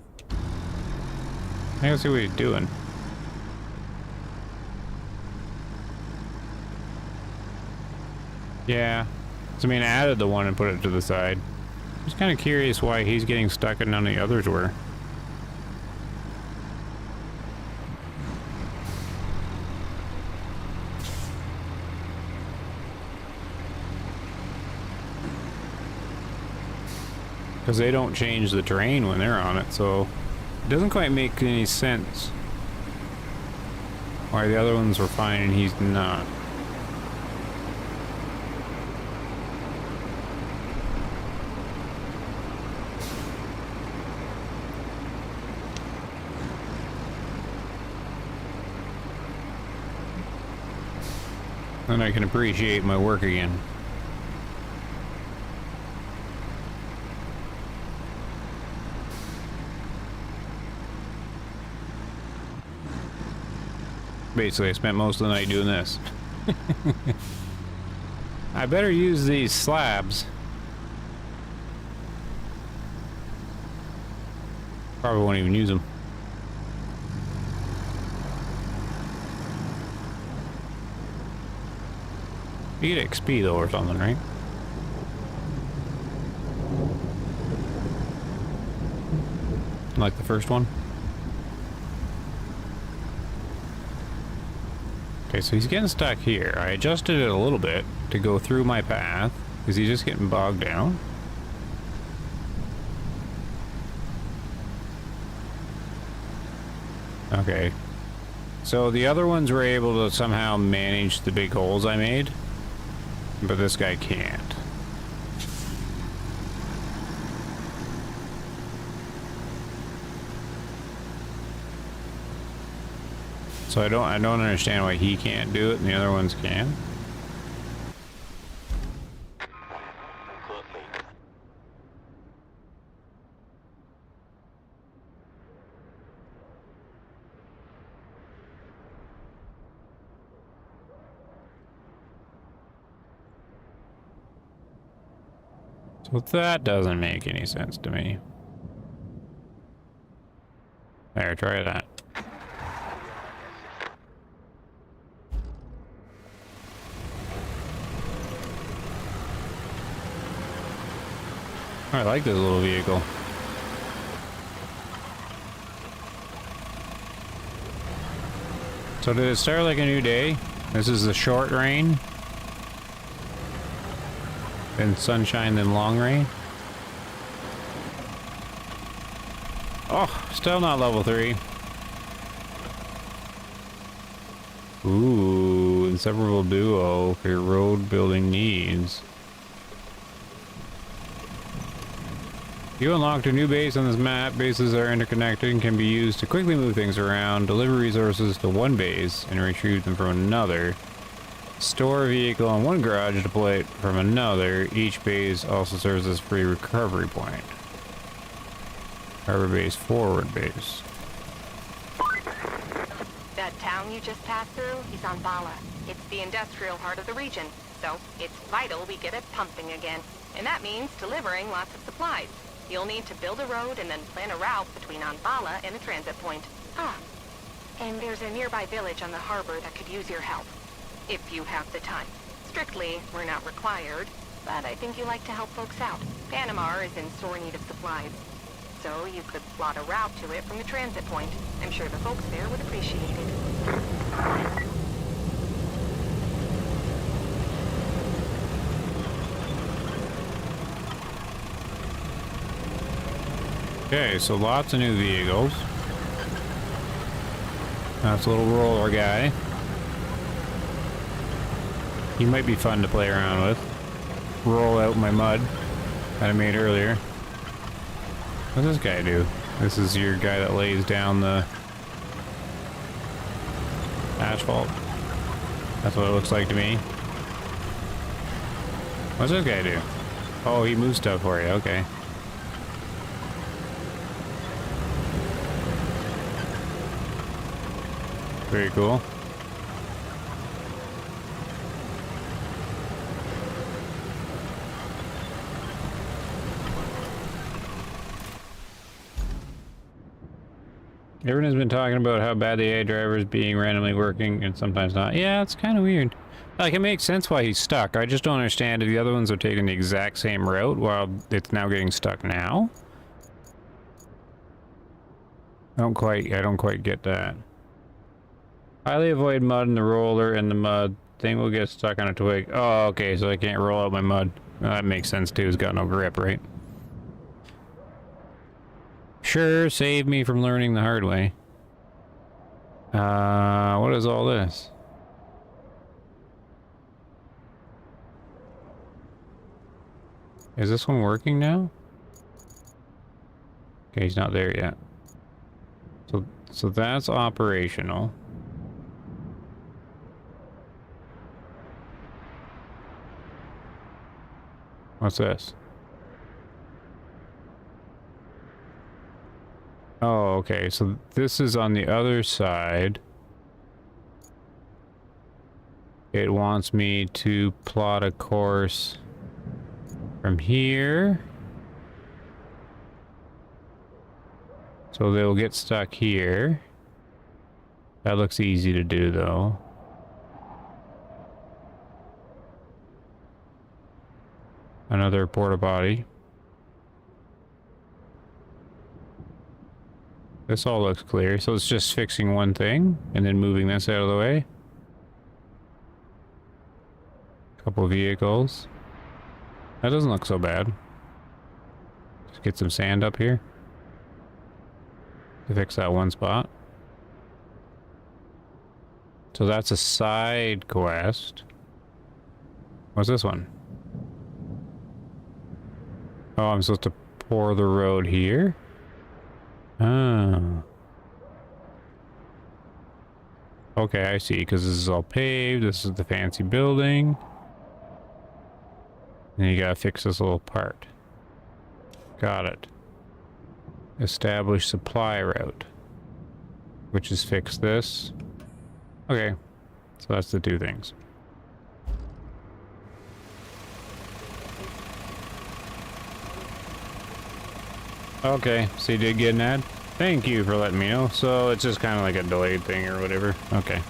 B: I gotta see what he's doing. Yeah. So, I mean, I added the one and put it to the side. I'm just kind of curious why he's getting stuck and none of the others were. Because they don't change the terrain when they're on it, so it doesn't quite make any sense why the other ones were fine and he's not. Then I can appreciate my work again. Basically, I spent most of the night doing this. I better use these slabs. Probably won't even use them. You get XP though or something, right? Like the first one? Okay, so he's getting stuck here. I adjusted it a little bit to go through my path. Is he just getting bogged down? Okay. So the other ones were able to somehow manage the big holes I made, but this guy can't. So I don't understand why he can't do it and the other ones can. So that doesn't make any sense to me. There, try that. I like this little vehicle. So did it start like a new day? This is the short rain. Then sunshine, then long rain. Oh, still not level 3. Ooh, inseparable duo for your road building needs. You unlocked a new base on this map. Bases are interconnected and can be used to quickly move things around, deliver resources to one base, and retrieve them from another. Store a vehicle on one garage, deploy it from another. Each base also serves as a free recovery point. Harbor base, forward base.
C: That town you just passed through is on Bala. It's the industrial heart of the region, so it's vital we get it pumping again. And that means delivering lots of supplies. You'll need to build a road and then plan a route between Anbala and the transit point. Ah, and there's a nearby village on the harbor that could use your help. If you have the time. Strictly, we're not required, but I think you like to help folks out. Panamar is in sore need of supplies. So you could plot a route to it from the transit point. I'm sure the folks there would appreciate it.
B: Okay, so lots of new vehicles. That's a little roller guy. He might be fun to play around with. roll out my mud that I made earlier. What does this guy do? This is your guy that lays down the asphalt. That's what it looks like to me. What's this guy do? Oh, he moves stuff for you. Okay. Very cool. Everyone's been talking about how bad the AI driver is being randomly working and sometimes not. Yeah, it's kind of weird. Like, it makes sense why he's stuck. I just don't understand if the other ones are taking the exact same route while it's now getting stuck now. I don't quite get that. Highly avoid mud in the roller and the mud. Thing will get stuck on a twig. Oh, okay, so I can't roll out my mud. Well, that makes sense too, it's got no grip, right? Sure, save me from learning the hard way. What is all this? Is this one working now? Okay, he's not there yet. So that's operational. What's this? Oh, okay, so this is on the other side. It wants me to plot a course from here. So they'll get stuck here. That looks easy to do, though. Another porta potty. This all looks clear, so it's just fixing one thing and then moving this out of the way. Couple vehicles. That doesn't look so bad. Just get some sand up here to fix that one spot. So that's a side quest. What's this one? Oh, I'm supposed to pour the road here? Oh. Okay, I see, because this is all paved. This is the fancy building. And you gotta fix this little part. Got it. Establish supply route. Which is fix this. Okay, so that's the two things. Okay, so you did get an ad? Thank you for letting me know. So it's just kind of like a delayed thing or whatever. Okay.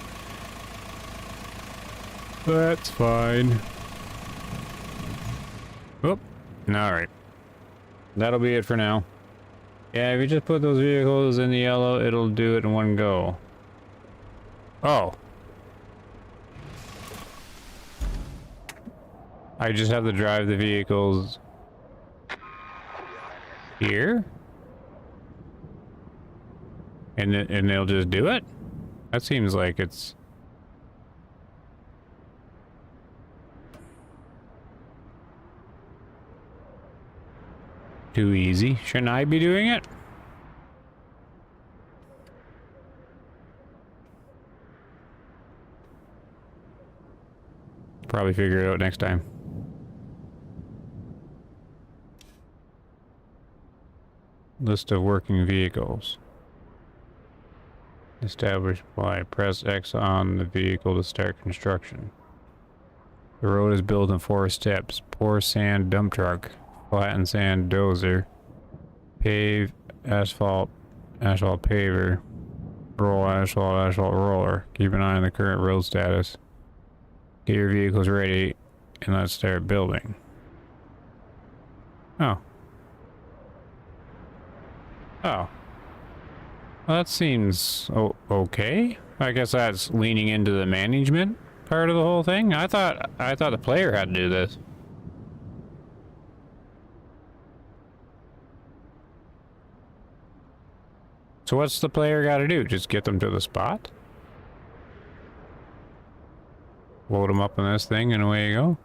B: That's fine. Oop. Alright. That'll be it for now. Yeah, if you just put those vehicles in the yellow, it'll do it in one go. Oh. I just have to drive the vehicles here? And they'll just do it? That seems like it's... too easy. Shouldn't I be doing it? Probably figure it out next time. List of working vehicles. Established by press X on the vehicle to start construction. The road is built in 4 steps. Pour sand dump truck. Flatten sand dozer. Pave asphalt. Asphalt paver. Roll asphalt. Asphalt roller. Keep an eye on the current road status. Get your vehicles ready and let's start building. Oh. Oh. Well, that seems okay. I guess that's leaning into the management part of the whole thing. I thought the player had to do this. So what's the player got to do? Just get them to the spot? Load them up in this thing and away you go?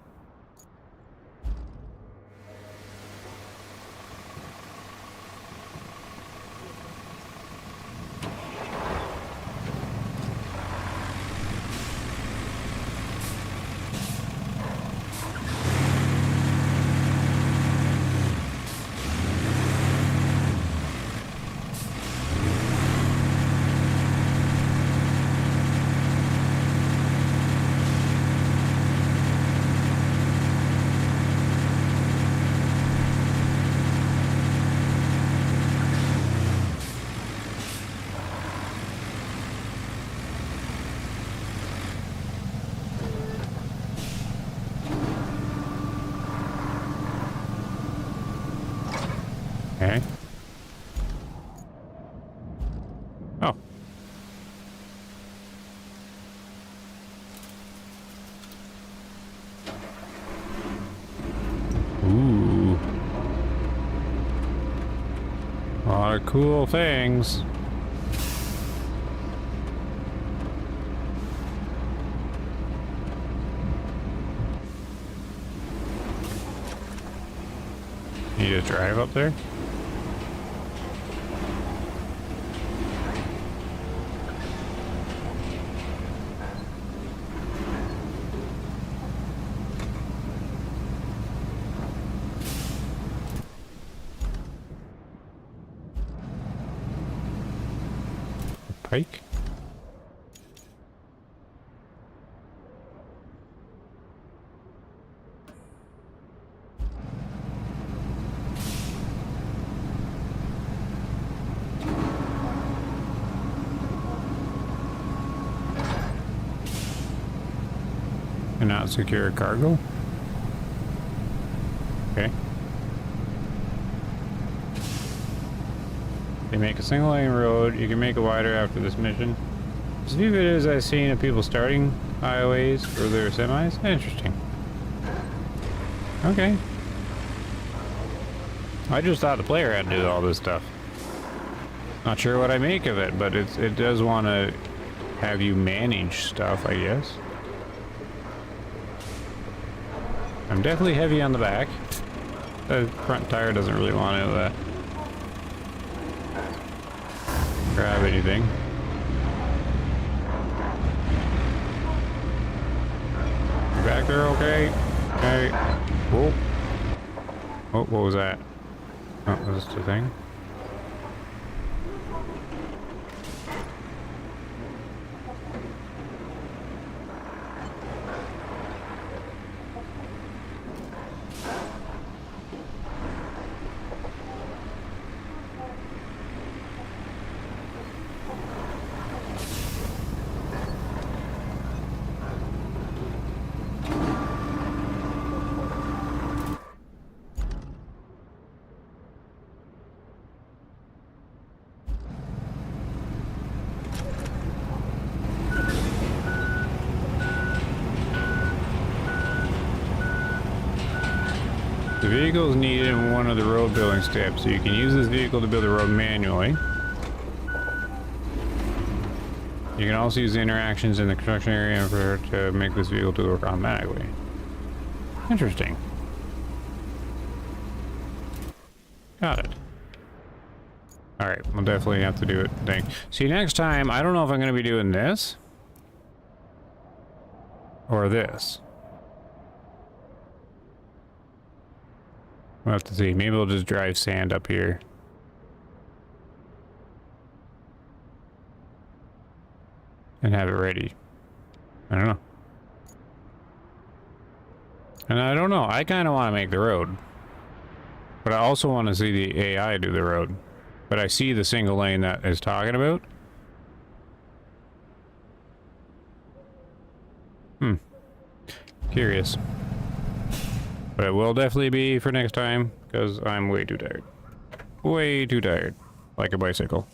B: cool things. You just drive up there? Pike? Cannot secure cargo? Okay. They make a single lane road. You can make it wider after this mission. There's a few videos I've seen of people starting highways for their semis. Interesting. Okay. I just thought the player had to do all this stuff. Not sure what I make of it, but it does want to have you manage stuff, I guess. I'm definitely heavy on the back. The front tire doesn't really want to grab anything. You back there okay? Okay. Whoa. Oh, what was that? Oh, was this the thing? The vehicle is needed in one of the road building steps, so you can use this vehicle to build a road manually. You can also use the interactions in the construction area to make this vehicle to work automatically. Interesting. Got it. Alright, we'll definitely have to do it. See, next time, I don't know if I'm going to be doing this or this. We'll have to see. Maybe we'll just drive sand up here. And have it ready. I don't know. And I don't know. I kind of want to make the road. But I also want to see the AI do the road. But I see the single lane that is talking about. Curious. But it will definitely be for next time, because I'm way too tired. Way too tired. Like a bicycle.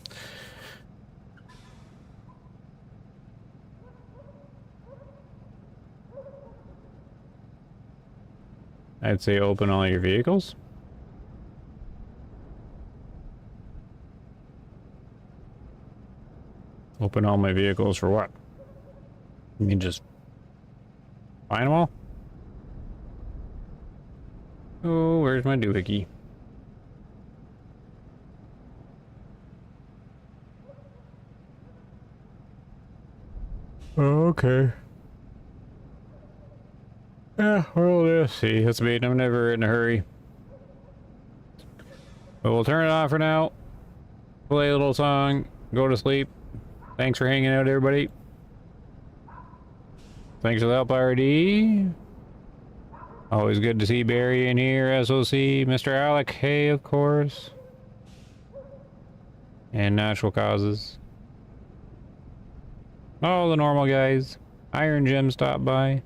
B: I'd say open all your vehicles. Open all my vehicles for what? You mean just find them all? Oh, where's my doohickey? Oh, okay. Yeah, well, let's see. That's me. I'm never in a hurry. But we'll turn it off for now. Play a little song. Go to sleep. Thanks for hanging out, everybody. Thanks for the help, RD. Always good to see Barry in here, SOC, Mr. Alec, hey, of course. And Natural Causes. All the normal guys. Iron Gem stopped by.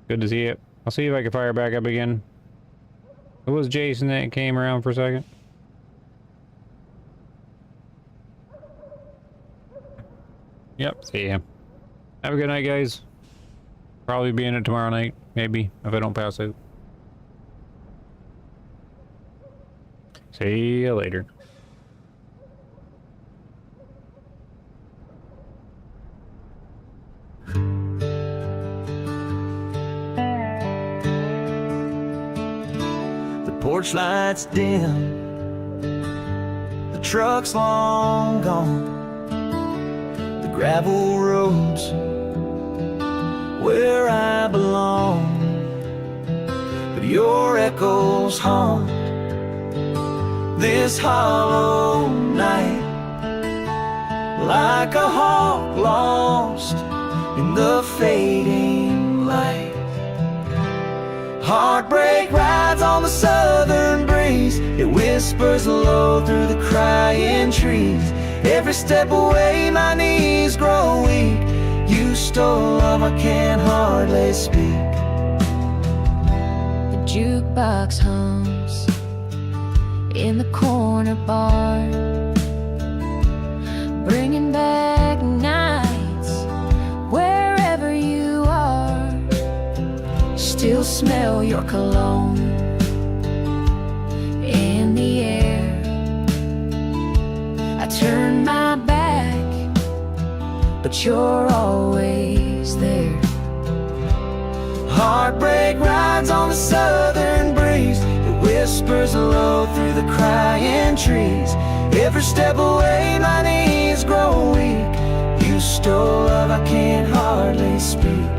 B: Good to see it. I'll see if I can fire back up again. It was Jason that came around for a second. Yep, see ya. Have a good night, guys. Probably be in it tomorrow night, maybe, if I don't pass out. See you later.
A: The porch lights dim, the truck's long gone, the gravel roads where I belong, but your echoes haunt this hollow night, like a hawk lost in the fading light. Heartbreak rides on the southern breeze, it whispers low through the crying trees. Every step away my knees grow weak. You stole love, I can't hardly speak.
D: The jukebox hums in the corner bar, bringing back nights wherever you are. Still smell your cologne in the air. I turn my back, but you're always there.
A: Heartbreak rides on the southern breeze, it whispers low through the crying trees. Every step away my knees grow weak. You stole love, I can't hardly speak.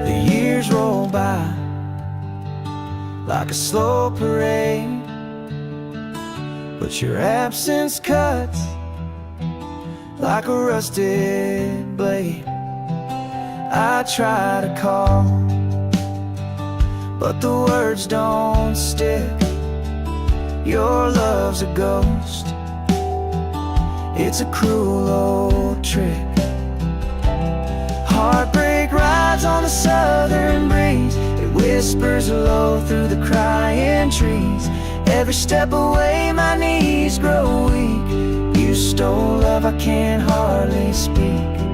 A: The years roll by like a slow parade, but your absence cuts like a rusted blade. I try to call, but the words don't stick. Your love's a ghost, it's a cruel old trick. Heartbreak rides on the southern breeze, it whispers low through the crying trees. Every step away my knees grow weak. You stole love, I can't hardly speak.